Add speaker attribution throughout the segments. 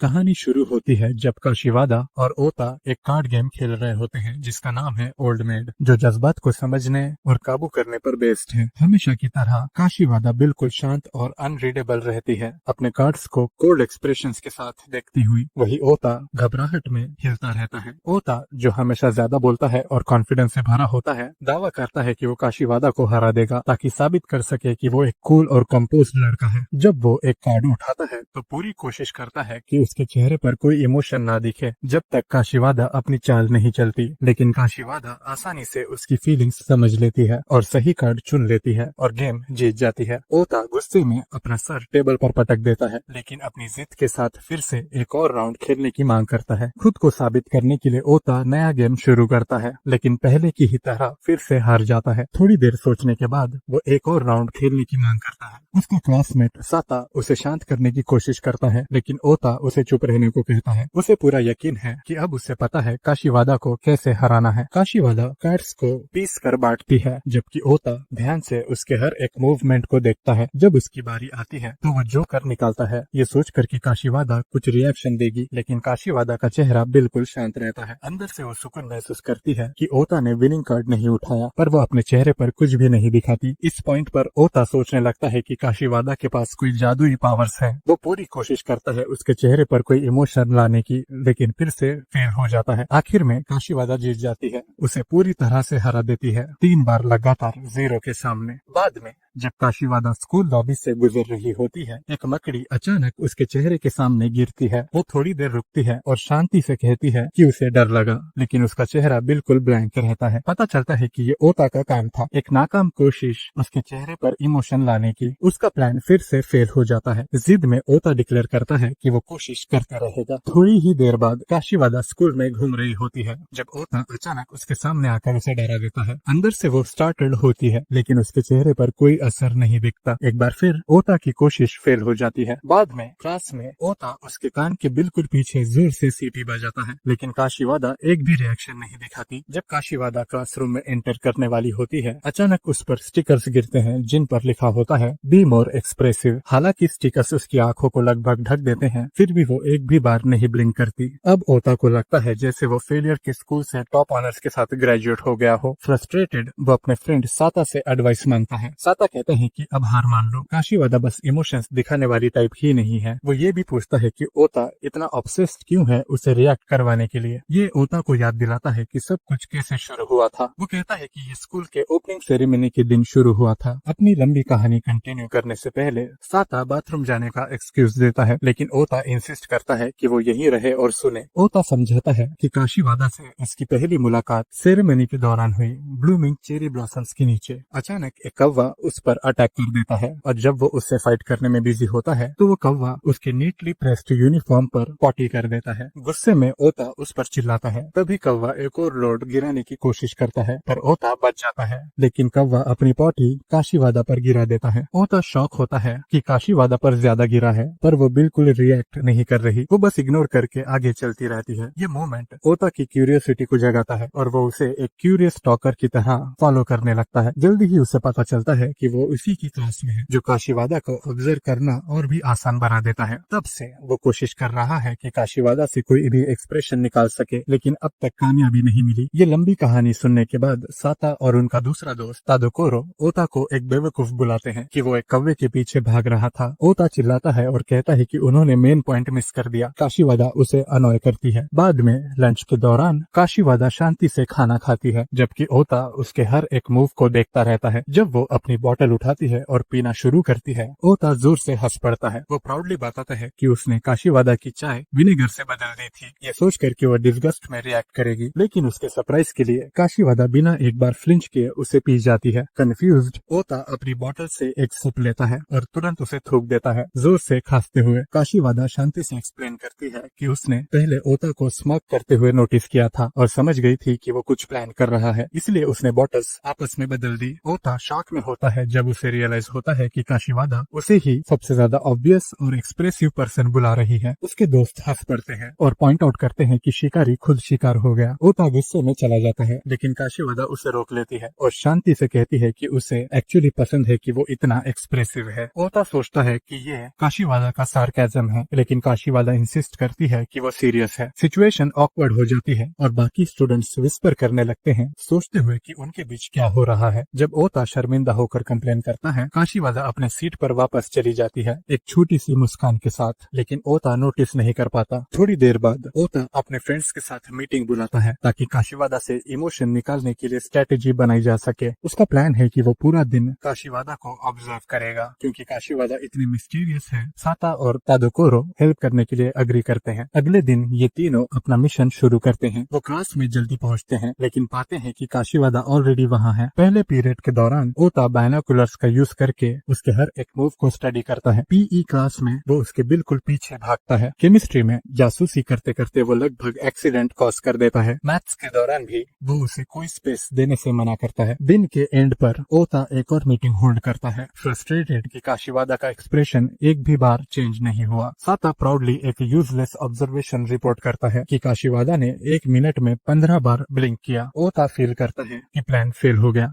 Speaker 1: कहानी शुरू होती है जब काशिवादा और ओता एक कार्ड गेम खेल रहे होते हैं जिसका नाम है ओल्ड मेड, जो जज्बात को समझने और काबू करने पर बेस्ड है। हमेशा की तरह काशिवादा बिल्कुल शांत और अनरीडेबल रहती है, अपने कार्ड्स को कोल्ड एक्सप्रेशंस के साथ देखती हुई। वही ओता घबराहट में हिलता रहता है। ओता, जो हमेशा ज्यादा बोलता है और कॉन्फिडेंस से भरा होता है, दावा करता है कि वो काशिवादा को हरा देगा ताकि साबित कर सके कि वो एक कूल और कंपोज लड़का है। जब वो एक कार्ड उठाता है तो पूरी कोशिश करता है कि उसके चेहरे पर कोई इमोशन ना दिखे जब तक काशिवादा अपनी चाल नहीं चलती। लेकिन काशिवादा आसानी से उसकी फीलिंग्स समझ लेती है और सही कार्ड चुन लेती है और गेम जीत जाती है। ओता गुस्से में अपना सर टेबल पर पटक देता है, लेकिन अपनी जिद के साथ फिर से एक और राउंड खेलने की मांग करता है। खुद को साबित करने के लिए ओता नया गेम शुरू करता है, लेकिन पहले की ही तरह फिर से हार जाता है। थोड़ी देर सोचने के बाद वो एक और राउंड खेलने की मांग करता है। उसका क्लासमेट साता उसे शांत करने की कोशिश करता है, लेकिन ओता उसे चुप रहने को कहता है। उसे पूरा यकीन है कि अब उसे पता है काशिवादा को कैसे हराना है। काशिवादा कार्ड्स को पीस कर बांटती है, जबकि ओता ध्यान से उसके हर एक मूवमेंट को देखता है। जब उसकी बारी आती है तो वो जोकर निकालता है, ये सोचकर कि काशिवादा कुछ रिएक्शन देगी, लेकिन काशिवादा का चेहरा बिल्कुल शांत रहता है। अंदर से वो सुकून महसूस करती है कि ओता ने विनिंग कार्ड नहीं उठाया, पर वो अपने चेहरे पर कुछ भी नहीं दिखाती। इस पॉइंट पर ओता सोचने लगता है कि काशिवादा के पास कोई जादुई पावर्स है। वो पूरी कोशिश करता है उसके चेहरे पर कोई इमोशन लाने की, लेकिन फिर से फेल हो जाता है। आखिर में काशिवादा जीत जाती है, उसे पूरी तरह से हरा देती है, 3 बार लगातार 0 के सामने। बाद में जब काशिवादा स्कूल लॉबी से गुजर रही होती है, एक मकड़ी अचानक उसके चेहरे के सामने गिरती है। वो थोड़ी देर रुकती है और शांति से कहती है कि उसे डर लगा, लेकिन उसका चेहरा बिल्कुल ब्लैंक रहता है। पता चलता है कि ये ओता का काम था, एक नाकाम कोशिश उसके चेहरे पर इमोशन लाने की। उसका प्लान फिर से फेल हो जाता है। जिद में ओता डिक्लेयर करता है कि वो कोशिश करता रहेगा। थोड़ी ही देर बाद काशिवादा स्कूल में घूम रही होती है जब ओता अचानक उसके सामने आकर उसे डरा देता है। अंदर से वो स्टार्टल्ड होती है, लेकिन उसके चेहरे पर कोई असर नहीं दिखता। एक बार फिर ओता की कोशिश फेल हो जाती है। बाद में क्लास में ओता उसके कान के बिल्कुल पीछे जोर से सीटी बजाता है, लेकिन काशिवादा एक भी रिएक्शन नहीं दिखाती। जब काशिवादा क्लासरूम में एंटर करने वाली होती है, अचानक उस पर स्टिकर्स गिरते हैं जिन पर लिखा होता है बी मोर एक्सप्रेसिव। हालांकि स्टिकर्स उसकी आंखों को लगभग ढक देते हैं, फिर भी वो एक भी बार नहीं ब्लिंक करती। अब ओता को लगता है जैसे वो फेलियर के स्कूल से टॉप ऑनर्स के साथ ग्रेजुएट हो गया हो। फ्रस्ट्रेटेड वो अपने फ्रेंड साता से एडवाइस मांगता है। साता कहते हैं कि अब हार मान लो, काशिवादा बस इमोशंस दिखाने वाली टाइप ही नहीं है। वो ये भी पूछता है कि ओता इतना ऑब्सेस्ड क्यों है उसे रिएक्ट करवाने के लिए। ये ओता को याद दिलाता है कि सब कुछ कैसे शुरू हुआ था। वो कहता है कि ये स्कूल के ओपनिंग सेरेमनी के दिन शुरू हुआ था। अपनी लंबी कहानी कंटिन्यू करने से पहले साता बाथरूम जाने का एक्सक्यूज देता है, लेकिन ओता इंसिस्ट करता है कि वो यहीं रहे और सुने। ओता समझाता है कि काशिवादा से उसकी पहली मुलाकात सेरेमनी के दौरान हुई, ब्लूमिंग चेरी ब्लॉसम्स के नीचे। अचानक एक कौवा उस पर अटैक कर देता है और जब वो उससे फाइट करने में बिजी होता है तो वो कौवा उसके नीटली प्रेस्ड यूनिफॉर्म पर पॉटी कर देता है। गुस्से में ओता उस पर चिल्लाता है। तभी कौवा एक और लोड गिराने की कोशिश करता है, पर ओता बच जाता है, लेकिन कौवा अपनी पॉटी काशिवादा पर गिरा देता है। ओता शॉक होता है कि काशिवादा पर ज्यादा गिरा है, पर वो बिल्कुल रिएक्ट नहीं कर रही। वो बस इग्नोर करके आगे चलती रहती है। ये मोमेंट ओता की क्यूरियोसिटी को जगाता है और वो उसे एक क्यूरियस टॉकर की तरह फॉलो करने लगता है। जल्दी ही उसे पता चलता है कि वो उसी की क्लास में है, जो काशिवादा को ऑब्जर्व करना और भी आसान बना देता है। तब से वो कोशिश कर रहा है कि काशिवादा से कोई भी एक्सप्रेशन निकाल सके, लेकिन अब तक कामयाबी नहीं मिली। ये लंबी कहानी सुनने के बाद साता और उनका दूसरा दोस्त तादोकोरो ओता को एक बेवकूफ बुलाते हैं कि वो एक कौवे के पीछे भाग रहा था। ओता चिल्लाता है और कहता है कि उन्होंने मेन पॉइंट मिस कर दिया। काशिवादा उसे अनॉय करती है। बाद में लंच के दौरान काशिवादा शांति से खाना खाती है, जबकि ओता उसके हर एक मूव को देखता रहता है। जब वो अपनी बोतल उठाती है और पीना शुरू करती है, ओता जोर से हंस पड़ता है। वो प्राउडली बताता है कि उसने काशिवादा की चाय विनेगर से बदल दी थी, ये सोचकर कि वो डिस्गस्ट में रिएक्ट करेगी, लेकिन उसके सरप्राइज के लिए काशिवादा बिना एक बार फ्लिंच किए उसे पी जाती है। कंफ्यूज्ड ओता अपनी बोतल से एक सिप लेता है और तुरंत उसे थूक देता है, जोर से खांसते हुए। काशिवादा शांति से एक्सप्लेन करती है कि उसने पहले ओता को स्मोक करते हुए नोटिस किया था और समझ गई थी कि वो कुछ प्लान कर रहा है, इसलिए उसने बॉटल्स आपस में बदल दी। ओता शॉक में होता है जब उसे रियलाइज होता है कि काशीवादा उसे ही सबसे ज्यादा ऑब्वियस और एक्सप्रेसिव पर्सन बुला रही है। उसके दोस्त हंस पड़ते हैं और पॉइंट आउट करते हैं कि शिकारी खुद शिकार हो गया। ओता गुस्से में चला जाता है, लेकिन काशीवादा उसे रोक लेती है और शांति से कहती है कि उसे एक्चुअली पसंद है कि वो इतना एक्सप्रेसिव है। ओता सोचता है कि ये काशीवादा का सार्केज्म है, लेकिन काशीवादा इंसिस्ट करती है कि वो सीरियस है। सिचुएशन ऑकवर्ड हो जाती है और बाकी स्टूडेंट्स विस्पर करने लगते हैं, सोचते हुए कि उनके बीच क्या हो रहा है। जब ओता शर्मिंदा होकर कंप्लेन करता है, काशीवादा अपने सीट पर वापस चली जाती है, एक छोटी सी मुस्कान के साथ, लेकिन ओता नोटिस नहीं कर पाता। थोड़ी देर बाद ओता अपने फ्रेंड्स के साथ मीटिंग बुलाता है ताकि काशीवादा से इमोशन निकालने के लिए स्ट्रेटेजी बनाई जा सके। उसका प्लान है कि वो पूरा दिन काशीवादा को ऑब्जर्व करेगा, क्योंकि काशीवादा इतनी मिस्टीरियस है। साता और तादोकोरो हेल्प करने के लिए एग्री करते हैं। अगले दिन ये तीनों अपना मिशन शुरू करते हैं। वो क्लास में जल्दी पहुंचते हैं, लेकिन पाते हैं कि काशीवादा ऑलरेडी वहाँ है। पहले पीरियड के दौरान ओता बायनोकुलर्स का यूज करके उसके हर एक मूव को स्टडी करता है। पीई क्लास में वो उसके बिल्कुल पीछे भागता है। केमिस्ट्री में जासूसी करते करते वो लगभग एक्सीडेंट कॉज कर देता है। मैथ्स के दौरान भी वो उसे कोई स्पेस देने से मना करता है। दिन के एंड पर ओता एक और मीटिंग होल्ड करता है, फ्रस्ट्रेटेड कि काशीवादा का एक्सप्रेशन एक भी बार चेंज नहीं हुआ। साता प्राउडली एक यूजलेस ऑब्जर्वेशन रिपोर्ट करता है कि काशीवादा ने 1 मिनट में 15 बार ब्लिंक किया। ओता फील करता है कि प्लान फेल हो गया,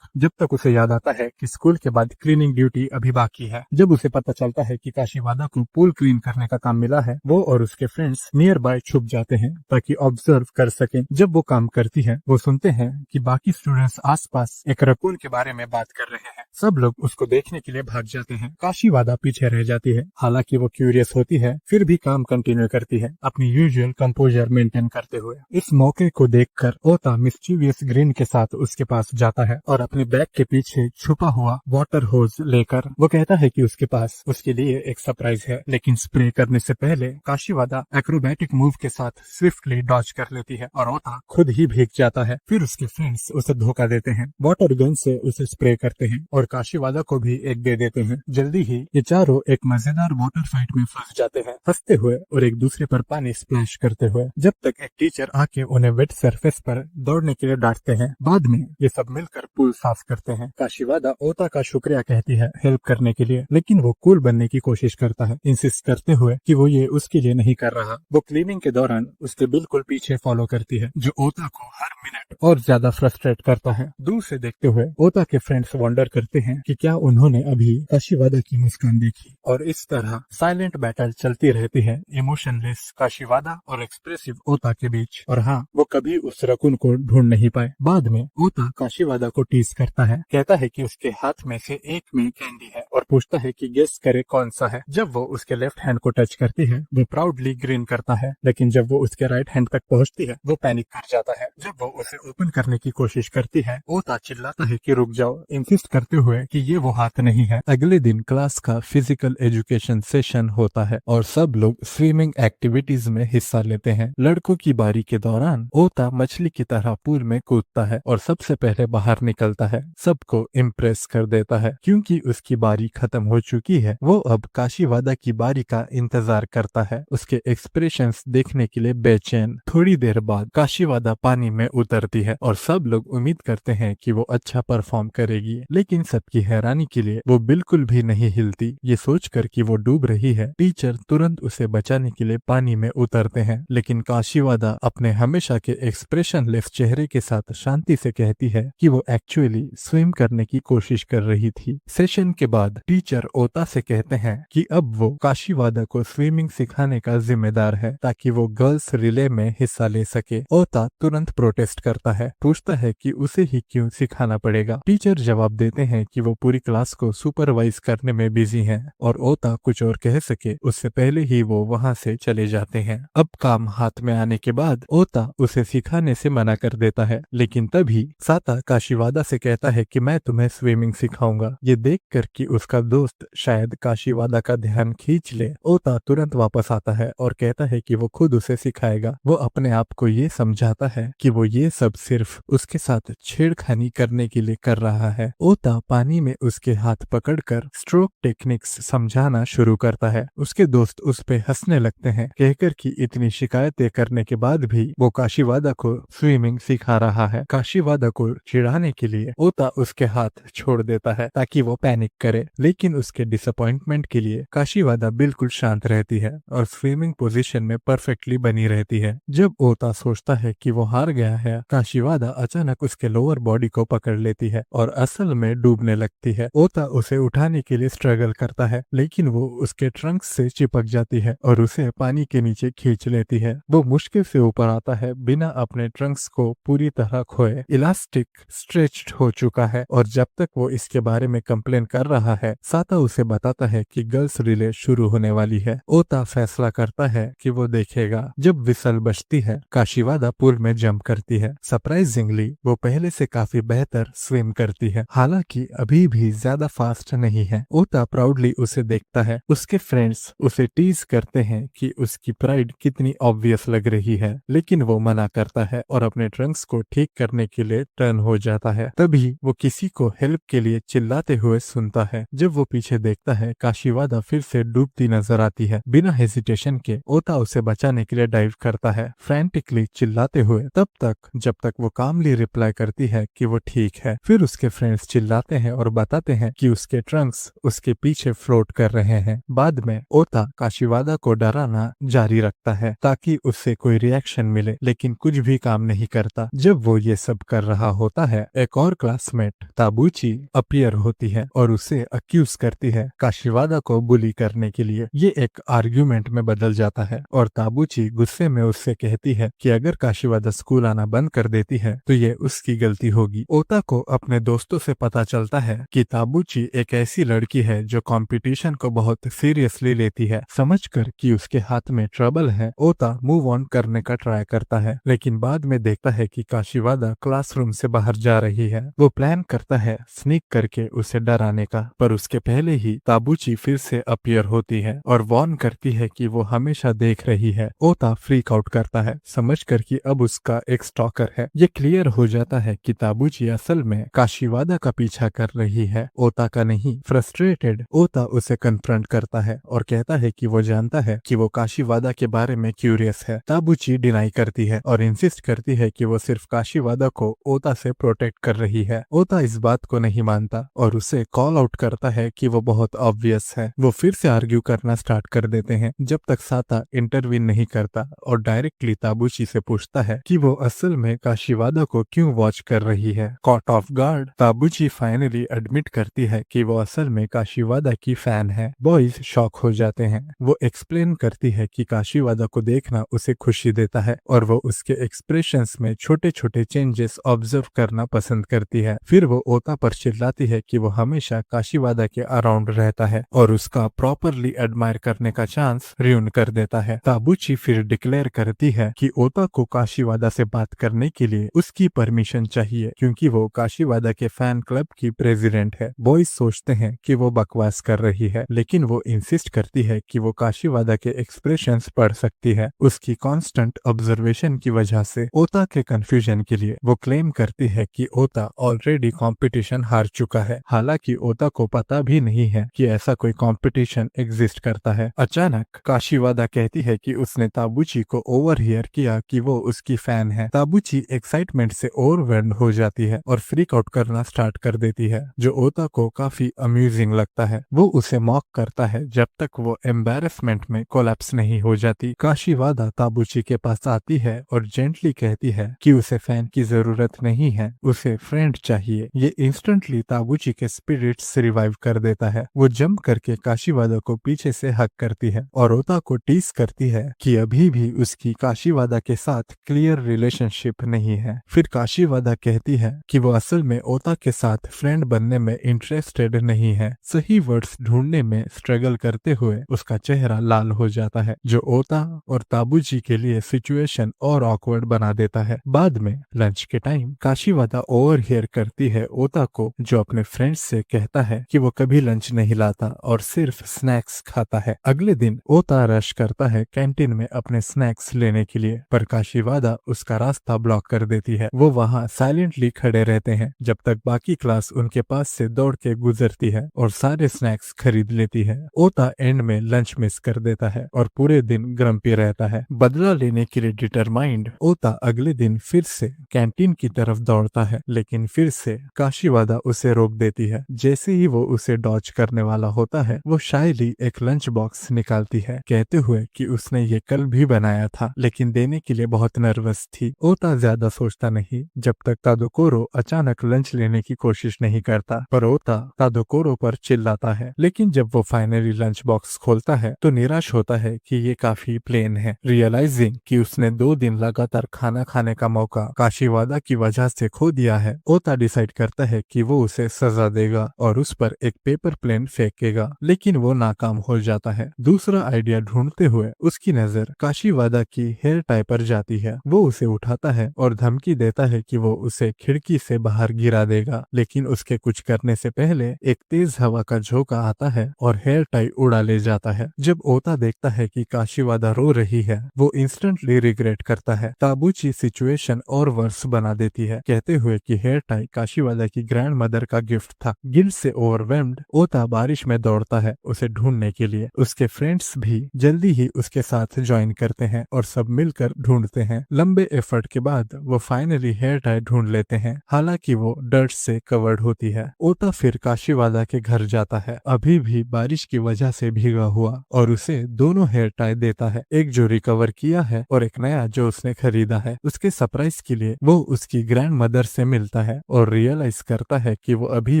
Speaker 1: जब तक उसे याद आता है कि स्कूल के बाद क्लीनिंग ड्यूटी अभी बाकी है। जब उसे पता चलता है कि काशीवादा को पूल क्लीन करने का काम मिला है, वो और उसके फ्रेंड्स नियर बाय छुप जाते हैं ताकि ऑब्जर्व कर सकें। जब वो काम करती है, वो सुनते हैं कि बाकी स्टूडेंट्स आसपास एक रकून के बारे में बात कर रहे हैं। सब लोग उसको देखने के लिए भाग जाते हैं। काशीवादा पीछे रह जाती है। हालांकि वो क्यूरियस होती है, फिर भी काम कंटिन्यू करती है, अपनी यूजुअल कंपोजर मेंटेन करते हुए। इस मौके को देखकर ओता मिस्चीवियस ग्रीन के साथ उसके पास जाता है और अपने बैग के पीछे छुपा हुआ वाटर होज लेकर वो कहता है कि उसके पास उसके लिए एक सरप्राइज है। लेकिन स्प्रे करने से पहले काशीवादा एक्रोबैटिक मूव के साथ स्विफ्टली डॉज कर लेती है और ओता खुद ही भीग जाता है। फिर उसके फ्रेंड्स उसे धोखा देते हैं, वाटर गन से उसे स्प्रे करते हैं और काशीवादा को भी एक दे देते हैं। जल्दी ही ये चारों एक मजेदार वाटर फाइट में फंस जाते हैं, हंसते हुए और एक दूसरे पर पानी स्प्लैश करते हुए, जब तक एक टीचर आके उन्हें वेट सरफेस पर दौड़ने के लिए डांटते हैं। बाद में ये सब मिलकर पूल साफ करते हैं। काशीवादा ओता का शुक्रिया कहती है हेल्प करने के लिए, लेकिन वो कूल बनने की कोशिश करता है, इंसिस्ट करते हुए कि वो ये उसके लिए नहीं कर रहा। वो क्लीनिंग के दौरान उसके बिल्कुल पीछे फॉलो करती है, जो ओता को हर मिनट और ज्यादा फ्रस्ट्रेट करता है। दूर से देखते हुए ओता के फ्रेंड्स वंडर करते हैं कि क्या उन्होंने अभी काशीवादा की मुस्कान देखी, और इस तरह साइलेंट बैटल चलती रहती है इमोशनलेस काशीवादा और एक्सप्रेसिव ओता के बीच। और हाँ, वो कभी उस रकुन को ढूंढ नहीं पाए। बाद में ओता काशीवादा को टीज करता है, कहता है कि उसके हाथ में से एक में कैंडी है और पूछता है कि गेस करे कौन सा है। जब वो उसके लेफ्ट हैंड को टच करती है, वो प्राउडली ग्रीन करता है, लेकिन जब वो उसके राइट हैंड तक पहुंचती है, वो पैनिक कर जाता है। जब वो उसे ओपन करने की कोशिश करती है, ओता चिल्लाता है कि रुक जाओ, इंसिस्ट करते हुए कि ये वो हाथ नहीं है। अगले दिन क्लास का फिजिकल एजुकेशन सेशन होता है और सब लोग स्विमिंग एक्टिविटीज में हिस्सा लेते हैं। लड़कों की बारी के दौरान ओता मछली की तरह पूल में कूदता है और सबसे पहले बाहर निकलता है। सबको इम्प्रेस कर देता है। क्योंकि उसकी बारी खत्म हो चुकी है, वो अब काशीवादा की बारी का इंतजार करता है, उसके एक्सप्रेशंस देखने के लिए बेचैन। थोड़ी देर बाद काशीवादा पानी में उतरती है और सब लोग उम्मीद करते हैं कि वो अच्छा परफॉर्म करेगी, लेकिन सबकी हैरानी के लिए वो बिल्कुल भी नहीं हिलती। ये सोचकर कि वो डूब रही है, टीचर तुरंत उसे बचाने के लिए पानी में उतरते हैं, लेकिन काशीवादा अपने हमेशा के एक्सप्रेशन लेस चेहरे के साथ शांति से कहती है कि वो एक्चुअली स्विम करने की कोशिश कर रही थी। सेशन के बाद टीचर ओता से कहते हैं कि अब वो काशीवादा को स्विमिंग सिखाने का जिम्मेदार है ताकि वो गर्ल्स रिले में हिस्सा ले सके। ओता तुरंत प्रोटेस्ट करता है, पूछता है कि उसे ही क्यों सिखाना पड़ेगा। टीचर जवाब देते हैं कि वो पूरी क्लास को सुपरवाइज करने में बिजी हैं और ओता कुछ और कह सके उससे पहले ही वो वहाँ से चले जाते हैं। अब काम हाथ में आने के बाद ओता उसे सिखाने से मना कर देता है, लेकिन तभी साता काशीवादा से कहता है कि मैं तुम्हें स्विमिंग सिखाऊंगा। ये देखकर कि उसका दोस्त शायद काशीवादा का ध्यान खींच ले, ओता तुरंत वापस आता है और कहता है कि वो खुद उसे सिखाएगा। वो अपने आप को ये समझाता है कि वो ये सब सिर्फ उसके साथ छेड़खानी करने के लिए कर रहा है। ओता पानी में उसके हाथ पकड़कर स्ट्रोक टेक्निक्स समझाना शुरू करता है। उसके दोस्त उस पे हंसने लगते हैं, कहकर कि इतनी शिकायतें करने के बाद भी वो काशीवादा को स्विमिंग सिखा रहा है। काशीवादा को चिढ़ाने के लिए ओता उसके हाथ छोड़ देता है ताकि वो पैनिक करे, लेकिन उसके डिसअपॉइंटमेंट के लिए काशीवादा बिल्कुल शांत रहती है और स्विमिंग पोजीशन में परफेक्टली बनी रहती है। जब ओता सोचता है कि वो हार गया है, काशीवादा अचानक उसके लोअर बॉडी को पकड़ लेती है और असल में डूबने लगती है। ओता उसे उठाने के लिए स्ट्रगल करता है, लेकिन वो उसके ट्रंक से चिपक जाती है और उसे पानी के नीचे खींच लेती है। वो मुश्किल से ऊपर आता है बिना अपने ट्रंक्स को पूरी तरह खोए। इलास्टिक स्ट्रेच्ड हो चुका है और जब तक वो इसके बारे में कंप्लेन कर रहा है, साता उसे बताता है कि गर्ल्स रिले शुरू होने वाली है। ओता फैसला करता है कि वो देखेगा। जब विसल बजती है, काशीवादा पूल में जंप करती है। सरप्राइजिंगली वो पहले से काफी बेहतर स्विम करती है, हालांकि अभी भी ज्यादा फास्ट नहीं है। ओता प्राउडली उसे देखता है। उसके फ्रेंड्स उसे टीज करते हैं कि उसकी प्राइड कितनी ऑब्वियस लग रही है, लेकिन वो मना करता है और अपने ट्रंक्स को ठीक करने के लिए टर्न हो जाता है। तभी वो किसी को हेल्प के लिए चिल्लाते हुए सुनता है। जब वो पीछे देखता है, काशीवादा फिर से डूबती नजर आती है। बिना हेजिटेशन के ओता उसे बचाने के लिए डाइव करता है, फ्रैंटिकली चिल्लाते हुए, तब तक जब तक वो कामली रिप्लाई करती है कि वो ठीक है। फिर उसके फ्रेंड्स चिल्लाते हैं और बताते हैं कि उसके ट्रंक्स उसके पीछे फ्लोट कर रहे हैं। बाद में ओता काशीवादा को डराना जारी रखता है ताकि उससे कोई रिएक्शन मिले, लेकिन कुछ भी काम नहीं करता। जब वो ये सब कर रहा होता है, एक और क्लासमेट ताबूची अपीयर होती है और उसे अक्यूज करती है काशीवादा को बुली करने के लिए। ये एक आर्ग्यूमेंट में बदल जाता है और ताबूची गुस्से में उससे कहती है कि अगर काशीवादा स्कूल आना बंद कर देती है तो ये उसकी गलती होगी। ओता को अपने दोस्तों से पता चलता है कि ताबूची एक ऐसी लड़की है जो कंपटीशन को बहुत सीरियसली लेती है। समझकर कि उसके हाथ में ट्रबल है, ओता मूव ऑन करने का ट्राई करता है, लेकिन बाद में देखता है कि काशीवादा क्लासरूम से बाहर जा रही है। वो प्लान करता है स्नीक करके उसे डराने का, पर उसके पहले ही ताबूची फिर से अपीयर होती है और वार्न करती है कि वो हमेशा देख रही है। ओता फ्रीक आउट करता है, समझकर कि अब उसका एक स्टॉकर है। ये क्लियर हो जाता है कि ताबूची असल में काशीवादा का पीछा कर रही है, ओता का नहीं। फ्रस्ट्रेटेड ओता उसे कन्फ्रंट करता है और कहता है कि वो जानता है कि वो काशीवादा के बारे में क्यूरियस है। ताबूची डिनाई करती है और इंसिस्ट करती है कि वो सिर्फ काशीवादा को ओता से प्रोटेक्ट कर रही है। ओता इस बात को नहीं मानता और उसे कॉल आउट करता है कि वो बहुत ऑब्वियस है। वो फिर से आर्ग्यू करना स्टार्ट कर देते हैं जब तक साता इंटरवीन नहीं करता और डायरेक्टली ताबूची से पूछता है कि वो असल में काशीवादा को क्यों वॉच कर रही है। Caught off guard Tabuchi finally admit करती है कि वो असल में काशीवादा की फैन है। बॉयज शॉक हो जाते हैं। वो एक्सप्लेन करती है कि काशीवादा को देखना उसे खुशी देता है और वो उसके एक्सप्रेशंस में छोटे छोटे चेंजेस ऑब्जर्व करना पसंद करती है। फिर वो ओता पर चिल्लाती है कि वो हमेशा काशीवादा के अराउंड रहता है और उसका प्रॉपरली एडमायर करने का चांस रियून कर देता है। ताबूची फिर डिक्लेयर करती है कि ओता को काशीवादा से बात करने के लिए उसकी परमिशन चाहिए क्योंकि वो काशीवादा के फैन क्लब की प्रेसिडेंट है। बॉयज सोचते हैं कि वो बकवास कर रही है, लेकिन वो इंसिस्ट करती है कि वो काशीवादा के एक्सप्रेशंस पढ़ सकती है। उसकी कांस्टेंट ऑब्जर्वेशन की वजह से ओता के कंफ्यूजन के लिए वो क्लेम करती है कि ओता ऑलरेडी कंपटीशन हार चुका है, हालांकि ओता को पता भी नहीं है कि ऐसा कोई कंपटीशन एग्जिस्ट करता है। अचानक काशीवादा कहती है कि उसने ताबूची को ओवरहियर किया कि वो उसकी फैन है। ताबूची एक्साइटमेंट से ओवरवेल्म्ड हो जाती है और फ्रीक आउट करना स्टार्ट कर देती है, जो ओता को काफी अम्यूजिंग लगता है। वो उसे मॉक करता है जब तक वो एम्बैरेसमेंट में कोलैप्स नहीं हो जाती। काशीवादा ताबूची के पास आती है और जेंटली कहती है कि उसे फैन की जरूरत नहीं है, उसे फ्रेंड चाहिए। ये इंस्टेंटली ताबूची के स्पिरिट्स रिवाइव कर देता है। वो जंप करके काशीवादा को पीछे से हक करती है और ओता को टीस करती है कि अभी भी उसकी काशीवादा के साथ क्लियर रिलेशनशिप नहीं है। फिर काशीवादा कहती है कि वो असल में ओता के साथ फ्रेंड बनने में इंटरेस्टेड नहीं है। सही वर्ड्स ढूंढने में स्ट्रगल करते हुए उसका चेहरा लाल हो जाता है, जो ओता और ताबूची के लिए सिचुएशन और ऑकवर्ड बना देता है। बाद में लंच के टाइम काशीवादा ओवरहियर करती है ओता को, जो अपने फ्रेंड्स से कहता है कि वो कभी लंच नहीं लाता और सिर्फ स्नैक्स खाता है। अगले दिन ओता रश करता है कैंटीन में अपने स्नैक्स लेने के लिए, पर काशीवादा उसका रास्ता ब्लॉक कर देती है। वो वहाँ साइलेंटली खड़े रहते हैं जब तक बाकी क्लास उनके पास से दौड़ के गुजरती है और सारे स्नैक्स खरीद लेती है। ओता एंड में लंच मिस कर देता है और पूरे दिन ग्रम्पी रहता है। बदला लेने के लिए डिटरमाइंड ओता अगले दिन फिर से कैंटीन की तरफ दौड़ता है, लेकिन फिर से काशीवादा काशीवादा उसे रोक देती है। जैसे ही वो उसे डॉज करने वाला होता है, वो शायली एक लंच बॉक्स निकालती है, कहते हुए कि उसने ये कल भी बनाया था लेकिन देने के लिए बहुत नर्वस थी। ओता ज्यादा सोचता नहीं जब तक तादोकोरो अचानक लंच लेने की कोशिश नहीं करता, पर ओता तादोकोरो पर चिल्लाता है। लेकिन जब वो फाइनली लंच बॉक्स खोलता है तो निराश होता है कि ये काफी प्लेन है। रियलाइजिंग कि उसने 2 दिन लगातार खाना खाने का मौका काशीवादा की वजह से खो दिया है, ओता डिसाइड करता है कि वो उसे सजा देगा और उस पर एक पेपर प्लेन फेंकेगा, लेकिन वो नाकाम हो जाता है। दूसरा आइडिया ढूंढते हुए उसकी नजर काशीवादा की हेयर टाई पर जाती है। वो उसे उठाता है और धमकी देता है कि वो उसे खिड़की से बाहर गिरा देगा, लेकिन उसके कुछ करने से पहले एक तेज हवा का झोंका आता है और हेयर टाई उड़ा ले जाता है। जब ओता देखता है कि काशीवादा रो रही है, वो इंस्टेंटली रिग्रेट करता है। ताबूची सिचुएशन और वर्स बना देती है, कहते हुए कि हेयर टाई काशीवादा की ग्रैंड मदर का गिफ्ट था। गिल्ट से ओवरवेल्म्ड ओता बारिश में दौड़ता है उसे ढूंढने के लिए। उसके फ्रेंड्स भी जल्दी ही उसके साथ ज्वाइन करते हैं और सब मिलकर ढूंढते हैं। लंबे एफर्ट के बाद वो फाइनली हेयर टाई ढूंढ लेते हैं, हालांकि वो डर्ट से कवर्ड होती है। ओता फिर काशीवादा के घर जाता है, अभी भी बारिश की वजह से भीगा हुआ, और उसे दोनों हेयर टाई देता है, एक जो रिकवर किया है और एक नया जो उसने खरीदा है। उसके सरप्राइज के लिए वो उसकी ग्रैंड मदर से मिलता है और रियलाइज करता है कि वो अभी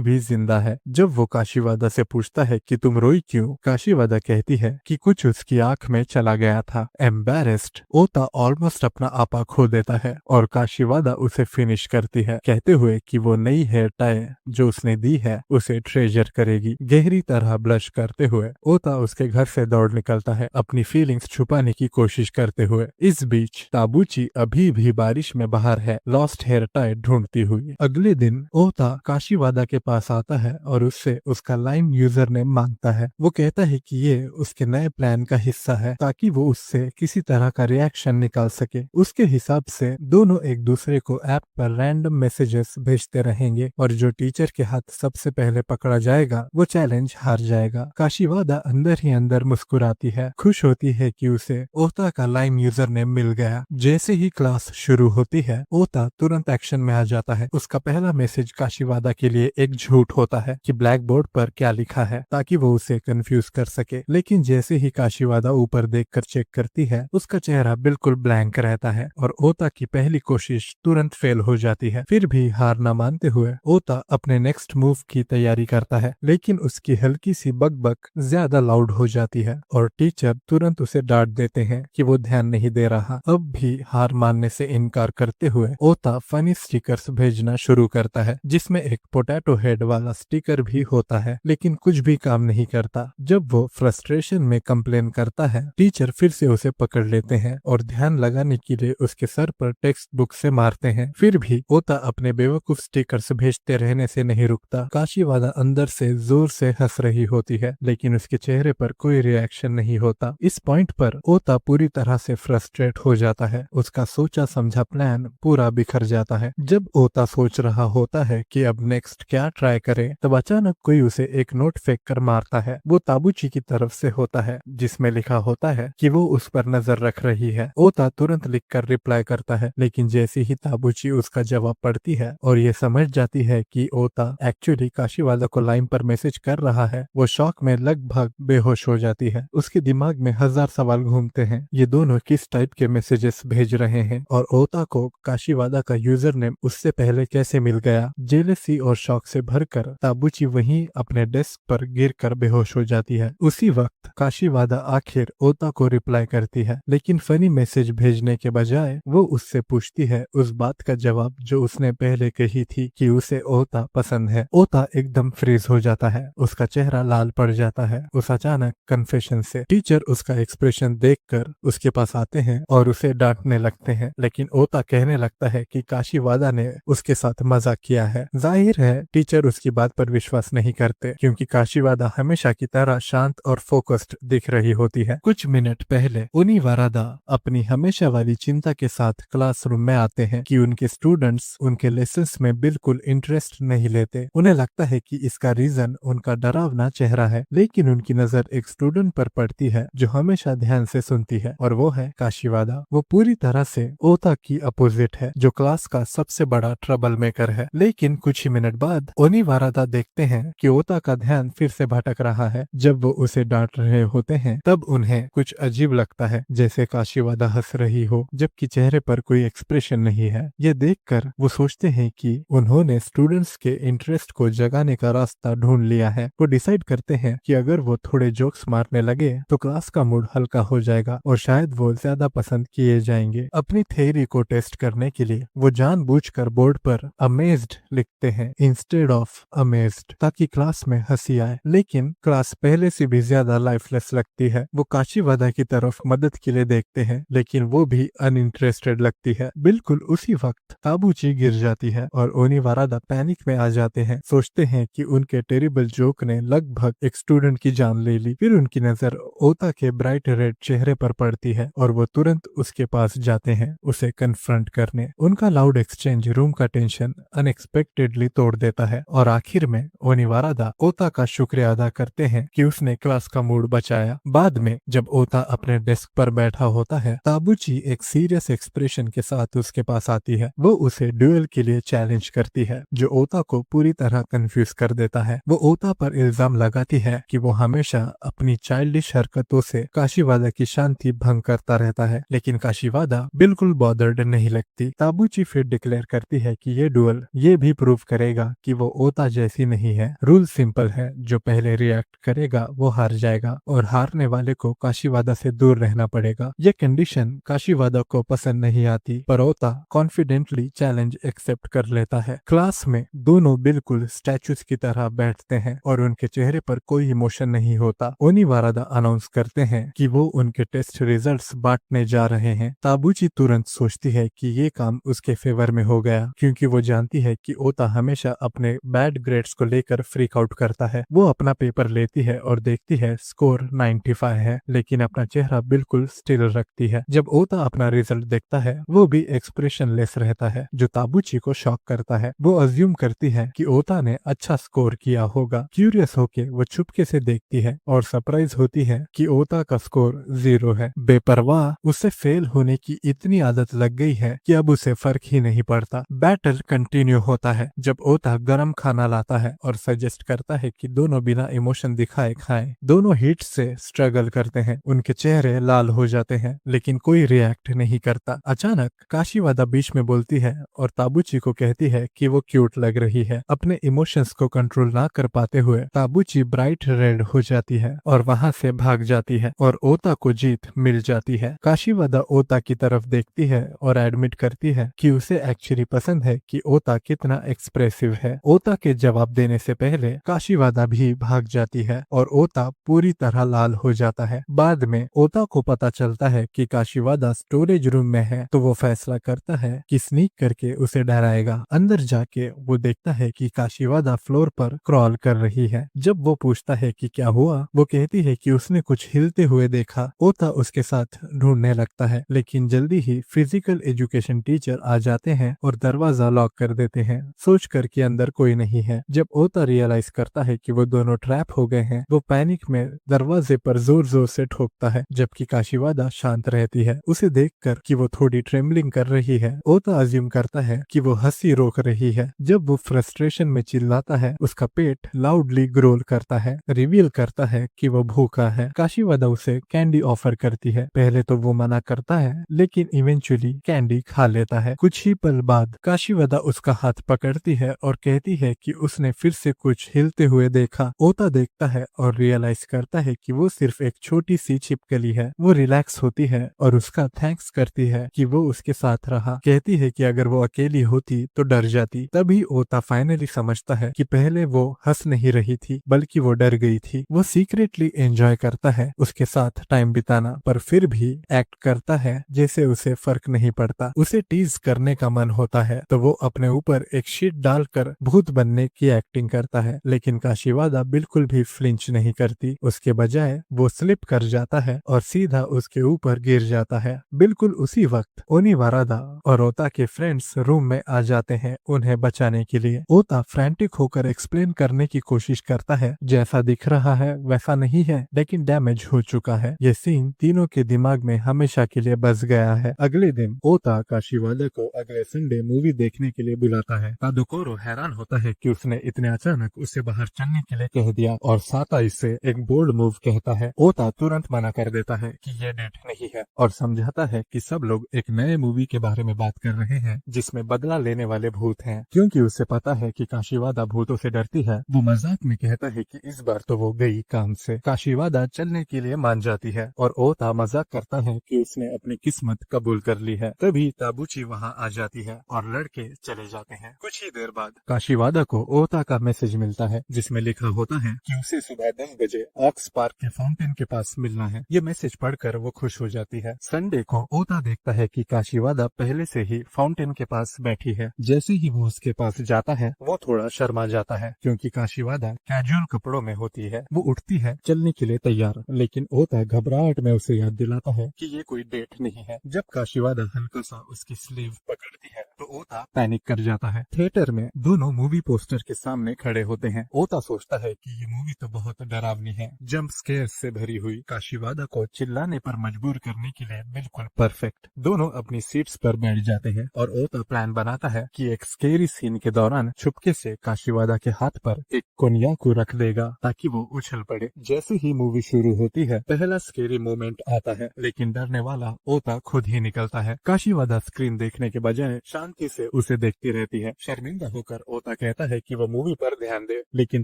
Speaker 1: भी जिंदा है। जब वो काशीवादा से पूछता है कि तुम रोई क्यों, काशीवादा कहती है कि कुछ उसकी आंख में चला गया था। एम्बैरेस्ड ओता ऑलमोस्ट अपना आपा खो देता है और काशीवादा उसे फिनिश करती है, कहते हुए कि वो नई हेयर टाई जो उसने दी है उसे ट्रेजर करेगी। गहरी तरह ब्लश करते हुए ओता उसके घर से दौड़ निकलता है, अपनी फीलिंग्स छुपाने की कोशिश करते हुए। इस बीच ताबूची अभी भी बारिश में बाहर है, लॉस्ट हेयर टाई ढूंढती हुई। अगले दिन ओता काशीवादा के पास आता है और उससे उसका लाइम यूजर नेम मांगता है। वो कहता है कि ये उसके नए प्लान का हिस्सा है ताकि वो उससे किसी तरह का रिएक्शन निकाल सके। उसके हिसाब से दोनों एक दूसरे को ऐप पर रैंडम मैसेजेस भेजते रहेंगे और जो टीचर के हाथ सबसे पहले पकड़ा जाएगा वो चैलेंज हार जाएगा। काशीवादा अंदर ही अंदर मुस्कुराती है, खुश होती है कि उसे ओता का लाइम यूजर नेम मिल गया। जैसे ही क्लास शुरू होती है, ओता तुरंत एक्शन में आ जाता है। उसका पहला मैसेज काशीवादा के लिए एक झूठ होता है कि ब्लैक बोर्ड पर क्या लिखा है, ताकि वो उसे कंफ्यूज कर सके। लेकिन जैसे ही काशीवादा ऊपर देखकर चेक करती है, उसका चेहरा बिल्कुल ब्लैंक रहता है और ओता की पहली कोशिश तुरंत फेल हो जाती है। फिर भी हार न मानते हुए ओता अपने नेक्स्ट मूव की तैयारी करता है, लेकिन उसकी हल्की सी बकबक ज्यादा लाउड हो जाती है और टीचर तुरंत उसे डांट देते हैं कि वो ध्यान नहीं दे रहा। अब भी हार मानने से इनकार करते हुए ओता फनी स्टिकर्स भेजना शुरू करता है, जिसमें एक पोटैटो हेड वाला स्टिकर भी होता है, लेकिन कुछ भी काम नहीं करता। जब वो फ्रस्ट्रेशन में कंप्लेन करता है, टीचर फिर से उसे पकड़ लेते हैं और ध्यान लगाने के लिए उसके सर पर टेक्स्ट बुक से मारते हैं। फिर भी ओता अपने बेवकूफ स्टिकर्स भेजते रहने से नहीं रुकता। काशीवादा अंदर से जोर से हंस रही होती है, लेकिन उसके चेहरे पर कोई रिएक्शन नहीं होता। इस पॉइंट पर ओता पूरी तरह से फ्रस्ट्रेट हो जाता है, उसका सोचा समझा प्लान पूरा बिखर जाता है। जब ओता सोच रहा होता है कि अब नेक्स्ट क्या ट्राई करे, तब अचानक कोई उसे एक नोट फेंक कर मारता है। वो ताबूची की तरफ से होता है, जिसमें लिखा होता है कि वो उस पर नजर रख रही है। ओता तुरंत लिखकर रिप्लाई करता है, लेकिन जैसे ही ताबूची उसका जवाब पढ़ती है और ये समझ जाती है कि ओता एक्चुअली काशीवादा को लाइन पर मैसेज कर रहा है, वो शॉक में लगभग बेहोश हो जाती है। उसके दिमाग में 1000 सवाल घूमते हैं, ये दोनों किस टाइप के मैसेजेस भेज रहे हैं और ओता को काशीवादा का यूजर नेम उससे पहले कैसे मिल गया। जेलसी और शॉक से भरकर ताबूची वहीं अपने डेस्क पर गिरकर बेहोश हो जाती है। उसी वक्त काशीवादा आखिर ओता को रिप्लाई करती है, लेकिन फनी मैसेज भेजने के बजाय वो उससे पूछती है उस बात का जवाब जो उसने पहले कही थी कि उसे ओता पसंद है। ओता एकदम फ्रीज हो जाता है, उसका चेहरा लाल पड़ जाता है उस अचानक कन्फेशन से। टीचर उसका एक्सप्रेशन देखकर उसके पास आते हैं और उसे डांटने लगते हैं, लेकिन ओता कहने लगता है कि काशीवादा ने उसके साथ मजाक किया है। जाहिर है टीचर उसकी बात पर विश्वास नहीं करते, क्योंकि काशीवादा हमेशा की तरह शांत और फोकस्ड दिख रही होती है। कुछ मिनट पहले उनिवारादा अपनी हमेशा वाली चिंता के साथ क्लासरूम में आते हैं कि उनके स्टूडेंट्स उनके लेसन्स में बिल्कुल इंटरेस्ट नहीं लेते। उन्हें लगता है कि इसका रीजन उनका डरावना चेहरा है, लेकिन उनकी नजर एक स्टूडेंट पर पड़ती है जो हमेशा ध्यान से सुनती है, और वो है काशीवादा। वो पूरी तरह से ओता की अपोजिट है, जो क्लास का सबसे बड़ा ट्रबल मेकर है, लेकिन कुछ ही मिनट बाद ओनिवारादा देखते हैं कि ओता का ध्यान फिर से भटक रहा है। जब वो उसे डांट रहे होते हैं तब उन्हें कुछ अजीब लगता है, जैसे काशीवादा हंस रही हो जबकि चेहरे पर कोई एक्सप्रेशन नहीं है। ये देखकर वो सोचते हैं कि उन्होंने स्टूडेंट्स के इंटरेस्ट को जगाने का रास्ता ढूंढ लिया है। वो डिसाइड करते हैं कि अगर वो थोड़े जोक्स मारने लगे तो क्लास का मूड हल्का हो जाएगा और शायद वो ज्यादा पसंद किए जाएंगे। अपनी थ्योरी को टेस्ट करने के लिए वो जानबूझकर बोर्ड पर अमेज्ड लिखते हैं इंस्टेड ऑफ अमेज्ड, ताकि क्लास में हंसी आए। लेकिन क्लास पहले से भी ज्यादा लाइफलेस लगती है। वो काशीवादा की तरफ मदद के लिए देखते हैं लेकिन वो भी अनइंटरेस्टेड लगती है। बिल्कुल उसी वक्त ताबूची गिर जाती है और ओनिवारादा पैनिक में आ जाते हैं। सोचते हैं कि उनके टेरिबल जोक ने लगभग एक स्टूडेंट की जान ले ली। फिर उनकी नजर ओता के ब्राइट रेड चेहरे पर पड़ती है और वो तुरंत उसके पास जाते हैं उसे कन्फ्रंट करने। उनका लाउड एक्सचेंज रूम का टेंशन अनएक्सपेक्टेडली तोड़ देता है और आखिर में ओनिवारादा ओता का शुक्रिया अदा करते हैं कि उसने क्लास का मूड बचाया। बाद में जब ओता अपने डेस्क पर बैठा होता है, ताबूची एक सीरियस एक्सप्रेशन के साथ उसके पास आती है। वो उसे ड्यूएल के लिए चैलेंज करती है, जो ओता को पूरी तरह कंफ्यूज कर देता है। वो ओता पर इल्जाम लगाती है कि वो हमेशा अपनी चाइल्डिश हरकतों से काशीवादा की शांति भंग करता रहता है, लेकिन काशीवादा बिल्कुल बॉदर्ड नहीं लगती। ताबूची फिर डिक्लेयर करती है कि ये ड्यूएल ये भी प्रूव करेगा कि वो ओता जैसी नहीं है। रूल सिंपल है, जो पहले रिएक्ट करेगा वो हार जाएगा और हारने वाले को काशीवादा से दूर रहना पड़ेगा। ये कंडीशन काशीवादा को पसंद नहीं आती, पर ओता कॉन्फिडेंटली चैलेंज एक्सेप्ट कर लेता है। क्लास में दोनों बिल्कुल स्टैचूज की तरह बैठते हैं और उनके चेहरे पर कोई इमोशन नहीं होता। ओनिवारादा अनाउंस करते हैं कि वो उनके टेस्ट रिजल्ट्स बांटने जा रहे हैं। ताबूची तुरंत सोचती है कि ये काम उसके फेवर में हो गया, क्योंकि वो जानती है कि ओता हमेशा अपने बैड ग्रेड्स को लेकर फ्रीक आउट करता है। वो अपना पेपर लेती है और देखती है स्कोर 95 है, लेकिन अपना चेहरा बिल्कुल स्टिल रखती है। जब ओता अपना रिजल्ट देखता है वो भी एक्सप्रेशन लेस रहता है, जो ताबूची को शॉक करता है। वो अज्यूम करती है कि ओता ने अच्छा स्कोर किया होगा। क्यूरियस होके वो चुपके से देखती है और सरप्राइज होती है कि ओता का स्कोर 0 है। बेपरवाह उसे फेल होने की इतनी आदत लग गई है कि अब उसे फर्क ही नहीं पड़ता। बैटल कंटिन्यू होता है जब ओता गरम खाना लाता है और सजेस्ट करता है कि दोनों बिना इमोशन दिखाए खाएं। दोनों हीट से स्ट्रगल करते हैं, उनके चेहरे लाल हो जाते हैं लेकिन कोई रिएक्ट नहीं करता। अचानक काशीवादा बीच में बोलती है और ताबूची को कहती है कि वो क्यूट लग रही है। अपने इमोशंस को कंट्रोल ना कर पाते हुए ताबूची ब्राइट रेड हो जाती है और वहां से भाग जाती है और ओता को जीत मिल जाती है। काशीवादा ओता की तरफ देखती है और एडमिट करती है कि उसे एक्चुअली पसंद है कि ओता कितना एक्सप्रेसिव है। ओता के जवाब देने से पहले काशीवादा भी भाग जाती है और ओता पूरी तरह लाल हो जाता है। बाद में ओता को पता चलता है कि काशीवादा स्टोरेज रूम में है, तो वो फैसला करता है कि स्नीक करके उसे डराएगा। अंदर जाके वो देखता है कि काशीवादा फ्लोर पर क्रॉल कर रही है। जब वो पूछता है कि क्या हुआ, वो कहती है कि उसने कुछ हिलते हुए देखा। ओता उसके साथ ढूंढने लगता है, लेकिन जल्दी ही फिजिकल एजुकेशन टीचर आ जाते हैं और दरवाजा लॉक कर देते हैं, सोचकर कि अंदर कोई नहीं है। जब ओता रियलाइज करता है कि वो दोनों ट्रैप हो गए हैं, वो पैनिक में दरवाजे पर जोर जोर से ठोकता है, जबकि काशीवादा शांत रहती है। उसे देखकर कि वो थोड़ी ट्रेम्बलिंग कर रही है, ओता अज्यूम करता है कि वो हंसी रोक रही है। जब वो फ्रस्ट्रेशन में चिल्लाता है, उसका पेट लाउडली ग्रोल करता है, रिवील करता है कि वो भूखा है। काशीवादा उसे कैंडी ऑफर करती है। पहले तो वो मना करता है, लेकिन इवेंचुअली कैंडी खा लेता है। कुछ ही पल बाद काशीवादा उसका हाथ पकड़ती है और कहती है कि उसने फिर से कुछ हिलते हुए देखा। ओता देखता है और रियलाइज करता है कि वो सिर्फ एक छोटी सी छिपकली है। वो रिलैक्स होती है और उसका थैंक्स करती है कि वो उसके साथ रहा। कहती है कि अगर वो अकेली होती तो डर जाती। तभी ओता फाइनली समझता है कि पहले वो हंस नहीं रही थी, बल्कि वो डर गई थी। वो सीक्रेटली एंजॉय करता है उसके साथ टाइम बिताना, पर फिर भी एक्ट करता है जैसे उसे फर्क नहीं पड़ता। उसे टीज करने का मन होता है तो वो अपने ऊपर एक शीट डालकर भूत बनने की एक्टिंग करता है, लेकिन काशीवादा बिल्कुल भी फ्लिंच नहीं करती। उसके बजाय वो स्लिप कर जाता है और सीधा उसके ऊपर गिर जाता है। बिल्कुल उसी वक्त ओनिवारादा और ओता के फ्रेंड्स रूम में आ जाते हैं उन्हें बचाने के लिए। ओता फ्रैंटिक होकर एक्सप्लेन करने की कोशिश करता है, जैसा दिख रहा है वैसा नहीं है, लेकिन डैमेज हो चुका है। ये सीन तीनों के दिमाग में हमेशा के लिए बस गया है। अगले दिन ओता काशीवादा को अगले संडे मूवी देखने के लिए बुलाता है। तादुकोरो हैरान होता है कि उसने इतने अचानक उसे बाहर चलने के लिए कह दिया और साता इससे एक बोल्ड मूव कहता है। ओता तुरंत मना कर देता है कि ये डेट नहीं है और समझाता है कि सब लोग एक नए मूवी के बारे में बात कर रहे हैं जिसमें बदला लेने वाले भूत हैं। क्योंकि उसे पता है कि काशीवादा भूतों से डरती है, वो मजाक में कहता है कि इस बार तो वो गई काम से। काशीवादा चलने के लिए मान जाती है और ओता मजाक करता है कि उसने अपनी किस्मत कबूल कर ली है। तभी ताबूची वहाँ आ जाती है और लड़के चले जाते हैं। कुछ ही देर बाद काशीवादा को ओता का मैसेज मिलता है जिसमें लिखा होता है कि उसे सुबह 10 बजे ऑक्स पार्क के फाउंटेन के पास मिलना है। ये मैसेज पढ़कर वो खुश हो जाती है। संडे को ओता देखता है कि काशीवादा पहले से ही फाउंटेन के पास बैठी है। जैसे ही वो उसके पास जाता है वो थोड़ा शर्मा जाता है क्योंकि काशीवादा कैजुअल कपड़ों में होती है। वो उठती है चलने के लिए तैयार, लेकिन ओता घबराहट में उसे याद दिलाता है कि ये कोई डेट नहीं है। जब काशीवादा हल्का सा उसकी स्लीव पकड़ती है तो ओता पैनिक कर जाता है। थिएटर में दोनों मूवी पोस्टर के सामने खड़े होते हैं। ओता सोचता है कि ये मूवी तो बहुत डरावनी है, जंप स्केयर से भरी हुई, काशीवादा को चिल्लाने पर मजबूर करने के लिए बिल्कुल परफेक्ट। दोनों अपनी सीट्स पर बैठ जाते हैं और ओता प्लान बनाता है कि एक स्केरी सीन के दौरान छुपके से काशीवादा के हाथ पर एक कोन्याकू रख देगा ताकि वो उछल पड़े। जैसे ही मूवी शुरू होती है पहला स्केरी मोमेंट आता है, लेकिन डरने वाला ओता खुद ही निकलता है। काशीवादा स्क्रीन देखने के बजाय शांति से उसे देखती रहती है। शर्मिंदा होकर ओता कहता है कि वो मूवी पर ध्यान दे, लेकिन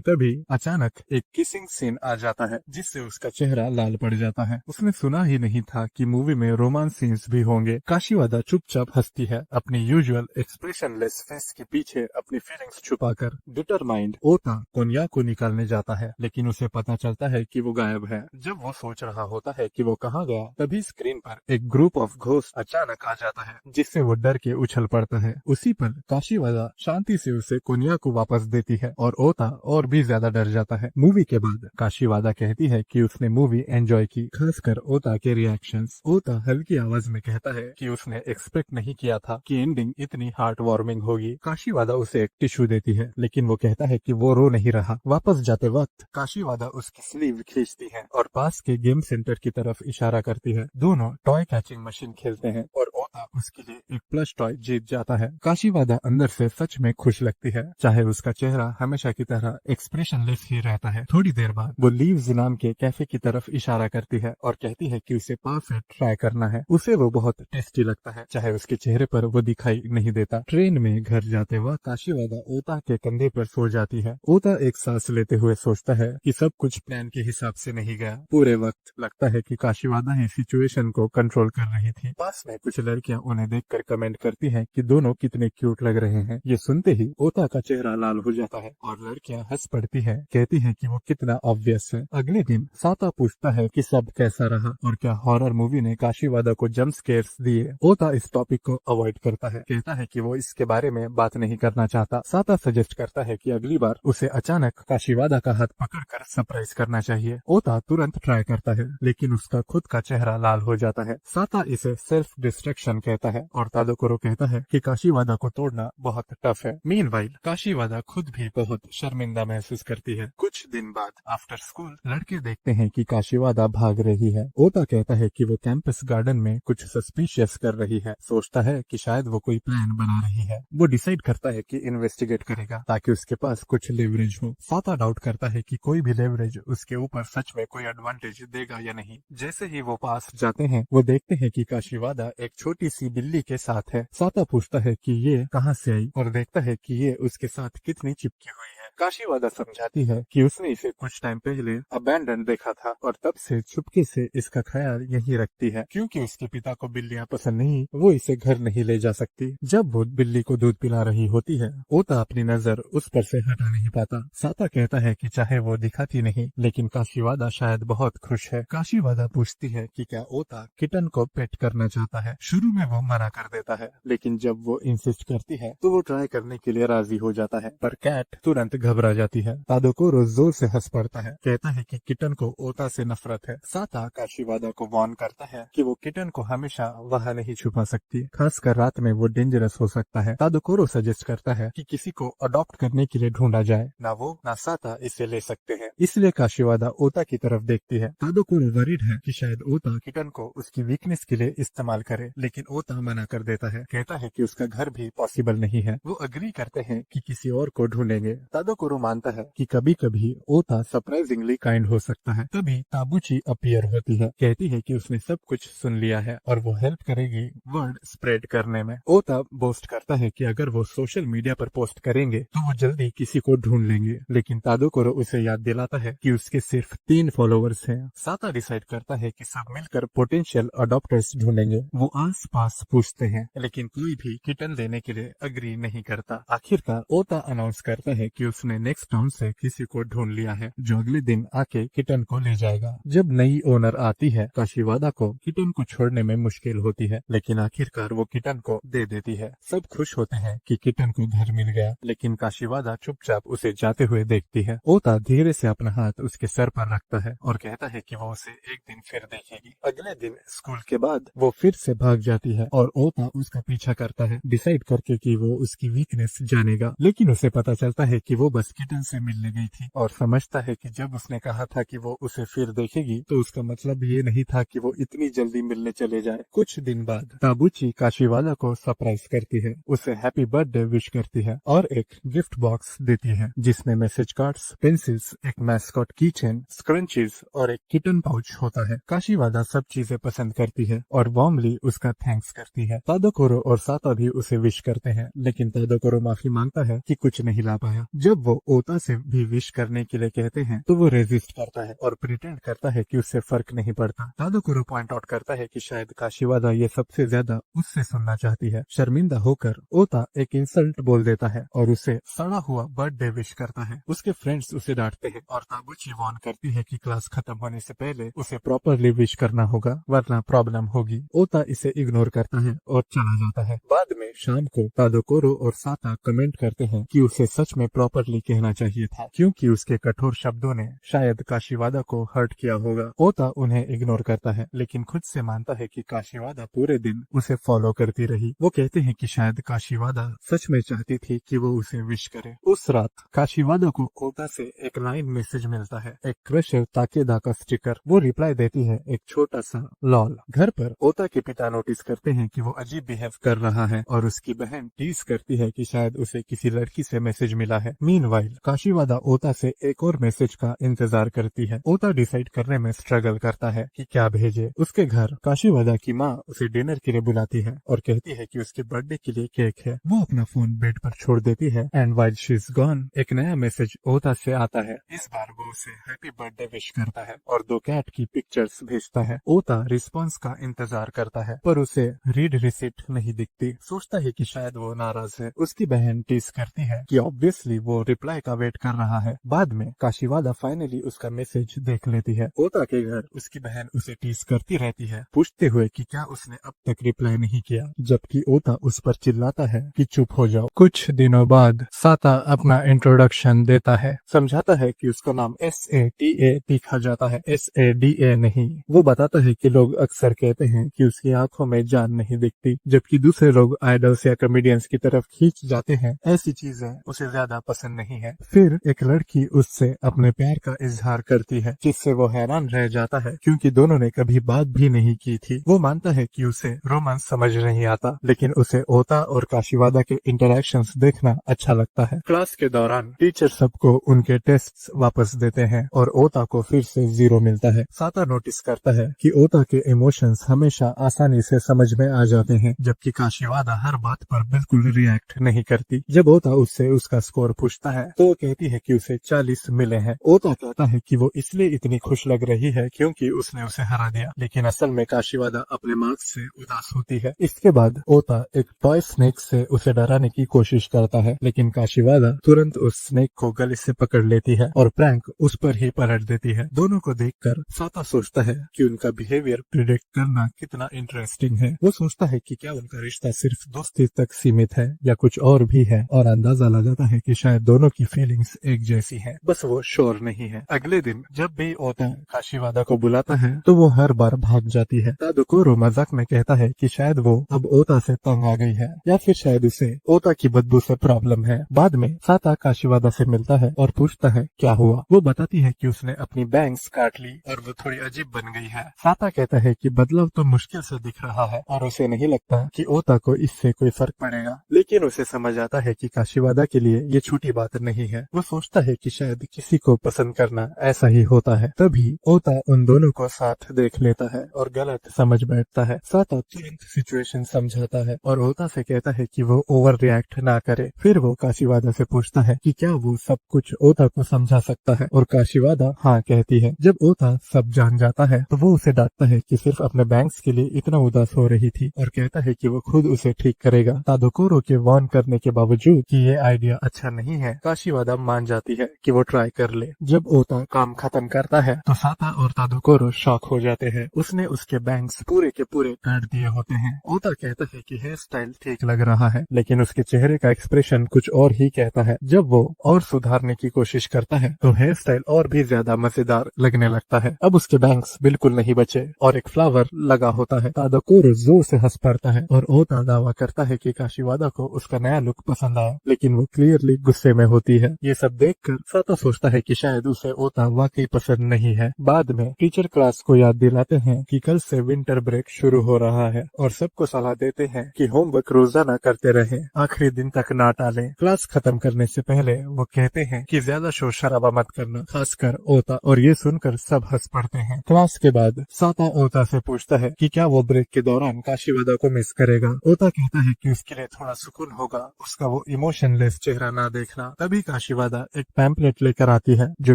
Speaker 1: तभी अचानक एक किसिंग सीन आ जाता है जिससे उसका चेहरा लाल पड़ जाता है। उसने सुना ही नहीं था कि मूवी में रोमांस सीन्स भी होंगे। काशीवादा चुपचाप हंसती है, अपनी यूजुअल एक्सप्रेशनलेस फेस के पीछे अपनी फीलिंग्स छुपाकर। डिटरमाइंड ओता कोन्याकू निकालने जाता है, लेकिन उसे पता चलता है कि वो गायब है। जब वो सोच रहा होता है कि वो कहाँ गया, तभी स्क्रीन पर एक ग्रुप ऑफ घोस्ट अचानक आ जाता है जिससे वो डर के उछल पड़ता है। उसी पर काशीवादा शांति से उसे कोन्याकू वापस देती है और ओता और भी ज्यादा डर जाता है। मूवी के बाद काशीवादा कहती है कि उसने मूवी एंजॉय की, खासकर ओता के रिएक्शंस। ओता हल्की आवाज में कहता है कि उसने एक्सपेक्ट नहीं किया था कि एंडिंग इतनी हार्ट वार्मिंग होगी। काशीवादा उसे एक टिश्यू देती है, लेकिन वो कहता है कि वो रो नहीं रहा। वापस जाते वक्त काशीवादा उसकी स्लीव खींचती है और पास के गेम सेंटर की तरफ इशारा करती है। दोनों टॉय कैचिंग मशीन खेलते हैं और ओता उसके लिए एक प्लस टॉय जीत जाता है। काशीवादा अंदर से सच में खुश लगती है, चाहे उसका चेहरा हमेशा की तरह एक्सप्रेशनलेस ही रहता है। थोड़ी देर बाद वो लीव्स नाम के कैफे की तरफ इशारा करती है और कहती है कि उसे परफेक्ट ट्राई करना है। उसे वो बहुत टेस्टी लगता है, चाहे उसके चेहरे पर वो दिखाई नहीं देता। ट्रेन में घर जाते वक्त काशीवादा ओता के कंधे पर सो जाती है। ओता एक सांस लेते हुए सोचता है कि सब कुछ प्लान के हिसाब से नहीं गया। पूरे वक्त लगता है कि काशीवादा ही सिचुएशन को कंट्रोल कर रही थी। पास में कुछ लड़कियां उन्हें देखकर कमेंट करती हैं कि दोनों कितने क्यूट लग रहे हैं। ये सुनते ही ओता का चेहरा लाल हो जाता है और लड़कियां हंस पड़ती है, कहती है कि वो कितना ऑब्वियस है। अगले दिन साता पूछता है कि सब कैसा रहा और क्या हॉरर मूवी ने काशीवादा को जंप स्केयर्स दिए। ओता इस टॉपिक को अवॉइड करता है, कहता है कि वो इसके बारे में बात नहीं करना चाहता। साता सजेस्ट करता है कि अगली बार उसे अचानक काशीवादा का हाथ पकड़कर सरप्राइज करना चाहिए। ओता तुरंत ट्राई करता है, लेकिन उसका खुद का चेहरा लाल हो जाता है। साता इसे सेल्फ डिस्ट्रैक्शन कहता है और तादोकोरो कहता है कि काशीवादा को तोड़ना बहुत टफ है। मीनवाइल काशीवादा खुद भी बहुत शर्मिंदा महसूस करती है। कुछ दिन बाद आफ्टर स्कूल लड़के देखते हैं कि काशीवादा भाग रही है। ओता कहता है कि वो कैंपस गार्डन में कुछ सस्पिशियस कर रही है। सोचता है कि शायद वो कोई प्लान बना रही है। वो डिसाइड करता है कि इन्वेस्टिगेट करेगा ताकि उसके पास कुछ लेवरेज हो। साता डाउट करता है कि कोई भी लेवरेज उसके ऊपर सच में कोई एडवांटेज देगा या नहीं। जैसे ही वो पास जाते हैं वो देखते हैं कि काशीवादा एक छोटी सी बिल्ली के साथ है। साता पूछता है कि ये कहाँ से आई और देखता है कि ये उसके साथ कितनी चिपकी हुई है। काशीवादा समझाती है कि उसने इसे कुछ टाइम पहले अबैंडन देखा था और तब से चुपके से इसका ख्याल यही रखती है। क्योंकि उसके पिता को बिल्लियां पसंद नहीं, वो इसे घर नहीं ले जा सकती। जब वो बिल्ली को दूध पिला रही होती है ओता अपनी नजर उस पर से हटा नहीं पाता। साता कहता है कि चाहे वो दिखाती नहीं, लेकिन काशीवादा शायद बहुत खुश है। काशीवादा पूछती है कि क्या ओता किटन को पेट करना चाहता है। शुरू में वो मना कर देता है, लेकिन जब वो इंसिस्ट करती है तो वो ट्राई करने के लिए राजी हो जाता है। पर कैट तुरंत घबरा जाती है। तादोकोरो जोर से हंस पड़ता है, कहता है कि किटन को ओता से नफरत है। साता काशीवादा को वार्न करता है कि वो किटन को हमेशा वहाँ नहीं छुपा सकती, खासकर रात में वो डेंजरस हो सकता है। तादोकोरो सजेस्ट करता है कि किसी को अडॉप्ट करने के लिए ढूंढा जाए, ना वो ना साता इसे ले सकते हैं। इसलिए काशीवादा ओता की तरफ देखती है। तादोकोरो वरीड है कि शायद ओता किटन को उसकी वीकनेस के लिए इस्तेमाल करे, लेकिन ओता मना कर देता है, कहता है कि उसका घर भी पॉसिबल नहीं है। वो अग्री करते हैं कि किसी और को ढूंढेंगे। तादोकोरो मानता है कि कभी कभी ओता सरप्राइजिंगली काइंड हो सकता है। तभी ताबुची अपीयर होती है, कहती है कि उसने सब कुछ सुन लिया है और वो हेल्प करेगी वर्ड स्प्रेड करने में। ओता बोस्ट करता है कि अगर वो सोशल मीडिया पर पोस्ट करेंगे तो वो जल्दी किसी को ढूंढ लेंगे, लेकिन तादोकोरो उसे याद दिलाता है कि उसके सिर्फ 3 फॉलोअर्स हैं। साता डिसाइड करता है कि सब मिलकर पोटेंशियल अडॉप्टर्स ढूंढेंगे। वो आस पास पूछते हैं, लेकिन कोई भी किटन देने के लिए अग्री नहीं करता। आखिरकार ओता अनाउंस करता है कि उसने नेक्स्ट टाउन से किसी को ढूंढ लिया है, जो अगले दिन आके किटन को ले जाएगा। जब नई ओनर आती है, काशीवादा को किटन को छोड़ने में मुश्किल होती है, लेकिन आखिरकार वो किटन को दे देती है। सब खुश होते हैं कि किटन को घर मिल गया, लेकिन काशीवादा चुपचाप उसे जाते हुए देखती है। ओता धीरे से अपना हाथ उसके सर पर रखता है और कहता है कि वो उसे एक दिन फिर देखेगी। अगले दिन स्कूल के बाद वो फिर से भाग जाती है और ओता उसका पीछा करता है, डिसाइड करके कि वो उसकी वीकनेस जानेगा। लेकिन उसे पता चलता है कि वो बस किटन से मिलने गई थी और समझता है कि जब उसने कहा था कि वो उसे फिर देखेगी तो उसका मतलब ये नहीं था कि वो इतनी जल्दी मिलने चले जाए। कुछ दिन बाद ताबुची काशीवादा को सरप्राइज करती है, उसे हैप्पी बर्थडे विश करती है और एक गिफ्ट बॉक्स देती है जिसमें मैसेज कार्ड्स, पेंसिल्स, एक मैस्कॉट कीचेन, स्क्रंचीज और एक किटन पाउच होता है। काशीवादा सब चीजें पसंद करती है और वार्मली उसका थैंक्स करती है। तादोकोरो और साता भी उसे विश करते हैं, लेकिन तादोकोरो माफी मांगता है कि कुछ नहीं ला पाया। जब वो ओता से भी विश करने के लिए कहते हैं तो वो रेजिस्ट करता है और प्रिटेंड करता है कि उससे फर्क नहीं पड़ता। तादोकोरो पॉइंट आउट करता है कि शायद काशीवादा ये सबसे ज्यादा उससे सुनना चाहती है। शर्मिंदा होकर ओता एक इंसल्ट बोल देता है और उसे सड़ा हुआ बर्थडे विश करता है। उसके फ्रेंड्स उसे डांटते हैं और ताबुची वार्न करती है कि क्लास खत्म होने से पहले उसे प्रॉपरली विश करना होगा, वरना प्रॉब्लम होगी। ओता इसे इग्नोर करता है और चला जाता है। बाद में शाम को तादोकोरो और साता कमेंट करते हैं कि उसे सच में प्रॉपरली कहना चाहिए था, क्योंकि उसके कठोर शब्दों ने शायद काशीवादा को हर्ट किया होगा। ओता उन्हें इग्नोर करता है, लेकिन खुद से मानता है कि काशीवादा पूरे दिन उसे फॉलो करती रही। वो कहते हैं कि शायद काशीवादा सच में चाहती थी कि वो उसे विश करे। उस रात काशीवादा को ओता से एक लाइन मैसेज मिलता है, एक क्रशर ताकेदा का स्टिकर। वो रिप्लाई देती है एक छोटा सा लॉल। घर पर ओता के पिता नोटिस करते हैं कि वो अजीब बिहेव कर रहा है और उसकी बहन टीज करती है कि शायद उसे किसी लड़की से मैसेज मिला है। मीनवाइल काशीवादा ओता से एक और मैसेज का इंतजार करती है। ओता डिसाइड करने में स्ट्रगल करता है कि क्या भेजे। उसके घर काशीवादा की माँ उसे डिनर के लिए बुलाती है और कहती है कि उसके बर्थडे के लिए केक है। वो अपना फोन बेड पर छोड़ देती है and while she is gone एक नया मैसेज ओता से आता है। इस बार वो उसे हैप्पी बर्थडे विश करता है और 2 कैट की पिक्चर्स भेजता है। ओता रिस्पॉन्स का इंतजार करता है पर उसे रीड रिसिप्ट नहीं दिखती। सोचता है कि शायद वो नाराज है। उसकी बहन टीज करती है कि ऑब्वियसली वो रिप्लाई का वेट कर रहा है। बाद में काशीवादा फाइनली उसका मैसेज देख लेती है। ओता के घर उसकी बहन उसे टीज करती रहती है, पूछते हुए कि क्या उसने अब तक रिप्लाई नहीं किया, जबकि ओता उस पर चिल्लाता है कि चुप हो जाओ। कुछ दिनों बाद साता अपना इंट्रोडक्शन देता है, समझाता है कि उसका नाम SATA लिखा जाता है, SADA नहीं। वो बताता है कि लोग अक्सर कहते हैं कि उसकी आंखों में जान नहीं दिखती, जबकि दूसरे लोग आइडल्स या कॉमेडियंस की तरफ खींच जाते हैं। ऐसी चीजें उसे ज्यादा पसंद नहीं है। फिर एक लड़की उससे अपने प्यार का इजहार करती है, जिससे वो हैरान रह जाता है क्योंकि दोनों ने कभी बात भी नहीं की थी। वो मानता है कि उसे रोमांस समझ नहीं आता, लेकिन उसे ओता और काशीवादा के इंटरेक्शंस देखना अच्छा लगता है। क्लास के दौरान टीचर सबको उनके टेस्ट्स वापस देते हैं और ओता को फिर से 0 मिलता है। साता नोटिस करता है कि ओता के इमोशंस हमेशा आसानी से समझ में आ जाते हैं, जबकि काशीवादा हर बात पर बिल्कुल रिएक्ट नहीं करती। जब ओता उससे उसका स्कोर पूछता है तो वो कहती है कि उसे 40 मिले हैं। ओता कहता है कि वो इसलिए इतनी खुश लग रही है क्योंकि उसने उसे हरा दिया, लेकिन असल में काशीवादा अपने मार्क्स से उदास होती है। इसके बाद ओता एक टॉय स्नेक से उसे डराने की कोशिश करता है, लेकिन काशीवादा तुरंत उस स्नेक को गले से पकड़ लेती है और प्रैंक उस पर ही पलट देती है। दोनों को देखकर साता सोचता है कि उनका बिहेवियर प्रिडिक्ट करना कितना इंटरेस्टिंग है। वो सोचता है कि क्या उनका रिश्ता सिर्फ दोस्ती तक सीमित है या कुछ और भी है, और अंदाजा लगाता है कि शायद दोनों की फीलिंग्स एक जैसी है, बस वो श्योर नहीं है। अगले दिन जब भी ओता काशीवादा को बुलाता है तो वो हर बार भाग जाती है। तादोकोरो मजाक में कहता है कि शायद वो अब ओता से तंग आ गई है या फिर शायद उसे ओता की बदबू से प्रॉब्लम है। बाद में साता काशीवादा से मिलता है और पूछता है क्या हुआ। वो बताती है कि उसने अपनी बैंग्स काट ली और वो थोड़ी अजीब बन गई है। साता कहता है कि बदलाव तो मुश्किल से दिख रहा है और उसे नहीं लगता कि ओता को इससे कोई फर्क पड़ेगा, लेकिन उसे समझ आता है कि काशीवादा के लिए ये छोटी बात नहीं है। वो सोचता है कि शायद किसी को पसंद करना ऐसा ही होता है। तभी ओता उन दोनों को साथ देख लेता है और गलत समझ बैठता है। साता तुरंत सिचुएशन समझाता है और ओता से कहता है कि वो ओवर रिएक्ट ना करे। फिर वो काशीवादा से पूछता है कि क्या वो सब कुछ ओता को समझा सकता है और काशीवादा हाँ कहती है। जब ओता सब जान जाता है तो वो उसे डांटता है कि सिर्फ अपने बैंक्स के लिए इतना उदास हो रही थी और कहता है कि वो खुद उसे ठीक करेगा। तादोकोरो के वार्न करने के बावजूद कि ये आइडिया अच्छा नहीं है, काशीवादा मान जाती है कि वो ट्राई कर ले। जब ओता काम खत्म करता है तो साता और तादोकोरो शॉक हो जाते हैं। उसने उसके बैंक्स पूरे के पूरे काट दिए होते हैं। ओता कहता है कि हेयर स्टाइल ठीक लग रहा है, लेकिन उसके चेहरे का एक्सप्रेशन कुछ और ही कहता है। जब वो और सुधारने की कोशिश करता है तो हेयर स्टाइल और भी ज्यादा मजेदार लगने लगता है। अब उसके बैंक्स बिल्कुल नहीं बचे और एक फ्लावर लगा होता है। तादोकोरो जोर से हंस पड़ता है और ओता दावा करता है कि काशीवादा को उसका नया लुक पसंद आया, लेकिन वो क्लियरली गुस्से में होती है। ये सब देखकर साता सोचता है कि शायद उसे ओता वाकई पसंद नहीं है। बाद में टीचर क्लास को याद दिलाते हैं कि कल से विंटर ब्रेक शुरू हो रहा है और सबको सलाह देते हैं कि होमवर्क रोजाना करते रहें, आखिरी दिन तक ना टालें। क्लास खत्म करने से पहले वो कहते हैं कि ज्यादा शोर शराबा मत करना, खासकर ओता, और ये सुनकर सब हंस पड़ते हैं। क्लास के बाद साता ओता से पूछता है कि क्या वो ब्रेक के दौरान काशीवादा को मिस करेगा। ओता कहता है कि उसके लिए थोड़ा सुकून होगा उसका वो इमोशनलेस चेहरा ना देखना। तभी काशीवादा एक पैम्पलेट लेकर आती है जो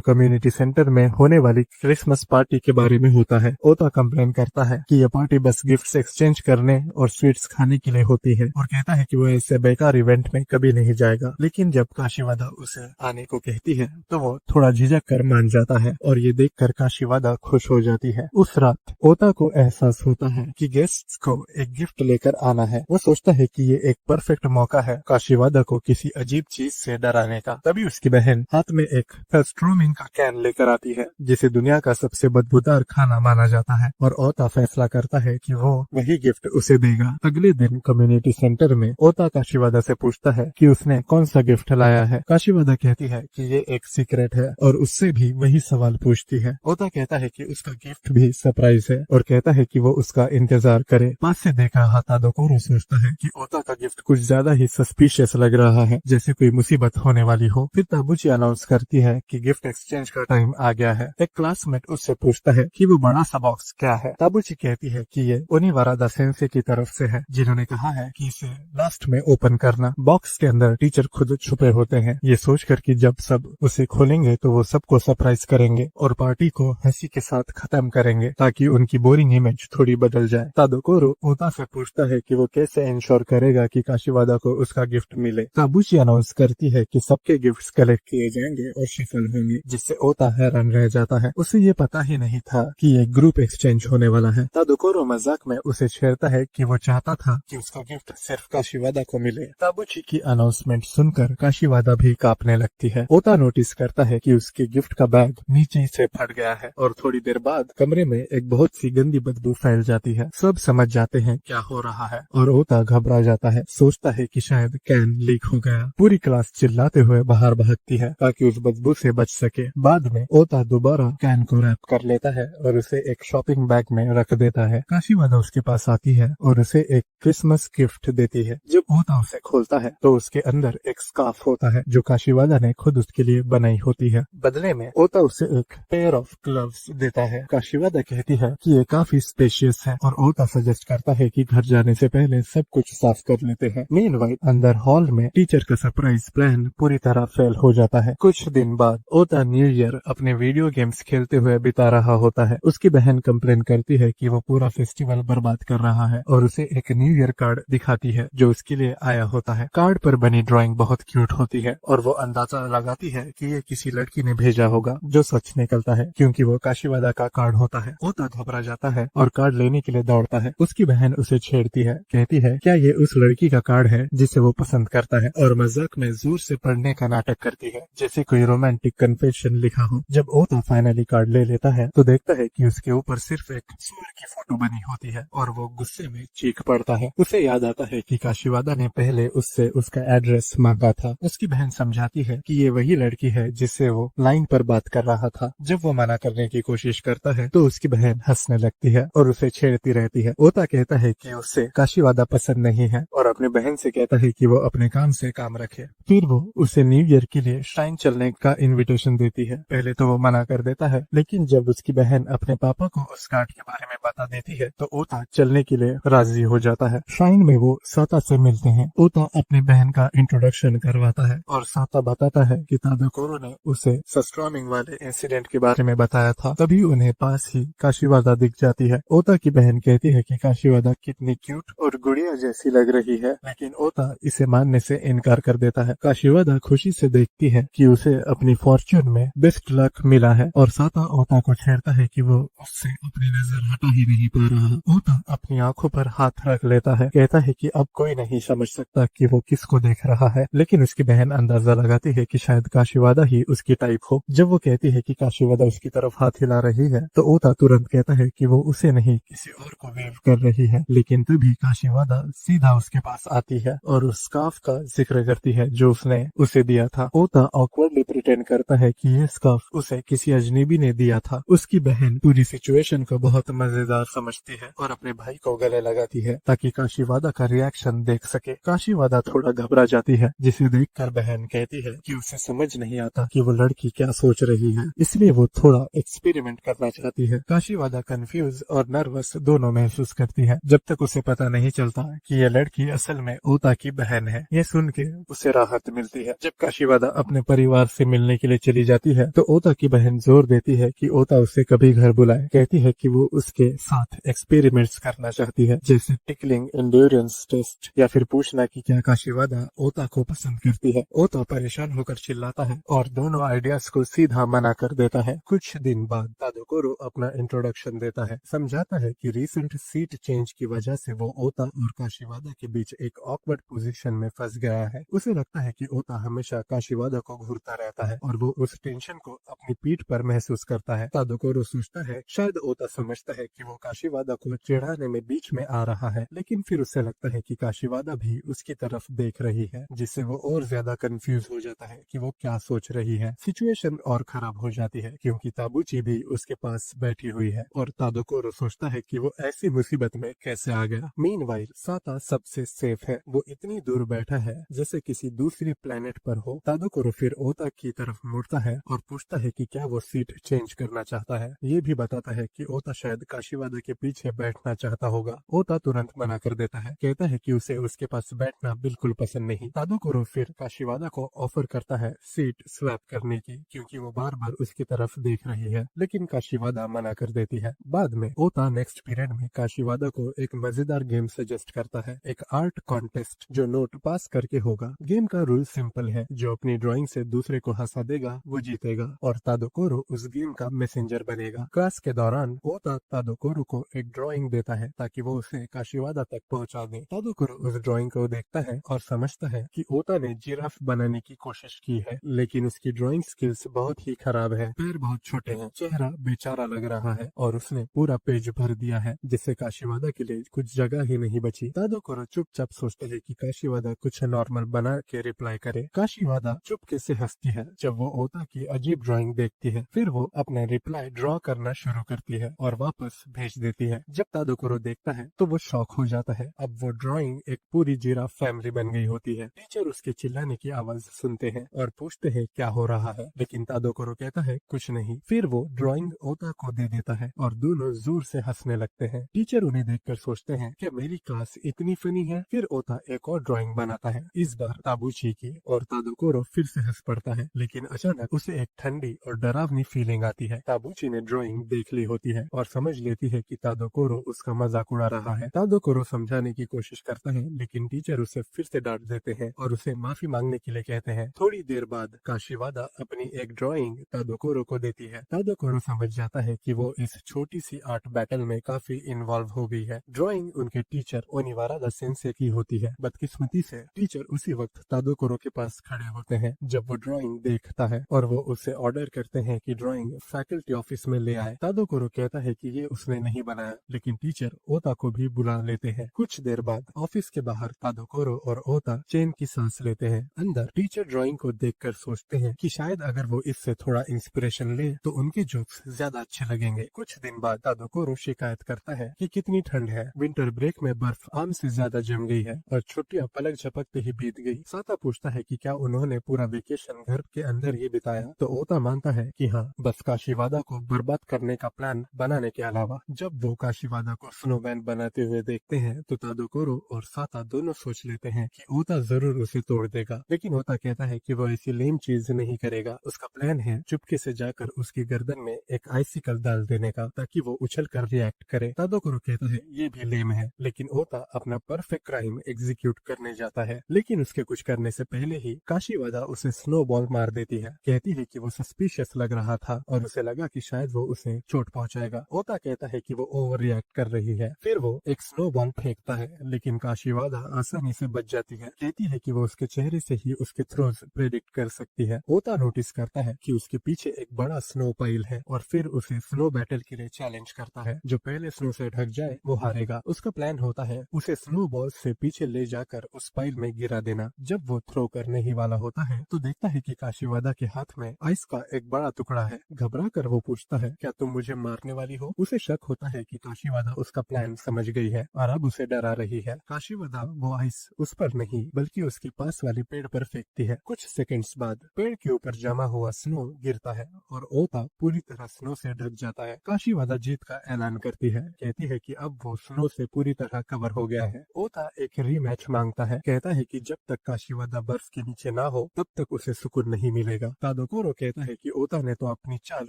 Speaker 1: कम्युनिटी सेंटर में होने वाली क्रिसमस पार्टी के बारे में होता है। ओता कंप्लेन करता है कि ये पार्टी बस गिफ्ट्स एक्सचेंज करने और स्वीट्स खाने के लिए होती है और कहता है कि वो ऐसे बेकार इवेंट में कभी नहीं जाएगा। लेकिन जब काशीवादा उसे आने को कहती है तो वो थोड़ा झिझक कर मान जाता है और ये देखकर काशीवादा खुश हो जाती है। उस रात ओता को एहसास होता है कि गेस्ट्स को एक गिफ्ट लेकर आना है। वो सोचता है कि ये एक परफेक्ट मौका है काशीवादा को किसी अजीब चीज से डराने का। तभी उसकी बहन हाथ में एक फेस्ट्रोमिन का कैन लेकर आती है जिसे दुनिया का सबसे बदबूदार खाना माना जाता है और ओता फैसला करता है कि वो वही गिफ्ट उसे देगा। अगले दिन कम्युनिटी सेंटर में ओता काशीवादा से पूछता है कि उसने कौन सा गिफ्ट लाया है। काशीवादा कहती है कि ये एक सीक्रेट है और उससे भी वही सवाल पूछती है। ओता कहता है कि उसका गिफ्ट भी सरप्राइज है और कहता है कि वो उसका इंतजार करे। पास से देख रहा तादोकोरो सोचता है कि ओता का गिफ्ट कुछ ज्यादा ही सस्पिशियस लग रहा है, जैसे कोई मुसीबत होने वाली हो। फिर ताबुची अनाउंस करती है कि गिफ्ट एक्सचेंज का टाइम आ गया है। एक क्लासमेट उससे पूछता है कि वो बड़ा सा बॉक्स क्या है। ताबुची कहती है कि ये ओनिवारादा सेंसे की तरफ से है, जिन्होंने कहा है कि इसे लास्ट में ओपन करना। बॉक्स के अंदर टीचर खुद छुपे होते हैं, ये सोचकर कि जब सब उसे खोलेंगे तो वो सबको सरप्राइज करेंगे और पार्टी को हंसी के साथ खत्म करेंगे ताकि उनकी बोरिंग इमेज थोड़ी बदल जाए। तादोकोरो ओता से पूछता है कि वो कैसे इंश्योर करेगा कि काशीवादा को उसका गिफ्ट मिले। ताबुची अनाउंस करती है कि सबके गिफ्ट्स कलेक्ट किए जाएंगे और शिफल होंगे, जिससे ओता हैरान रह जाता है। उसे ये पता ही नहीं था कि ये ग्रुप एक्सचेंज होने वाला है। तादोकोरो मजाक में उसे छेड़ता है कि वो चाहता था कि उसका गिफ्ट सिर्फ काशीवादा को मिले। ताबुची की अनाउंसमेंट सुनकर काशीवादा भी कांपने लगती है। ओता नोटिस करता है कि उसके गिफ्ट का बैग नीचे से फट गया है और थोड़ी देर बाद कमरे में एक बहुत सी गंदी बदबू फैल जाती है। सब समझ जाते हैं क्या हो रहा है और ओता घबरा जाता है, सोचता है कि शायद कैन लीक हो गया। पूरी क्लास चिल्लाते हुए बाहर भागती है ताकि उस बदबू से बच सके। बाद में ओता दोबारा कैन को रैप कर लेता है और उसे एक शॉपिंग बैग में रख देता है। काशीवादा उसके पास आती है और उसे एक क्रिसमस गिफ्ट देती है। जब ओता उसे खोलता है तो उसके अंदर एक स्कार्फ होता है जो काशीवादा ने खुद उसके लिए बनाई होती है। बदले में ओता उसे एक पेयर ऑफ ग्लव्स देता है। काशीवादा कहती है कि ये काफी स्पेशियस है और ओता सजेस्ट करता है कि घर जाने से पहले सब कुछ साफ कर लेते हैं। मीनवाइल अंदर हॉल में टीचर का सरप्राइज प्लान पूरी तरह फेल हो जाता है। कुछ दिन बाद ओता न्यू ईयर अपने वीडियो गेम्स खेलते हुए बिता रहा होता है। उसकी बहन कंप्लेन करती है कि वो पूरा फेस्टिवल बर्बाद कर रहा है और उसे एक न्यू ईयर कार्ड दिखाती है जो उसके लिए आया होता है। कार्ड पर बनी ड्राइंग बहुत क्यूट होती है और वो अंदाजा लगाती है कि ये किसी लड़की ने भेजा होगा, जो सच निकलता है क्योंकि वो काशीवादा का कार्ड होता है। ओता घबरा जाता है और कार्ड लेने के लिए दौड़ता है। उसकी बहन उसे छेड़ती है, कहती है क्या ये उस लड़की का कार्ड है जिसे वो पसंद करता है और मजाक में जोर से पढ़ने का नाटक करती है, जैसे कोई रोमांटिक कन्फेशन लिखा हो। जब ओता फाइनली कार्ड ले लेता है तो देखता है कि उसके ऊपर सिर्फ एक सूअर की फोटो बनी होती है और वो गुस्से में चीख पड़ता है। उसे याद आता है कि काशीवादा ने पहले उससे उसका एड्रेस मांगा था। उसकी बहन समझाती है कि ये वही लड़की है जिससे वो लाइन पर बात कर रहा था। जब वो मना करने की कोशिश करता है तो उसकी बहन हंसने लगती है और उसे छेड़ती रहती है। ओता कहता है कि उससे काशीवादा पसंद नहीं है और अपने बहन से कहता है कि वो अपने काम से काम रखे। फिर वो उसे न्यू ईयर के लिए श्राइन चलने का इनविटेशन देती है। पहले तो वो मना कर देता है, लेकिन जब उसकी बहन अपने पापा को उस कार्ड के बारे में बता देती है तो ओता चलने के लिए राजी हो जाता है। श्राइन में वो साता से मिलते हैं। ओता अपनी बहन का इंट्रोडक्शन करवाता है और साता बताता है कि तादाकोरो ने उसे सस्ट्रॉमिंग वाले इंसिडेंट के बारे में बताया था। तभी उन्हें पास ही काशीवादा दिख जाती है। ओता की बहन कहती है कि काशीवादा कितनी क्यूट और गुड़िया जैसी लग रही है, लेकिन ओता इसे मानने से इनकार कर देता है। काशीवादा खुशी से देखती है कि उसे अपनी फॉर्च्यून में बेस्ट लक मिला है और साता ओता को छेड़ता है कि वो उससे अपनी नजर हटा ही नहीं पा रहा। ओता अपनी आंखों पर हाथ रख लेता है, कहता है कि अब कोई नहीं समझ सकता कि वो किसको देख रहा है, लेकिन उसकी बहन अंदाजा लगाती है कि शायद काशीवादा ही उसकी टाइप हो। जब वो कहती है कि काशीवादा उसकी तरफ हाथ हिला रही है तो ओता तुरंत कहता है कि वो उसे नहीं किसी और को वेव कर रही है, लेकिन तभी काशीवादा सीधा उसके पास आती है और उस स्कार्फ का जिक्र करती है जो उसने उसे दिया था। ओता ऑकवर्डली प्रिटेंड करता है कि ये स्कार्फ उसे किसी अजनबी ने दिया था। उसकी बहन पूरी सिचुएशन को बहुत मजेदार समझती है और अपने भाई को गले लगाती है ताकि काशीवादा का रिएक्शन देख सके। काशीवादा थोड़ा घबरा जाती है, जिसे देखकर बहन कहती है कि उसे समझ नहीं आता कि वो लड़की क्या सोच रही है, इसलिए वो थोड़ा एक्सपेरिमेंट करना चाहती है। काशीवादा कंफ्यूज और नर्वस दोनों महसूस करती है जब तक उसे पता नहीं चलता कि ये लड़की असल में ओता की बहन है। ये सुन के उसे राहत मिलती है। जब काशीवादा अपने परिवार से मिलने के लिए चली जाती है तो ओता की बहन जोर देती है कि ओता उसे कभी घर बुलाए। कहती है कि वो उसके साथ एक्सपेरिमेंट्स करना चाहती है, जैसे टिकलिंग, एंड्योरेंस टेस्ट या फिर पूछना कि क्या काशीवादा ओता को पसंद करती है। ओता परेशान होकर चिल्लाता है और दोनों आइडियाज को सीधा मना कर देता है। कुछ दिन बाद तादोकोरो अपना इंट्रोडक्शन देता है, समझाता है कि रिसेंट सीट चेंज की वजह से वो ओता और काशीवादा के बीच एक ऑकवर्ड पोजीशन में फंस गया है। उसे लगता है कि ओता हमेशा काशीवादा को घूरता रहता है और वो उस टेंशन को अपनी पीठ पर महसूस करता है। तादोकोरो सोचता है शायद ओता समझता है कि वो काशीवादा को चिढ़ाने में बीच में आ रहा है, लेकिन फिर उसे लगता है कि काशीवादा भी उसकी तरफ देख रही है, जिससे वो और ज्यादा कंफ्यूज हो जाता है कि वो क्या सोच रही है। सिचुएशन और खराब हो जाती है क्योंकि ताबूची भी उसके पास बैठी हुई है और तादोकोरो सोचता है कि वो ऐसी मुसीबत में कैसे आ गया। मीनवाइल साता सबसे सेफ है। वो इतनी दूर बैठा है जैसे किसी दूसरी प्लेनेट पर हो। तादोकोरो फिर ओता की तरफ मुड़ता है और पूछता है कि क्या वो सीट चेंज करना चाहता है। ये भी बताता है कि ओता शायद काशीवादा के पीछे बैठना चाहता होगा। ओता तुरंत मना कर देता है, कहता है कि उसे उसके पास बैठना बिल्कुल पसंद नहीं। तादोकोरो फिर काशीवादा को ऑफर करता है सीट स्वैप करने की, क्योंकि वो बार बार उसकी तरफ देख रही है, लेकिन काशीवादा मना कर देती है। बाद में ओता नेक्स्ट पीरियड में काशीवादा को एक मजेदार गेम सजेस्ट करता है, एक आर्ट कॉन्टेस्ट जो नोट पास करके होगा। गेम का रूल सिंपल है, जो अपनी ड्राइंग से दूसरे को हंसा देगा वो जीतेगा और तादोकोरो उस गेम का मैसेंजर बनेगा। क्लास के दौरान ओता तादोकोरो को एक ड्राइंग देता है ताकि वो उसे काशीवादा तक पहुंचा दे। तादोकोरो उस ड्राइंग को देखता है और समझता है कि ओता ने जिराफ बनाने की कोशिश की है, लेकिन उसकी ड्राइंग स्किल्स बहुत ही खराब है। पैर बहुत छोटे हैं, चेहरा बेचारा लग रहा है और उसने पूरा पेज भर दिया है, जिससे काशीवादा के लिए कुछ जगह ही नहीं बची। तादोकोरो चुपचाप सोचते है कि काशीवादा कुछ नॉर्मल बना के रिप्लाई करे। काशीवादा चुपके से हंसती है जब वो ओता की अजीब ड्राइंग देखती है। फिर वो अपना रिप्लाई ड्रॉ करना शुरू करती है और वापस भेज देती है। जब तादोकोरो देखता है तो वो शॉक हो जाता है। अब वो ड्राइंग एक पूरी जिराफ फैमिली बन गई होती है। टीचर उसके चिल्लाने की आवाज सुनते हैं और पूछते हैं क्या हो रहा है, लेकिन तादोकोरो कहता है कुछ नहीं। फिर वो ड्राइंग ओता को दे देता है और दोनों जोर से हंसने लगते हैं। टीचर उन्हें देखकर सोचते हैं कि मेरी क्लास इतनी फनी है। फिर ओता एक और ड्राइंग बनाता है, इस बार ताबूची की, और तादोकोरो फिर से हंस पड़ता है, लेकिन अचानक उसे एक ठंडी और डरावनी फीलिंग आती है। ताबूची ने ड्राइंग देख ली होती है और समझ लेती है कि तादोकोरो उसका मजाक उड़ा रहा है। तादोकोरो समझाने की कोशिश करता है, लेकिन टीचर उसे फिर से डांट देते हैं और उसे माफी मांगने के लिए कहते हैं। थोड़ी देर बाद काशीवादा अपनी एक ड्राइंग तादोकोरो को देती है। तादोकोरो समझ जाता है कि वो इस छोटी सी आर्ट बैटल में काफी इन्वॉल्व हो गई है। ड्राइंग उनके टीचर ओनिवारादा सेंसे की होती है। बदकिस्मती से टीचर उसी वक्त तादोकोरो के के पास खड़े होते हैं जब वो ड्राइंग देखता है और वो उसे ऑर्डर करते हैं कि ड्राइंग फैकल्टी ऑफिस में ले आए। तादोकोरो कहता है कि ये उसने नहीं बनाया, लेकिन टीचर ओता को भी बुला लेते हैं। कुछ देर बाद ऑफिस के बाहर तादोकोरो और ओता चैन की सांस लेते हैं। अंदर टीचर ड्राइंग को देखकर सोचते हैं कि शायद अगर वो इससे थोड़ा इंस्पिरेशन ले तो उनके जोक्स ज्यादा अच्छे लगेंगे। कुछ दिन बाद तादोकोरो शिकायत करता है कि कितनी ठंड है, विंटर ब्रेक में बर्फ आम से ज्यादा जम गई है और छुट्टियां पलक झपकते ही बीत गई। साता पूछता है कि क्या उन्होंने पूरा वेकेशन घर के अंदर ही बिताया, तो ओता मानता है कि हाँ, बस काशीवादा को बर्बाद करने का प्लान बनाने के अलावा। जब वो काशीवादा को स्नोमैन बनाते हुए देखते हैं तो तादोकोरो और साता दोनों सोच लेते हैं कि ओता जरूर उसे तोड़ देगा, लेकिन ओता कहता है कि वो ऐसी लेम चीज नहीं करेगा। उसका प्लान है चुपके से जाकर उसकी गर्दन में एक आइसिकल डाल देने का ताकि वो उछल कर रिएक्ट करे। तादोकोरो कहता है ये भी लेम है, लेकिन ओता अपना परफेक्ट क्राइम एग्जीक्यूट करने जाता है। लेकिन उसके कुछ करने से पहले ही काशीवादा उसे स्नोबॉल मार देती है। कहती है कि वो सस्पिशियस लग रहा था और उसे लगा कि शायद वो उसे चोट पहुंचाएगा। ओता कहता है कि वो ओवर रिएक्ट कर रही है। फिर वो एक स्नोबॉल फेंकता है, लेकिन काशीवादा आसानी से बच जाती है। कहती है कि वो उसके चेहरे से ही उसके थ्रोज प्रेडिक्ट कर सकती है। ओता नोटिस करता है कि उसके पीछे एक बड़ा स्नो पाइल है और फिर उसे स्नो बैटल के लिए चैलेंज करता है। जो पहले स्नो से ढक जाए वो हारेगा। उसका प्लान होता है उसे स्नो बॉल से पीछे ले जाकर उस पाइल में गिरा देना। जब वो थ्रो करने ही वाला होता है तो देखता है कि काशीवादा के हाथ में आइस का एक बड़ा टुकड़ा है। घबरा कर वो पूछता है क्या तुम मुझे मारने वाली हो। उसे शक होता है कि काशीवादा उसका प्लान समझ गई है और अब उसे डरा रही है। काशीवादा वो आइस उस पर नहीं बल्कि उसके पास वाले पेड़ पर फेंकती है। कुछ सेकंड्स बाद पेड़ के ऊपर जमा हुआ स्नो गिरता है और ओता पूरी तरह स्नो से ढक जाता है। काशीवादा जीत का ऐलान करती है। कहती है कि अब वो स्नो से पूरी तरह कवर हो गया है। ओता एक रीमैच मांगता है। कहता है कि जब तक काशीवादा बर्फ के नीचे ना हो तब तक उसे सुकून नहीं मिलेगा। तादोकोरो कहता है कि ओता ने तो अपनी चाल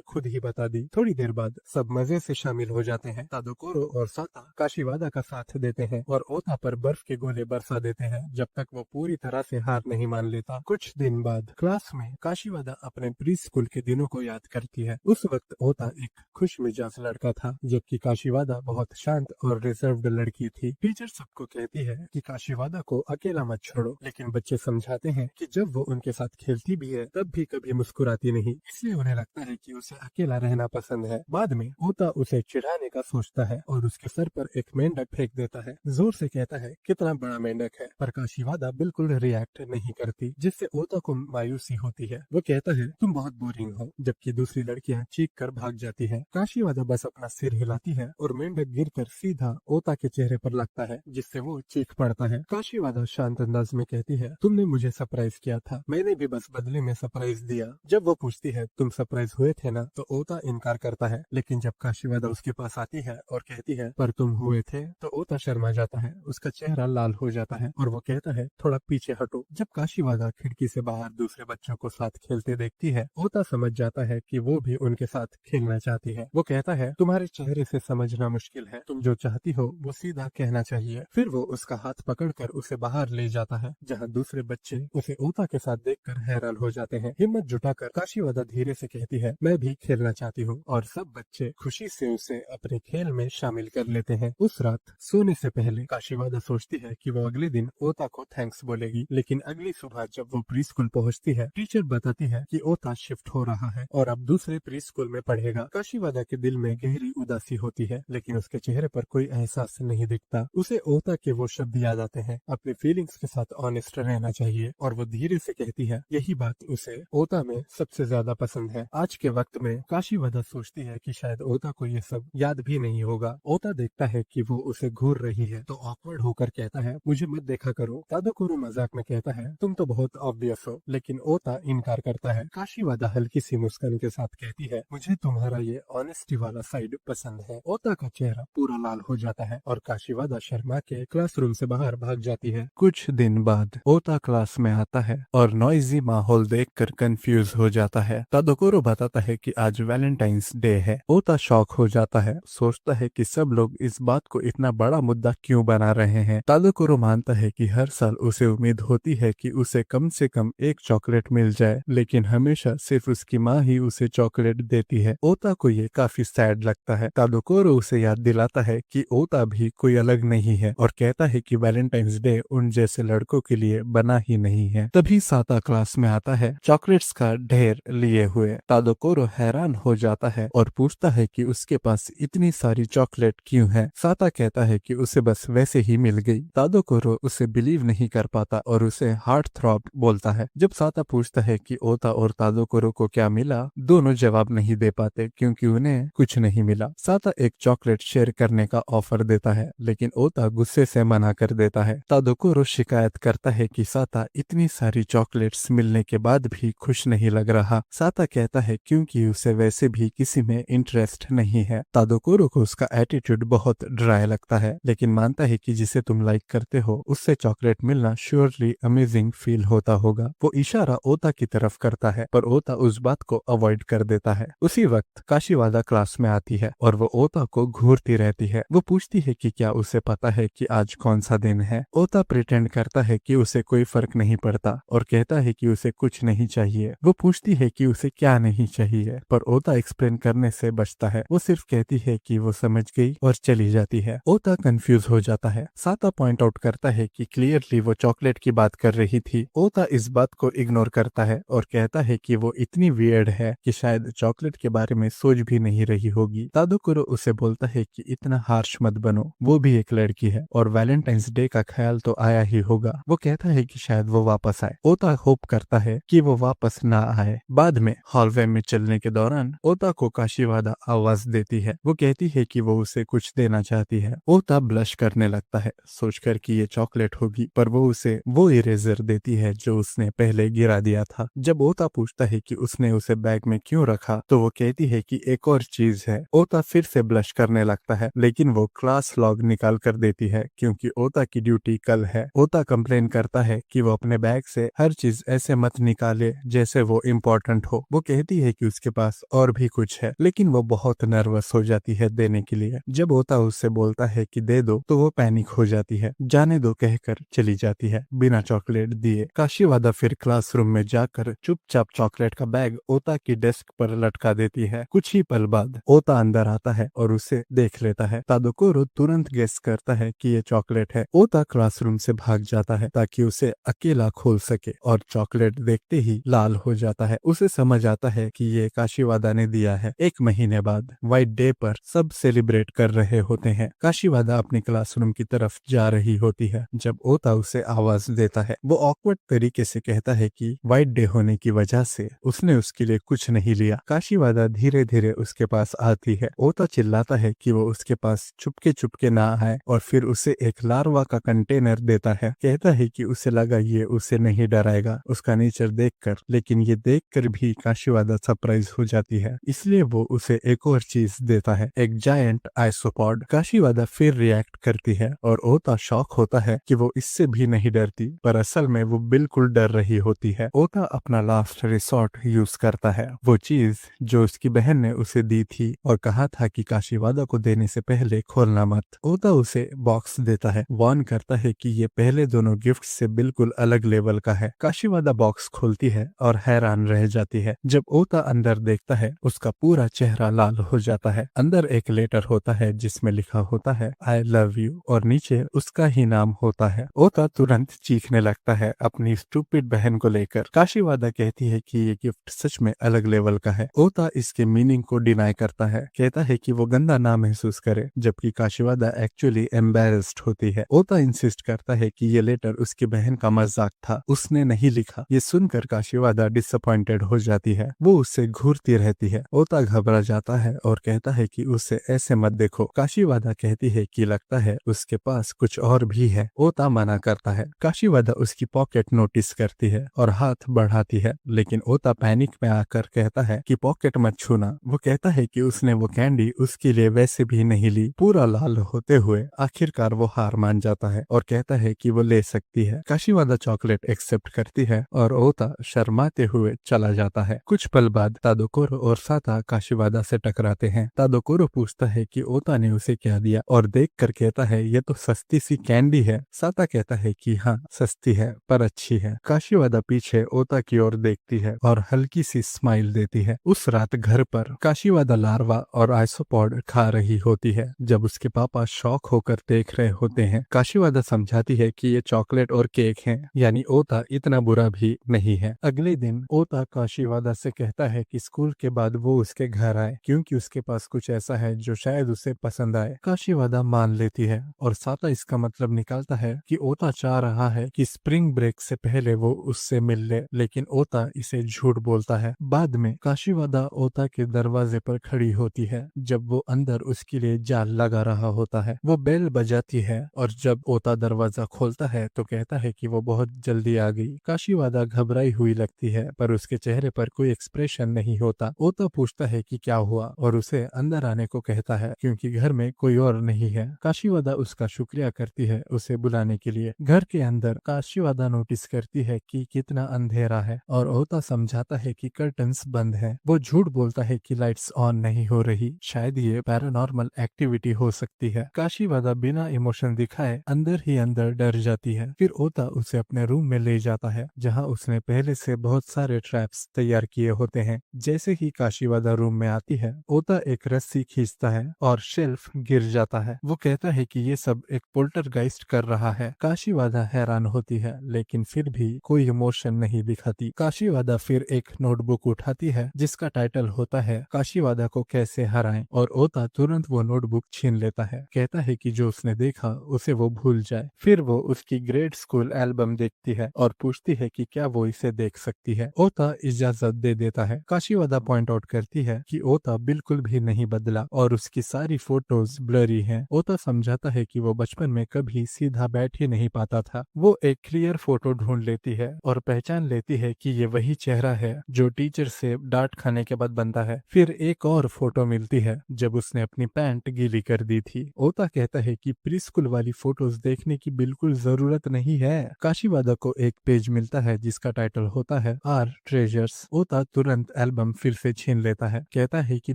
Speaker 1: खुद ही बता दी। थोड़ी देर बाद सब मजे से शामिल हो जाते हैं। तादोकोरो और साता काशीवादा का साथ देते हैं और ओता पर बर्फ के गोले बरसा देते हैं जब तक वो पूरी तरह से हार नहीं मान लेता। कुछ दिन बाद क्लास में काशीवादा अपने प्री स्कूल के दिनों को याद करती है। उस वक्त ओता एक खुश मिजाज लड़का था, जबकि काशीवादा बहुत शांत और रिजर्व्ड लड़की थी। टीचर सबको कहती है कि काशीवादा को अकेला मत छोड़ो, लेकिन बच्चे समझाते हैं कि जब वो उनके साथ खेलती भी है तब भी कभी मुस्कुराती नहीं, इसलिए उन्हें लगता है कि उसे अकेला रहना पसंद है। बाद में ओता उसे चिढ़ाने का सोचता है और उसके सर पर एक मेंढक फेंक देता है। जोर से कहता है कितना बड़ा मेंढक है, पर काशीवादा बिल्कुल रिएक्ट नहीं करती, जिससे ओता को मायूसी होती है। वो कहता है तुम बहुत बोरिंग हो, जबकि दूसरी लड़कियां चीख कर भाग जाती है। काशीवादा बस अपना सिर हिलाती है और मेंढक गिरकर सीधा ओता के चेहरे पर लगता है, जिससे वो चीख पड़ता है। काशीवादा शांत अंदाज में कहती है तुमने मुझे सरप्राइज किया था, मैंने भी बस बदले में सरप्राइज दिया। जब वो पूछती है तुम सरप्राइज हुए थे ना, तो ओता इनकार करता है, लेकिन जब काशीवादा उसके पास आती है और कहती है पर तुम हुए थे, तो ओता शर्मा जाता है। उसका चेहरा लाल हो जाता है और वो कहता है थोड़ा पीछे हटो। जब काशीवादा खिड़की से बाहर दूसरे बच्चों को साथ खेलते देखती है, ओता समझ जाता है कि वो भी उनके साथ खेलना चाहती है। वो कहता है तुम्हारे चेहरे से समझना मुश्किल है, तुम जो चाहती हो वो सीधा कहना चाहिए। फिर वो उसका हाथ पकड़कर उसे बाहर ले जाता है, जहाँ दूसरे बच्चे उसे ओता के साथ देखकर हैरान हो जाते हैं। हिम्मत जुटाकर काशीवादा धीरे से कहती है मैं भी खेलना चाहती हूँ, और सब बच्चे खुशी से उसे अपने खेल में शामिल कर लेते हैं। उस रात सोने से पहले काशीवादा सोचती है कि वो अगले दिन ओता को थैंक्स बोलेगी, लेकिन अगली सुबह जब वो प्री स्कूल पहुँचती है, टीचर बताती है कि ओता शिफ्ट हो रहा है और अब दूसरे प्री स्कूल में पढ़ेगा। काशीवादा के दिल में गहरी उदासी होती है, लेकिन उसके चेहरे पर कोई एहसास नहीं दिखता। उसे ओता के वो शब्द याद आते हैं, अपने फीलिंग्स के साथ ऑनेस्ट रहना चाहिए, और वो धीरे से कहती है यही बात उसे ओता में सबसे ज्यादा पसंद है। आज के वक्त में काशीवादा सोचती है कि शायद ओता को ये सब याद भी नहीं होगा। ओता देखता है कि वो उसे घूर रही है तो ऑकवर्ड होकर कहता है मुझे मत देखा करो। तादोकोरो मजाक में कहता है तुम तो बहुत ऑब्वियस हो, लेकिन ओता इनकार करता है। काशीवादा हल्की सी मुस्कान के साथ कहती है मुझे तुम्हारा ये ऑनेस्टी वाला साइड पसंद है। ओता का चेहरा पूरा लाल हो जाता है और काशीवादा शर्मा के क्लासरूम से बाहर भाग जाती है। कुछ दिन बाद ओता क्लास में आता है और नॉइजी माहौल देखकर कंफ्यूज हो जाता है। तादोकोरो बताता है कि आज वैलेंटाइंस डे है। ओता शॉक हो जाता है, सोचता है कि सब लोग इस बात को इतना बड़ा मुद्दा क्यों बना रहे हैं। तादोकोरो मानता है कि हर साल उसे उम्मीद होती है कि उसे कम से कम एक चॉकलेट मिल जाए, लेकिन हमेशा सिर्फ उसकी माँ ही उसे चॉकलेट देती है। ओता को ये काफी सैड लगता है। तादोकोरो उसे याद दिलाता है कि ओता भी कोई अलग नहीं है और कहता है कि वैलेंटाइंस डे उन जैसे लड़कों के लिए बना ही नहीं। नहीं है। तभी साता क्लास में आता है चॉकलेट्स का ढेर लिए हुए। तादोकोरो हैरान हो जाता है और पूछता है कि उसके पास इतनी सारी चॉकलेट क्यों है। साता कहता है कि उसे बस वैसे ही मिल गई। तादोकोरो उसे बिलीव नहीं कर पाता और उसे हार्ट थ्रॉब बोलता है। जब साता पूछता है कि ओता और तादोकोरो को क्या मिला, दोनों जवाब नहीं दे पाते क्योंकि उन्हें कुछ नहीं मिला। साता एक चॉकलेट शेयर करने का ऑफर देता है लेकिन ओता गुस्से से मना कर देता है। तादोकोरो शिकायत करता है कि साता इतनी सारी चॉकलेट्स मिलने के बाद भी खुश नहीं लग रहा। साता कहता है क्योंकि उसे वैसे भी किसी में इंटरेस्ट नहीं है। तादोकोरो को उसका एटीट्यूड बहुत ड्राई लगता है लेकिन मानता है कि जिसे तुम लाइक करते हो उससे चॉकलेट मिलना श्योरली अमेजिंग फील होता होगा। वो इशारा ओता की तरफ करता है पर ओता उस बात को अवॉइड कर देता है। उसी वक्त काशीवादा क्लास में आती है और वो ओता को घूरती रहती है। वो पूछती है कि क्या उसे पता है कि आज कौन सा दिन है। ओता प्रिटेंड करता है कि उसे कोई फर्क नहीं पड़ता और कहता है कि उसे कुछ नहीं चाहिए। वो पूछती है कि उसे क्या नहीं चाहिए पर ओता एक्सप्लेन करने से बचता है। वो सिर्फ कहती है कि वो समझ गई और चली जाती है। ओता कंफ्यूज हो जाता है। साता पॉइंट आउट करता है कि क्लियरली वो चॉकलेट की बात कर रही थी। ओता इस बात को इग्नोर करता है और कहता है कि वो इतनी वियर्ड है कि शायद चॉकलेट के बारे में सोच भी नहीं रही होगी। तादोकोरो उसे बोलता है कि इतना हार्श मत बनो, वो भी एक लड़की है और वैलेंटाइंस डे का ख्याल तो आया ही होगा। वो कहता है कि शायद वो वापस आए। ओता होप करता है कि वो वापस ना आए। बाद में हॉलवे में चलने के दौरान ओता को काशीवादा आवाज देती है। वो कहती है कि वो उसे कुछ देना चाहती है। ओता ब्लश करने लगता है सोचकर कि ये चॉकलेट होगी पर वो उसे वो इरेजर देती है जो उसने पहले गिरा दिया था। जब ओता पूछता है कि उसने उसे बैग में क्यों रखा तो वो कहती है कि एक और चीज है। ओता फिर से ब्लश करने लगता है लेकिन वो क्लास लॉग निकाल कर देती है क्योंकि ओता की ड्यूटी कल है। ओता कंप्लेन करता है कि वो अपने बैग से हर चीज ऐसे मत निकाले जैसे वो इम्पोर्टेंट हो। वो कहती है कि उसके पास और भी कुछ है लेकिन वो बहुत नर्वस हो जाती है देने के लिए। जब ओता उससे बोलता है कि दे दो तो वो पैनिक हो जाती है। जाने दो कहकर चली जाती है बिना चॉकलेट दिए। काशीवादा फिर क्लासरूम में जाकर चुपचाप चॉकलेट का बैग ओता की डेस्क पर लटका देती है। कुछ ही पल बाद ओता अंदर आता है और उसे देख लेता है। तादोकोरो तुरंत गेस करता है कि ये चॉकलेट है। ओता क्लासरूम से भाग जाता है ताकि उसे अकेला खोल सके और चॉकलेट देखते ही लाल हो जाता है। उसे समझ आता है कि ये काशीवादा ने दिया है। एक महीने बाद व्हाइट डे पर सब सेलिब्रेट कर रहे होते हैं। काशीवादा अपनी क्लासरूम की तरफ जा रही होती है जब ओता उसे आवाज देता है। वो ऑकवर्ड तरीके से कहता है कि व्हाइट डे होने की वजह से उसने उसके लिए कुछ नहीं लिया। काशीवादा धीरे धीरे उसके पास आती है। ओता चिल्लाता है कि वो उसके पास चुपके चुपके ना आए और फिर उसे एक लार्वा का कंटेनर देता है। कहता है कि उसे लगा ये उसे नहीं डराएगा उसका नेचर देखकर, लेकिन ये देखकर भी काशीवादा सरप्राइज हो जाती है इसलिए वो उसे एक और चीज देता है, एक जायंट आइसोपॉड। काशीवादा फिर रिएक्ट करती है और ओता शॉक होता है कि वो इससे भी नहीं डरती पर असल में वो बिल्कुल डर रही होती है। ओता अपना लास्ट रिसोर्ट यूज करता है, वो चीज जो उसकी बहन ने उसे दी थी और कहा था कि काशीवादा को देने से पहले खोलना मत। ओता उसे बॉक्स देता है, वार्न करता है कि ये पहले दोनों गिफ्ट से बिल्कुल अलग लेवल का है। काशीवादा बॉक्स खोलती है और हैरान रह जाती है। जब ओता अंदर देखता है उसका पूरा चेहरा लाल हो जाता है। अंदर एक लेटर होता है जिसमें लिखा होता है आई लव यू और नीचे उसका ही नाम होता है। ओता तुरंत चीखने लगता है अपनी स्टूपिड बहन को लेकर। काशीवादा कहती है कि ये गिफ्ट सच में अलग लेवल का है। ओता इसके मीनिंग को डिनाई करता है, कहता है कि वो गंदा ना महसूस करे, जबकि काशीवादा एक्चुअली एम्बेरस्ड होती है। ओता इंसिस्ट करता है कि ये लेटर उसकी बहन का मजाक था, उसने नहीं लिखा। ये सुनकर काशीवादा डिसअपॉइंटेड हो जाती है। वो उससे घूरती रहती है। ओता घबरा जाता है और कहता है कि उसे ऐसे मत देखो। काशीवादा कहती है कि लगता है उसके पास कुछ और भी है। ओता मना करता है। काशीवादा उसकी पॉकेट नोटिस करती है और हाथ बढ़ाती है, लेकिन ओता पैनिक में आकर कहता है कि पॉकेट मत छूना। वो कहता है कि उसने वो कैंडी उसके लिए वैसे भी नहीं ली। पूरा लाल होते हुए आखिरकार वो हार मान जाता है और कहता है कि वो ले सकती है। काशीवादा चॉकलेट एक्सेप्ट करती है और ओता शर्माते हुए चला जाता है। कुछ पल बाद तादोकोरो और साता काशीवादा से टकराते हैं। तादोकोरो पूछता है कि ओता ने उसे क्या दिया और देख कर कहता है ये तो सस्ती सी कैंडी है। साता कहता है कि हाँ सस्ती है पर अच्छी है। काशीवादा पीछे ओता की ओर देखती है और हल्की सी स्माइल देती है। उस रात घर पर काशीवादा लार्वा और आइसोपॉड खा रही होती है जब उसके पापा शॉक होकर देख रहे होते हैं। काशीवादा समझाती है कि ये चॉकलेट और केक हैं, यानी ओता इतना बुरा भी नहीं है। अगले दिन ओता काशीवादा से कहता है कि स्कूल के बाद वो उसके घर आए क्योंकि उसके पास कुछ ऐसा है जो शायद उसे पसंद आए। काशीवादा मान लेती है और साता इसका मतलब निकालता है कि ओता चाह रहा है कि स्प्रिंग ब्रेक से पहले वो उससे मिल ले, लेकिन ओता इसे झूठ बोलता है। बाद में काशीवादा ओता के दरवाजे पर खड़ी होती है जब वो अंदर उसके लिए जाल लगा रहा होता है। वो बेल बजाती है और जब ओता दरवाजा खोलता है तो कहता है कि वो बहुत जल्दी आ गई। काशीवादा घबराई हुई लगती है पर उसके चेहरे पर कोई एक्सप्रेशन नहीं होता। ओता पूछता है कि क्या हुआ और उसे अंदर आने को कहता है क्योंकि घर में कोई और नहीं है। काशीवादा उसका शुक्रिया करती है उसे बुलाने के लिए। घर के अंदर काशीवादा नोटिस करती है कि कितना अंधेरा है और ओता समझाता है कि कर्टन्स बंद है। वो झूठ बोलता है कि लाइट्स ऑन नहीं हो रही, शायद ये पैरानॉर्मल एक्टिविटी हो सकती है। काशीवादा बिना इमोशन दिखाए अंदर ही अंदर डर जाती है। फिर ओता उसे अपने रूम में ले जाता है जहां उसने पहले से बहुत सारे ट्रैप्स तैयार किए होते हैं। जैसे ही काशीवादा रूम में आती है ओता एक रस्सी खींचता है और शेल्फ गिर जाता है। वो कहता है कि ये सब एक पोल्टरगाइस्ट कर रहा है। काशीवादा हैरान होती है लेकिन फिर भी कोई इमोशन नहीं दिखाती। काशीवादा फिर एक नोटबुक उठाती है जिसका टाइटल होता है काशीवादा को कैसे हराएं और ओता तुरंत वो नोटबुक छीन लेता है। कहता है कि जो उसने देखा उसे वो भूल जाए। फिर वो उसकी ग्रेड स्कूल एल्बम देखती है और पूछती है कि क्या वो इसे देख सकती है। ओता इजाजत दे देता है। काशीवादा पॉइंट आउट करती है कि ओता बिल्कुल भी नहीं बदला और उसकी सारी फोटोज ब्लरी हैं। ओता समझाता है कि वो बचपन में कभी सीधा बैठ ही नहीं पाता था। वो एक क्लियर फोटो ढूंढ लेती है और पहचान लेती है कि ये वही चेहरा है जो टीचर से डांट खाने के बाद बनता है। फिर एक और फोटो मिलती है जब उसने अपनी पैंट गीली कर दी थी। ओता कहता है कि प्री स्कूल वाली फोटोज देखने की बिल्कुल जरूरत नहीं है। काशीवादा को एक पेज मिलता है जिसका टाइटल होता है आर ट्रेजर्स। ओता तुरंत एल्बम फिर से छीन लेता है। कहता है कि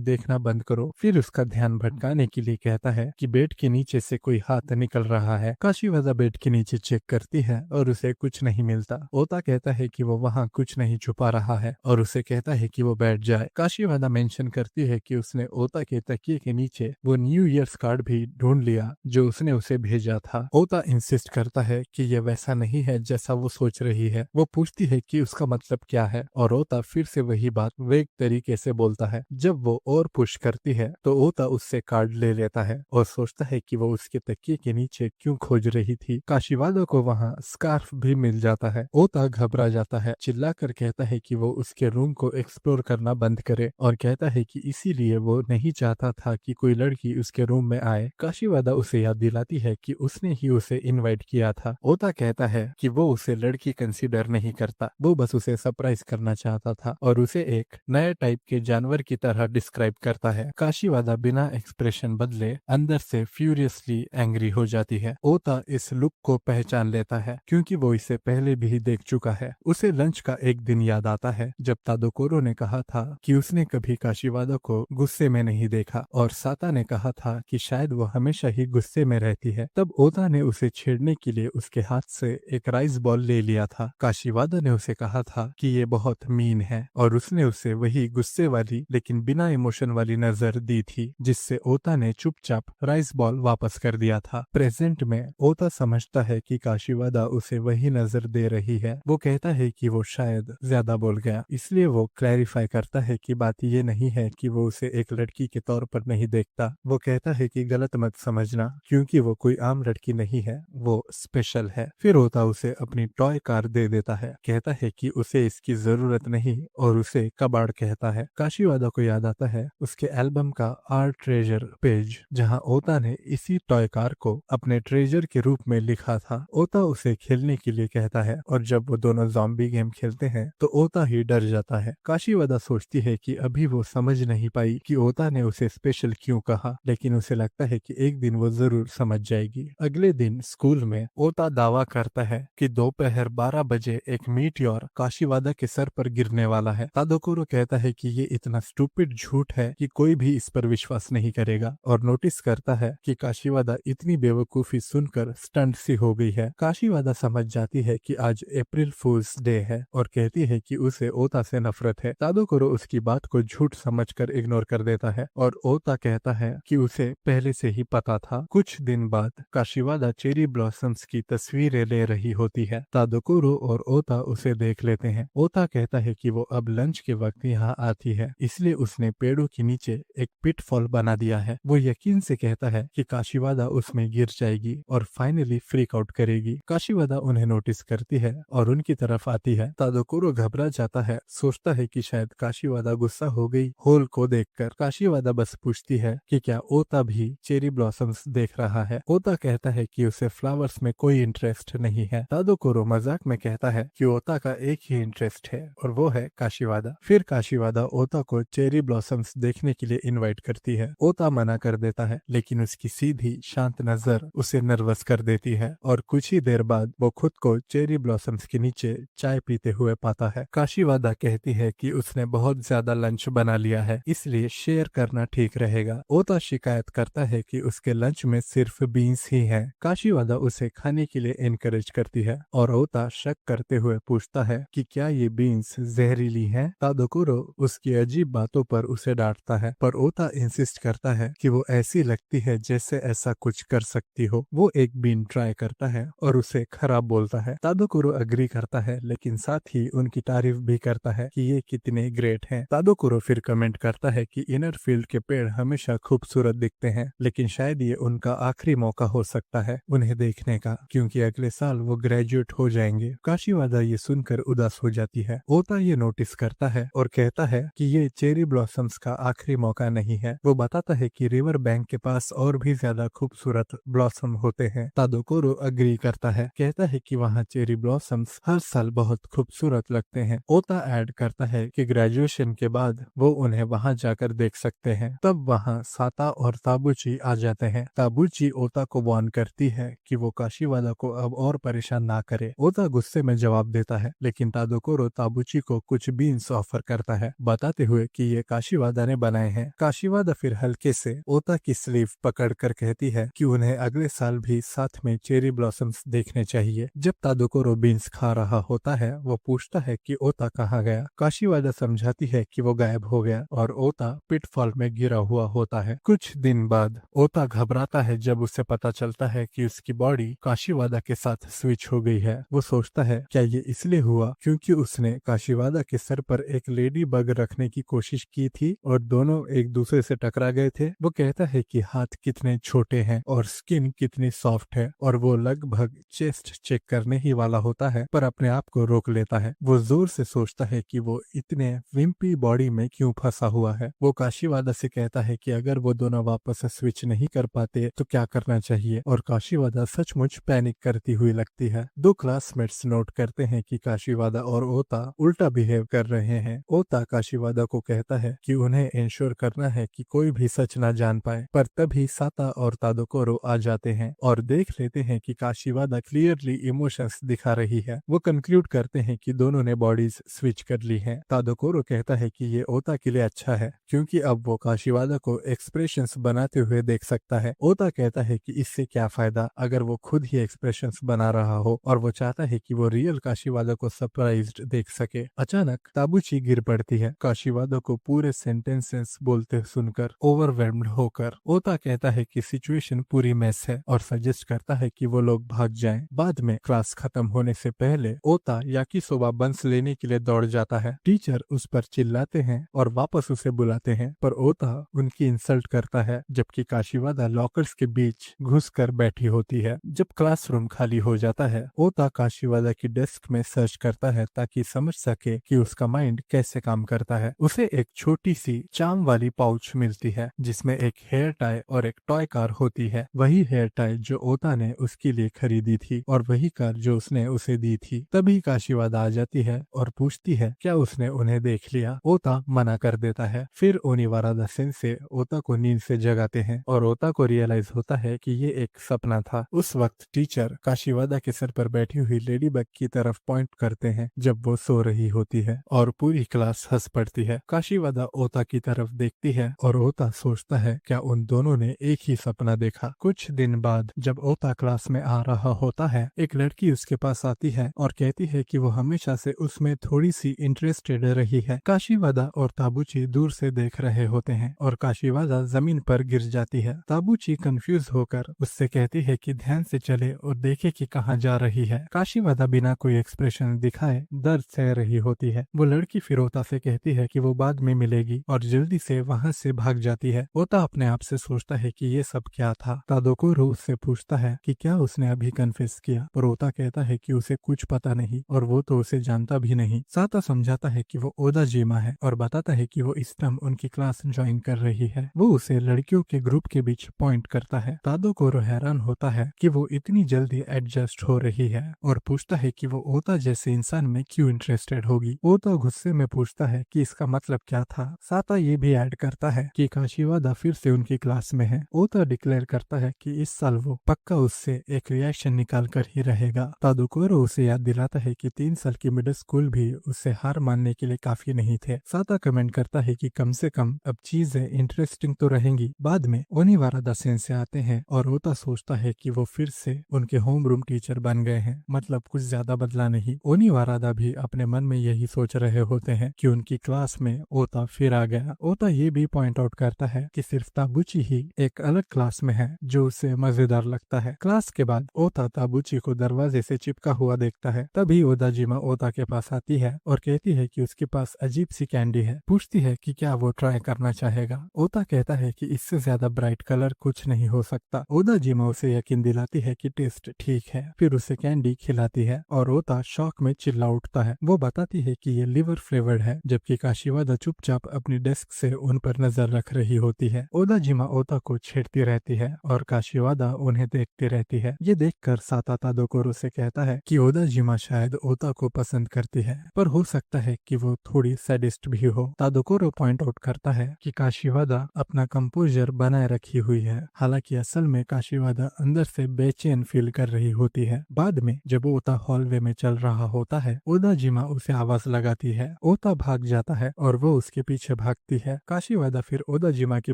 Speaker 1: देखना बंद करो। फिर उसका ध्यान भटकाने के लिए कहता है कि बेड के नीचे से कोई हाथ निकल रहा है। काशीवादा बेड के नीचे चेक करती है और उसे कुछ नहीं मिलता। ओता कहता है कि वो वहाँ कुछ नहीं छुपा रहा है और उसे कहता है कि वो बैठ जाए। काशीवादा मेंशन करती है कि उसने ओता के तकिए के नीचे वो न्यू ईयर्स कार्ड भी ढूंढ लिया जो उसने उसे भेजा था। ओता इंसिस्ट करता है कि ये वैसा नहीं है जैसा वो सोच रही है। वो पूछती है कि उसका मतलब क्या है और ओता फिर से वही बात वेग तरीके से बोलता है। जब वो और पुश करती है तो ओता उससे कार्ड ले लेता है और सोचता है कि वो उसके तकिए के नीचे क्यों खोज रही थी। काशीवादा को वहाँ स्कार्फ भी मिल जाता है। ओता घबरा जाता है, चिल्लाकर कहता है कि वो उसके रूम को एक्सप्लोर करना बंद करे और कहता है कि इसीलिए वो नहीं चाहता था कि कोई लड़की उसके रूम में आए। काशीवादा उसे याद दिलाती है कि उसने ही उसे इनवाइट किया था। ओता कहता है कि वो उसे लड़की कंसीडर नहीं करता, वो बस उसे सरप्राइज करना चाहता था और उसे एक नए टाइप के जानवर की तरह डिस्क्राइब करता है। काशीवादा बिना एक्सप्रेशन बदले अंदर से फ्यूरियसली एंग्री हो जाती है। ओता इस लुक को पहचान लेता है क्योंकि वो इसे पहले भी देख चुका है। उसे लंच का एक दिन याद आता है जब तादोकोरो ने कहा था कि उसने कभी काशीवादा को गुस्से में नहीं देखा और साता ने कहा था कि शायद वो हमेशा ही गुस्से में रहती है। तब ओता ने उसे छेड़ने के लिए उसके हाथ से एक राइस बॉल ले लिया था। काशीवादा ने उसे कहा था कि ये बहुत मीन है और उसने उसे वही गुस्से वाली लेकिन बिना इमोशन वाली नजर दी थी जिससे ओता ने चुपचाप राइस बॉल वापस कर दिया था। प्रेजेंट में ओता समझता है कि काशीवादा उसे वही नजर दे रही है। वो कहता है कि वो शायद ज्यादा बोल गया, इसलिए वो क्लैरिफाई करता है कि बात ये नहीं है कि वो उसे एक लड़की के तौर पर नहीं देखता। वो कहता है कि गलत मत समझना क्योंकि वो कोई आम लड़की नहीं है, वो स्पेशल है। फिर ओता उसे अपनी टॉय कार दे देता है, कहता है कि उसे इसकी जरूरत नहीं और उसे कबाड़ कहता है। काशीवादा को याद आता है उसके एल्बम का आर ट्रेजर पेज जहाँ ओता ने इसी टॉय कार को अपने ट्रेजर के रूप में लिखा था। ओता उसे खेलने के लिए कहता है और जब वो दोनों ज़ॉम्बी गेम खेलते हैं तो ओता ही डर जाता है। काशीवादा सोचती है कि अभी वो समझ नहीं पाई कि ओता ने उसे स्पेशल क्यों कहा, लेकिन उसे लगता है कि एक दिन वो जरूर समझ जाएगी। अगले दिन स्कूल में ओता दावा करता है कि दोपहर 12 बजे एक मीटियोर काशीवादा के सर पर गिरने वाला है। तादोकोरो कहता है कि ये इतना स्टूपिड झूठ है कि कोई भी इस पर विश्वास नहीं करेगा और नोटिस करता है कि काशीवादा इतनी बेवकूफी सुनकर स्टंट सी हो गई है। काशीवादा समझ जाती है कि आज अप्रैल फूल्स डे है और कहती है कि उसे ओता से नफरत है। तादोकोरो उसकी बात को झूठ समझकर इग्नोर कर देता है और ओता कहता है कि उसे पहले से ही पता था। कुछ दिन बाद काशीवादा चेरी ब्लॉसम्स की तस्वीरें ले रही होती होती है। तादोकोरो और ओता उसे देख लेते हैं। ओता कहता है कि वो अब लंच के वक्त यहाँ आती है, इसलिए उसने पेड़ों के नीचे एक पिटफॉल बना दिया है। वो यकीन से कहता है कि काशीवादा उसमें गिर जाएगी और फाइनली फ्रीक आउट करेगी। काशीवादा उन्हें नोटिस करती है और उनकी तरफ आती है। तादोकोरो घबरा जाता है, सोचता है कि शायद काशीवादा गुस्सा हो गई होल को देखकर। काशीवादा बस पूछती है कि क्या ओता भी चेरी ब्लॉसम्स देख रहा है। ओता कहता है कि उसे फ्लावर्स में कोई इंटरेस्ट नहीं है। तादोकोरो मजाक में कहता है कि ओता का एक ही इंटरेस्ट है और वो है काशीवादा। फिर काशीवादा ओता को चेरी ब्लॉसम्स देखने के लिए इनवाइट करती है। ओता मना कर देता है, लेकिन उसकी सीधी शांत नजर उसे नर्वस कर देती है और कुछ ही देर बाद वो खुद को चेरी ब्लॉसम्स के नीचे चाय पीते हुए पाता है। काशीवादा कहती है कि उसने बहुत ज्यादा लंच बना लिया है, इसलिए शेयर करना ठीक रहेगा। ओता शिकायत करता है कि उसके लंच में सिर्फ बीन्स ही हैं। काशीवादा उसे खाने के लिए एनकरेज करती है और ओता शक करते हुए पूछता है कि क्या ये बीन्स जहरीली हैं। तादोकोरो उसकी अजीब बातों पर उसे डांटता है, पर ओता इंसिस्ट करता है कि वो ऐसी लगती है जैसे ऐसा कुछ कर सकती हो। वो एक बीन ट्राई करता है और उसे खराब बोलता है। तादोकोरो अग्री करता है, लेकिन साथ ही उनकी तारीफ भी करता है कि ये कितने ग्रेट हैं। तादोकोरो फिर कमेंट करता है कि इनर फील्ड के पेड़ हमेशा खूबसूरत दिखते हैं, लेकिन शायद ये उनका आखिरी मौका हो सकता है उन्हें देखने का, क्योंकि अगले साल वो ग्रेजुएट हो जाएंगे। काशीवादा ये सुनकर उदास हो जाती है। ओता ये नोटिस करता है और कहता है कि ये चेरी ब्लॉसम्स का आखिरी मौका नहीं है। वो बताता है कि रिवर बैंक के पास और भी ज्यादा खूबसूरत ब्लॉसम होते हैं। तादोकोरो अग्री करता है, कहता है कि वहाँ चेरी ब्लॉसम्स हर साल बहुत खूबसूरत लगते हैं। ओता ऐड करता है कि ग्रेजुएशन के बाद वो उन्हें वहाँ जाकर देख सकते हैं। तब वहाँ साता और ताबुची आ जाते हैं। ताबुची ओता को वार्न करती है कि वो काशीवादा को अब और परेशान ना करे। ओता गुस्से में जवाब देता है, लेकिन तादोकोरो ताबुची को कुछ बीन्स ऑफर करता है, बताते हुए कि ये काशीवादा ने बनाए हैं। काशीवादा फिर हल्के से ओता की स्लीव पकड़कर कहती है कि उन्हें अगले साल भी साथ में चेरी ब्लॉसम्स देखने चाहिए। जब तादोकोरो बीन्स खा रहा होता है, वो पूछता है कि ओता कहाँ गया। काशीवादा समझाती है कि वो गायब हो गया और ओता पिटफॉल में गिरा हुआ होता है। कुछ दिन बाद ओता घबराता है जब उसे पता चलता है कि उसकी बॉडी काशीवादा के साथ स्विच हो गई है। वो सोचता है क्या ये इसलिए हुआ क्योंकि उसने काशीवादा के सर पर एक लेडी बग रखने की कोशिश की थी और दोनों एक दूसरे से टकरा गए थे। वो कहता है कि हाथ कितने छोटे हैं और स्किन कितनी सॉफ्ट है, और वो लगभग चेस्ट चेक करने ही वाला होता है, पर अपने आप को रोक लेता है। वो जोर से सोचता है कि वो इतने विम्पी बॉडी में क्यों फंसा हुआ है। वो काशीवादा से कहता है कि अगर वो दोनों वापस स्विच नहीं कर पाते तो क्या करना चाहिए, और काशीवादा सचमुच पैनिक करती हुई लगती है। दो क्लासमेट्स नोट करते हैं कि काशीवादा और ओता उल्टा बिहेव कर रहे हैं। ओता काशीवादा को कहता है कि उन्हें इंश्योर करना है कि कोई भी सच ना जान पाए, पर तभी साता और तादोकोरो आ जाते हैं और देख लेते हैं कि काशीवादा क्लियरली इमोशंस दिखा रही है। वो कंक्लूड करते हैं कि दोनों ने बॉडीज स्विच कर ली हैं। तादोकोरो कहता है कि ये ओता के लिए अच्छा है क्योंकि अब वो काशीवादा को एक्सप्रेशंस बनाते हुए देख सकता है। ओता कहता है कि इससे क्या फायदा अगर वो खुद ही एक्सप्रेशंस बना रहा हो, और वो चाहता है कि वो रियल काशीवादा को सरप्राइज्ड देख सके। अचानक ताबुची गिर पड़ती है, काशीवादा को पूरे सेंटेंसेस बोलते सुनकर ओवरवेल्म्ड होकर। ओता कहता है कि सिचुएशन पूरी मेस है और सजेस्ट करता है कि वो लोग भाग जाएं। बाद में क्लास खत्म होने से पहले ओता याकिसोबा बंस लेने के लिए दौड़ जाता है। टीचर उस पर चिल्लाते हैं और वापस उसे बुलाते हैं, पर ओता उनकी इंसल्ट करता है, जबकि काशीवादा लॉकर्स के बीच घुसकर बैठी होती है। जब क्लासरूम खाली हो जाता है, ओता काशीवादा की डेस्क में सर्च करता है ताकि समझ सके कि उसका माइंड कैसे काम करता है। उसे एक छोटी सी चार्म वाली पाउच मिलती है जिसमें एक हेयर टाई और एक टॉय कार होती है। वही हेयर टाई जो ओता ने उसके लिए खरीदी थी और वही कार जो उसने उसे दी थी। तभी काशीवादा आ जाती है और पूछती है क्या उसने उन्हें देख लिया। ओता मना कर देता है। फिर ओनिवारा सेंसे ओता को नींद से जगाते हैं और ओता को रियलाइज होता है कि ये एक सपना था। उस वक्त टीचर काशीवादा के सर पर बैठी हुई लेडी बग की तरफ पॉइंट करते हैं जब वो सो रही होती है और पूरी क्लास हंस पड़ती है। काशीवादा ओता की तरफ देखती है और ओता सोचता है क्या उन दोनों ने एक ही सपना देखा। कुछ दिन बाद जब ओता क्लास में आ रहा होता है, एक लड़की उसके पास आती है और कहती है कि वो हमेशा से उसमें थोड़ी सी इंटरेस्टेड रही है। काशीवादा और ताबुची दूर से देख रहे होते हैं और काशीवादा जमीन पर गिर जाती है। ताबुची कंफ्यूज होकर उससे कहती है कि ध्यान से चले और देखे कि कहाँ जा रही है। काशीवादा बिना कोई एक्सप्रेशन दिखाए दर्द सह रही होती है। वो लड़की फिर ओता से कहती है कि वो बाद में मिलेगी और जल्दी से वहाँ से भाग जाती है। ओता अपने आप से सोचता है कि ये सब क्या था। तादोकोरो उससे पूछता है कि क्या उसने अभी कन्फेस किया, पर ओता कहता है कि उसे कुछ पता नहीं और वो तो उसे जानता भी नहीं। साता समझाता है कि वो ओदाजिमा है और बताता है कि वो इस टाइम उनकी क्लास ज्वाइन कर रही है। वो उसे लड़कियों के ग्रुप के बीच पॉइंट करता है। तादोकोरो हैरान होता है कि वो इतनी जल्दी एडजस्ट हो रही है और पूछता है कि वो ओता जैसे इंसान में क्यों इंटरेस्टेड होगी। ओता गुस्से में पूछता है कि इसका मतलब क्या था। साता ये भी ऐड करता है कि काशीवादा फिर से उनकी क्लास में है। ओता डिक्लेयर करता है कि इस साल वो पक्का उससे एक रिएक्शन निकाल कर ही रहेगा। तादोकोरो उसे याद दिलाता है कि 3 साल की मिडिल स्कूल भी उससे हार मानने के लिए काफी नहीं थे। साता कमेंट करता है कि कम से कम अब चीजें इंटरेस्टिंग तो रहेंगी। बाद में ओनिवारादा सेंसे आते हैं और ओता सोचता है कि वो फिर से उनके होम रूम टीचर बन गए हैं, मतलब कुछ ज्यादा बदला नहीं। ओनिवारादा भी अपने मन में यही सोच रहे होते हैं कि उनकी क्लास में ओता फिर आ गया। ओता ये भी पॉइंट आउट करता है कि सिर्फ ताबुची ही एक अलग क्लास में है जो उसे मजेदार लगता है। क्लास के बाद ओता ताबुची को दरवाजे से चिपका हुआ देखता है। तभी ओदाजिमा ओता के पास आती है और कहती है कि उसके पास अजीब सी कैंडी है। पूछती है कि क्या वो ट्राई करना चाहेगा। ओता कहता है कि इससे ज्यादा ब्राइट कलर कुछ नहीं हो सकता। ओदाजिमा उसे यकीन दिलाती है कि टेस्ट ठीक है, फिर उसे कैंडी खिलाती है और ओता शौक में चिल्ला उठता है। वो बताती है कि ये लिवर फ्लेवर्ड है, जबकि काशीवादा चुपचाप अपनी डेस्क से उन पर नजर रख रही होती है। ओदाजिमा ओता को छेड़ती रहती है और काशीवादा उन्हें देखती रहती है। ये देखकर साता तादोकोरो से कहता है कि ओदाजिमा शायद ओता को पसंद करती है, पर हो सकता है कि वो थोड़ी सैडिस्ट भी हो। तादोकोरो पॉइंट आउट करता है कि काशीवादा अपना कंपोजर बनाए रखी हुई है, हालांकि असल में काशीवादा अंदर से बेचैन फील कर रही होती है। बाद में जब ओता हॉलवे में चल रहा होता है, ओदाजिमा उसे आवाज लगाती है। ओता भाग जाता है और वो उसके पीछे भागती है। काशीवादा फिर ओदाजिमा के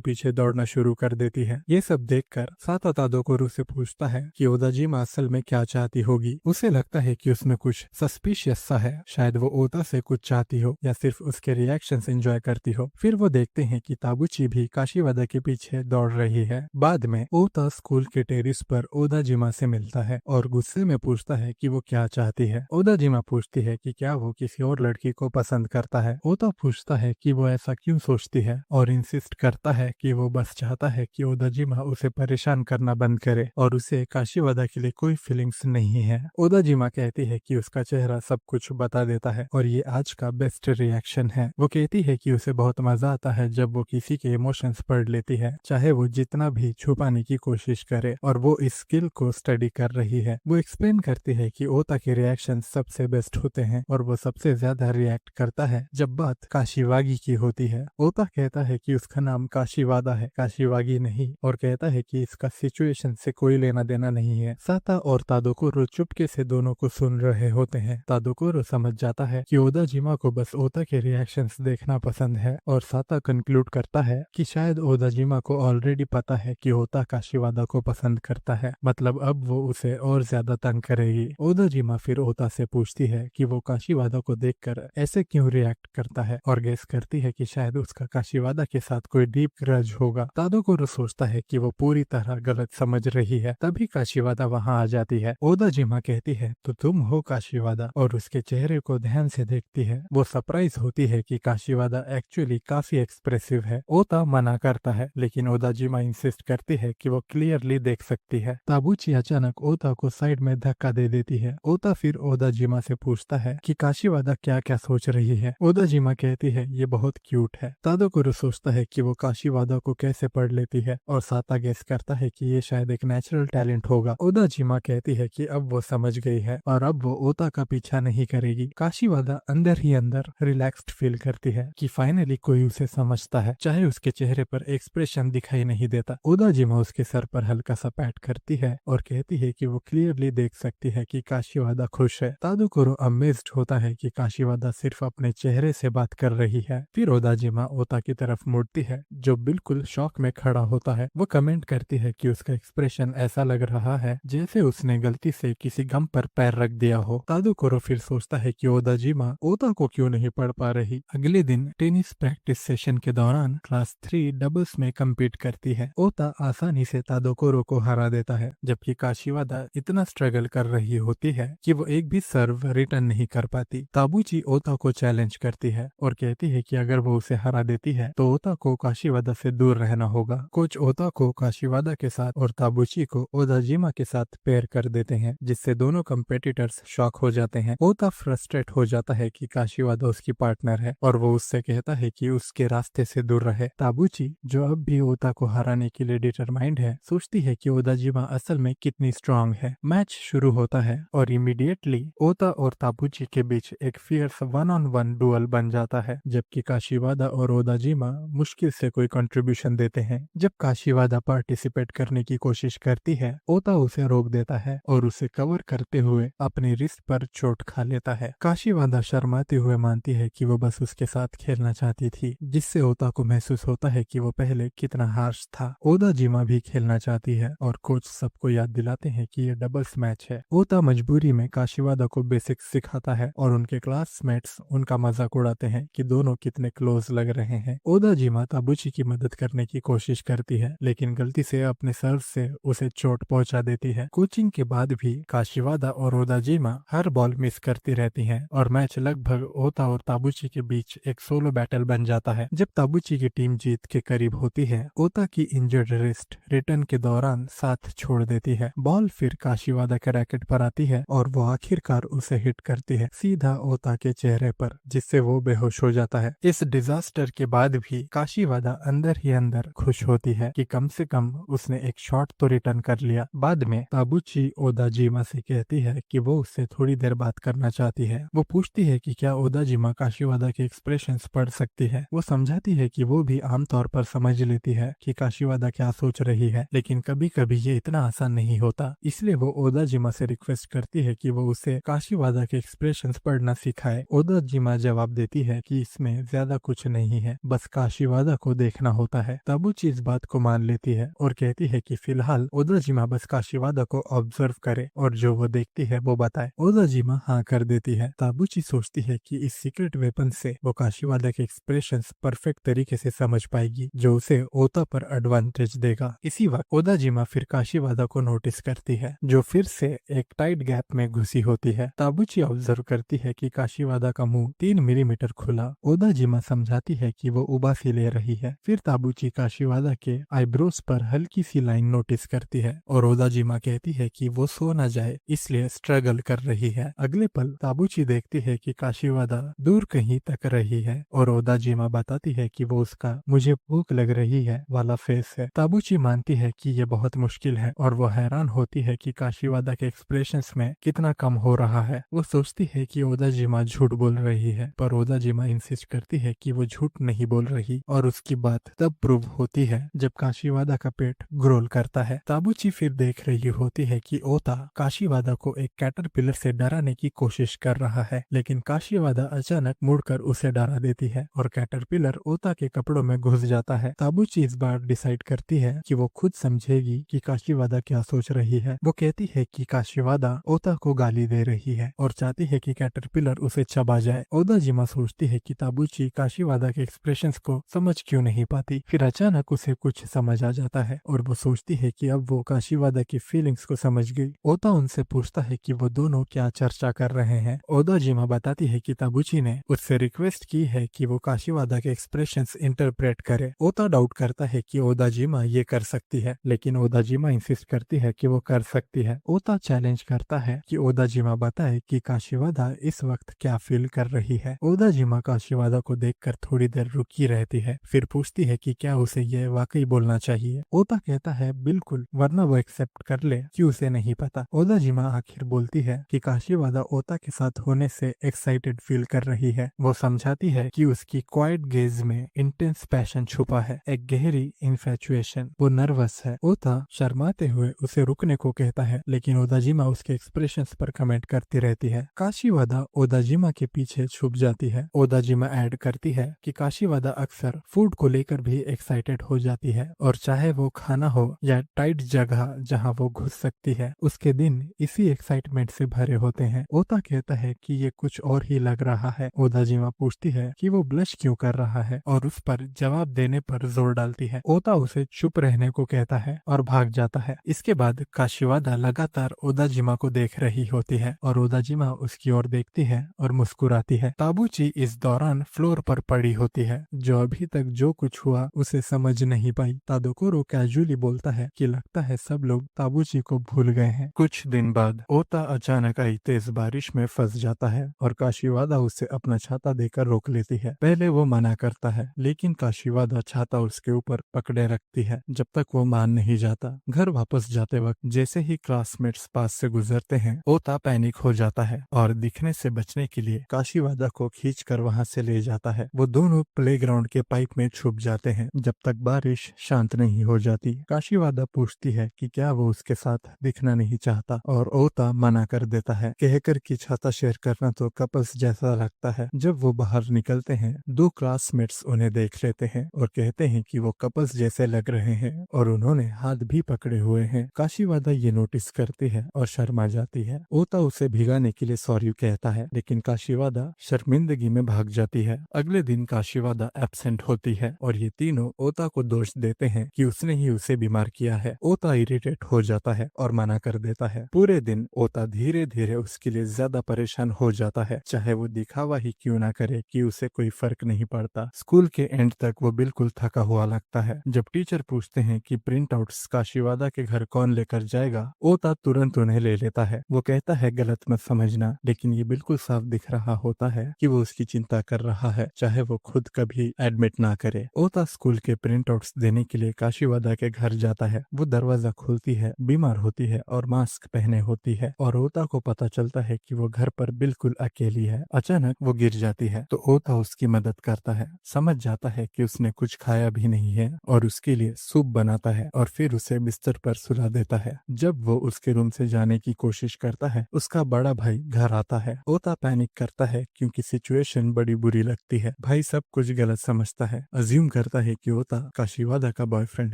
Speaker 1: पीछे दौड़ना शुरू कर देती है। ये सब देखकर साता तादोकोरो से पूछता है कि ओदाजिमा असल में क्या चाहती होगी। उसे लगता है कि उसमें कुछ सस्पिशियस सा है, शायद वो ओता से कुछ चाहती हो या सिर्फ उसके रिएक्शंस एंजॉय करती हो। फिर वो देखते हैं कि ताबुची भी काशीवादा के पीछे दौड़ रही है। बाद में ओता स्कूल के टेरिस पर ओदाजिमा से मिलता है और गुस्से में पूछता है कि वो क्या चाहती है। ओदाजिमा पूछती है कि क्या वो किसी और लड़की को पसंद करता है। ओता पूछता है कि वो ऐसा क्यों सोचती है और इंसिस्ट करता है कि वो बस चाहता है कि ओदाजिमा उसे परेशान करना बंद करे और उसे काशीवादा के लिए कोई फीलिंग्स नहीं है। ओदाजिमा कहती है कि उसका चेहरा सब कुछ बता देता है और ये आज का बेस्ट रिएक्शन है। वो कहती है कि उसे बहुत मजा आता है जब वो किसी के इमोशंस पढ़ लेती है, चाहे वो जितना भी छुपाने की कोशिश करे, और वो इस स्किल को स्टडी कर रही है। वो एक्सप्लेन करती है कि ओता के रिएक्शन सबसे बेस्ट होते हैं और वो सबसे ज्यादा रिएक्ट करता है जब बात काशीवागी की होती है। ओता कहता है कि उसका नाम काशीवादा है, काशीवागी नहीं, और कहता है कि इसका सिचुएशन से कोई लेना देना नहीं है। साता और तादोकोरो चुपके से दोनों को सुन रहे होते हैं। तादोकोरो समझ जाता है कि ओदाजिमा को बस ओता के रिएक्शंस देखना पसंद है और साता कंक्लूड करता है कि शायद ओदाजिमा को ऑलरेडी पता है कि ओता काशीवादा को पसंद करता है, मतलब अब वो उसे और ज्यादा तंग करेगी। ओदाजिमा फिर ओता से पूछती है कि वो काशीवादा को देखकर ऐसे क्यों रिएक्ट करता है और गेस करती है कि शायद उसका काशीवादा के साथ कोई डीप ग्रज होगा। तादोकोरो सोचता है कि वो पूरी तरह गलत समझ रही है। तभी काशीवादा वहाँ आ जाती है। ओदाजिमा कहती है तो तुम हो काशीवादा, और उसके चेहरे को ध्यान से देखती है। वो सरप्राइज होती है कि काशीवादा एक्चुअली काफी एक्सप्रेसिव है। ओता मना करता है, लेकिन ओदाजिमा इंसिस्ट करती है कि वो क्लियरली देख सकती है। ताबुची अचानक ओता को साइड में धक्का दे देती है। ओता फिर ओदाजिमा से पूछता है कि काशीवादा क्या क्या सोच रही है। ओदाजिमा कहती है ये बहुत क्यूट है। तादोकोरो सोचता है कि वो काशीवादा को कैसे पढ़ लेती है और साता गेस करता है कि ये शायद एक नेचुरल टैलेंट होगा। ओदाजिमा कहती है कि अब वो समझ गई है और अब वो ओता का पीछा नहीं करेगी। काशीवादा अंदर ही अंदर रिलैक्स्ड फील करती है कि फाइनली कोई उसे समझता है, चाहे उसके चेहरे पर एक्सप्रेशन दिखाई नहीं देता। ओदाजिमा उसके सर पर हल्का सा पैट करती है और कहती है कि वो क्लियरली देख सकती है कि काशीवादा खुश है। तादोकोरो अमेज्ड होता है कि काशीवादा सिर्फ अपने चेहरे से बात कर रही है। फिर ओदाजिमा ओता की तरफ मुड़ती है जो बिल्कुल शॉक में खड़ा होता है। वो कमेंट करती है कि उसका एक्सप्रेशन ऐसा लग रहा है जैसे उसने गलती से किसी गम पर पैर रख दिया हो। तादोकोरो फिर सोचता है कि ओदाजिमा ओता को क्यों नहीं पढ़ पा रही। अगले दिन टेनिस प्रैक्टिस सेशन के दौरान क्लास 3 डबल्स में कम्पीट करती है। ओता आसानी से तादोकोरो को हरा देता है, जबकि काशीवादा इतना स्ट्रगल स्ट्रगल कर रही होती है कि वो एक भी सर्व रिटर्न नहीं कर पाती। ताबूची ओता को चैलेंज करती है और कहती है कि अगर वो उसे हरा देती है तो ओता को काशीवादा से दूर रहना होगा। कोच ओता को काशीवादा के साथ और ताबूची को ओदाजिमा के साथ पेयर कर देते हैं, जिससे दोनों कंपेटिटर्स शॉक हो जाते हैं। ओता फ्रस्ट्रेट हो जाता है कि काशीवादा उसकी पार्टनर है और वो उससे कहता है कि उसके रास्ते से दूर रहे। ताबूची, जो अब भी ओता को हराने के लिए डिटरमाइंड है, सोचती है कि ओदाजिमा असल में कितनी स्ट्रांग है। मैच शुरू होता है और इमीडिएटली ओता और ताबूची के बीच एक फियर्स 1-on-1 डुअल बन जाता है, जबकि काशीवादा और ओदाजिमा मुश्किल से कोई कंट्रीब्यूशन देते हैं। जब काशीवादा पार्टिसिपेट करने की कोशिश करती है, ओता उसे रोक देता है और उसे कवर करते हुए अपनी रिस्ट पर चोट खा लेता है। काशीवादा शर्माते हुए मानती है कि वो बस उसके साथ खेलना चाहती थी, जिससे ओता को महसूस होता है कि वो पहले कितना हार्श था। ओदाजिमा भी खेलना चाहती है और कोच सबको याद दिलाते हैं कि ये डबल्स मैच है। ओता मजबूरी में काशीवादा को बेसिक्स सिखाता है और उनके क्लासमेट्स उनका मजाक उड़ाते हैं कि दोनों कितने क्लोज लग रहे हैं। ओदाजिमा ताबूची की मदद करने की कोशिश करती है, लेकिन गलती से अपने सर्व से उसे चोट पहुंचा देती है। कोचिंग के बाद भी काशीवादा और ओदाजिमा हर बॉल मिस करती रहती हैं और मैच लगभग ओता और ताबूची के बीच एक सोलो बैटल बन जाता है। जब ताबूची की टीम जीत के करीब होती है, ओता की इंजर्ड रिस्ट रिटर्न के दौरान साथ छोड़ देती है। बॉल फिर काशीवादा के रैकेट पर आती है और वो आखिरकार उसे हिट करती है सीधा ओता के चेहरे पर, जिससे वो बेहोश हो जाता है। इस डिजास्टर के बाद भी काशीवादा अंदर ही अंदर खुश होती है कि कम से कम उसने एक शॉट तो रिटर्न कर लिया। बाद में ताबूची ओदाजिमा से कहती है कि वो उससे थोड़ी देर बात करना चाहती है। वो पूछती है कि क्या ओदाजिमा काशीवादा के एक्सप्रेशंस पढ़ सकती है। वो समझाती है कि वो भी आमतौर पर समझ लेती है कि काशीवादा क्या सोच रही है, लेकिन कभी कभी ये इतना आसान नहीं होता। इसलिए वो ओदाजिमा से रिक्वेस्ट करती है कि वो उसे काशीवादा के एक्सप्रेशंस पढ़ना सिखाए। ओदाजिमा जवाब देती है कि इसमें ज्यादा कुछ नहीं है, बस काशीवादा को देखना होता है। ताबूची इस बात को मान लेती है और कहती है कि फिलहाल ओदाजिमा बस काशीवादा को ऑब्जर्व करे और जो वो देखती है वो बताए। ओदाजिमा हाँ कर देती है। ताबूची सोचती है कि इस सीक्रेट वेपन से वो काशीवादा के एक्सप्रेशंस परफेक्ट तरीके से समझ पाएगी, जो उसे ओता पर एडवांटेज देगा। इसी वक्त ओदाजिमा फिर काशीवादा को नोटिस करती है, जो फिर से एक टाइट गैप में घुसी होती है। ताबूची ऑब्जर्व करती है कि काशीवादा का मुंह 3 मिलीमीटर खुला। ओदाजिमा समझाती है कि वो उबासी ले रही है। फिर ताबूची काशीवादा के आईब्रोज पर हल्की सी लाइन नोटिस करती है और ओदाजिमा कहती है कि वो सो न जाए इसलिए स्ट्रगल कर रही है। अगले पल ताबूची देखती है कि काशीवादा दूर कहीं तक रही है और ओदाजिमा बताती है कि वो उसका "मुझे भूख लग रही है" वाला फेस है। ताबूची मानती है कि ये बहुत मुश्किल है और वो हैरान होती है कि काशीवादा के एक्सप्रेशंस में कितना कम हो रहा है। वो सोचती है कि ओदाजिमा झूठ बोल रही है, पर ओदाजिमा इंसिस्ट करती है कि वो झूठ नहीं बोल रही और उसकी बात तब प्रूव होती है जब काशीवादा का पेट ग्रोल करता है। ताबूची फिर देख रही होती है कि ओता काशीवादा को एक कैटरपिलर से डराने की कोशिश कर रहा है, लेकिन काशीवादा अचानक मुड़कर उसे डरा देती है और कैटरपिलर ओता के कपड़ों में घुस जाता है। ताबूची इस बार डिसाइड करती है कि वो खुद समझेगी कि काशीवादा क्या सोच रही है। वो कहती है कि काशीवादा ओता को गाली दे रही है और चाहती है कि कैटरपिलर उसे चबा जाए। ओदाजिमा सोचती है कि ताबूची काशीवादा के एक्सप्रेशंस को समझ क्यों नहीं पाती। फिर अचानक उसे कुछ समझ आ जाता है और वो सोचती है कि अब वो काशीवादा की फीलिंग्स को समझ गई। ओता उनसे पूछता है कि वो दोनों क्या चर्चा कर रहे हैं। ओदाजिमा बताती है कि ताबूची ने उससे रिक्वेस्ट की है कि वो काशीवादा के एक्सप्रेशंस इंटरप्रेट करे। ओता डाउट करता है कि ओदाजिमा ये कर सकती है, लेकिन ओदाजिमा इंसिस्ट करती है कि वो कर सकती है। ओता चैलेंज करता है कि ओदाजिमा बताए कि काशीवादा इस वक्त क्या फील कर रही है। ओदाजिमा काशीवादा को देखकर थोड़ी देर रुकी रहती है, फिर पूछती है कि क्या उसे ये वाकई बोलना चाहिए। ओता कहता है बिल्कुल, वरना वो एक्सेप्ट कर ले कि उसे नहीं पता। ओदाजिमा आखिर बोलती है कि काशीवादा ओता के साथ होने से एक्साइटेड फील कर रही है। वो समझाती है कि उसकी क्वाइट गेज में इंटेंस पैशन छुपा है, एक गहरी इन्फैचुएशन। वो नर्वस है। ओता शर्माते हुए उसे रुकने को कहता है, लेकिन ओदाजिमा उसके एक्सप्रेशंस पर कमेंट करती रहती है। काशीवादा ओदाजिमा के पीछे छुप जाती है। ओदाजिमा ऐड करती है कि काशीवादा अक्सर फूड को लेकर भी एक्साइटेड हो जाती है और चाहे वो खाना हो या टाइट जगह जहां वो घुस सकती है, उसके दिन इसी एक्साइटमेंट से भरे होते हैं। ओता कहता है कि ये कुछ और ही लग रहा है। ओदाजिमा पूछती है कि वो ब्लश क्यों कर रहा है और उस पर जवाब देने पर जोर डालती है। ओता उसे चुप रहने को कहता है और भाग जाता है। इसके बाद काशीवादा लगातार लगातार ओदाजिमा को देख रही होती है और ओदाजिमा उसकी ओर देखती है और मुस्कुराती है। ताबूची इस दौरान फ्लोर पर पड़ी होती है, जो अभी तक जो कुछ हुआ उसे समझ नहीं पाई। तादोकोरो कैजुअली बोलता है कि लगता है सब लोग ताबूची को भूल गए हैं। कुछ दिन बाद ओता अचानक आई तेज बारिश में फंस जाता है और काशिवादा उसे अपना छाता देकर रोक लेती है। पहले वो मना करता है, लेकिन काशिवादा छाता उसके ऊपर पकड़े रखती है जब तक वो मान नहीं जाता। घर वापस जाते वक्त जैसे ही क्लासमेट्स पास से गुजरते हैं, ओता पैनिक हो जाता है और दिखने से बचने के लिए काशिवादा को खींचकर वहां से ले जाता है। वो दोनों प्लेग्राउंड के पाइप में छुप जाते हैं जब तक बारिश शांत नहीं हो जाती। काशिवादा पूछती है कि क्या वो उसके साथ दिखना नहीं चाहता और ओता मना कर देता है, कहकर कि छाता शेयर करना तो कपल्स जैसा लगता है। जब वो बाहर निकलते हैं, दो क्लासमेट्स उन्हें देख लेते हैं और कहते हैं कि वो कपल्स जैसे लग रहे हैं और उन्होंने हाथ भी पकड़े हुए हैं। काशिवादा ये नोटिस करती है और शर्मा जाती है। ओता उसे भिगाने के लिए सॉरी कहता है, लेकिन काशिवादा शर्मिंदगी में भाग जाती है। अगले दिन काशिवादा एब्सेंट होती है और ये तीनों ओता को दोष देते हैं कि उसने ही उसे बीमार किया है। ओता इरिटेट हो जाता है और मना कर देता है। पूरे दिन ओता धीरे धीरे उसके लिए ज्यादा परेशान हो जाता है, चाहे वो दिखावा ही क्यों ना करे कि उसे कोई फर्क नहीं पड़ता। स्कूल के एंड तक वो बिल्कुल थका हुआ लगता है। जब टीचर पूछते हैं कि प्रिंट आउट्स काशिवादा के घर कौन लेकर जाएगा, ओता तुरंत उन्हें ले लेता है। वो कहता है गलत मत समझना, लेकिन ये बिल्कुल साफ दिख रहा होता है कि वो उसकी चिंता कर रहा है, चाहे वो खुद कभी एडमिट ना करे। ओता स्कूल के प्रिंट आउट्स देने के लिए काशिवादा के घर जाता है। वो दरवाजा खोलती है, बीमार होती है और मास्क पहने होती है और ओता को पता चलता है कि वो घर पर बिल्कुल अकेली है। अचानक वो गिर जाती है तो ओता उसकी मदद करता है। समझ जाता है कि उसने कुछ खाया भी नहीं है और उसके लिए सूप बनाता है और फिर उसे बिस्तर पर सुला देता है। जब वो उसके रूम से जाने की कोशिश करता है, उसका बड़ा भाई घर आता है। ओता पैनिक करता है क्योंकि सिचुएशन बड़ी बुरी लगती है। भाई सब कुछ गलत समझता है, अज्यूम करता है कि ओता काशिवादा का बॉयफ्रेंड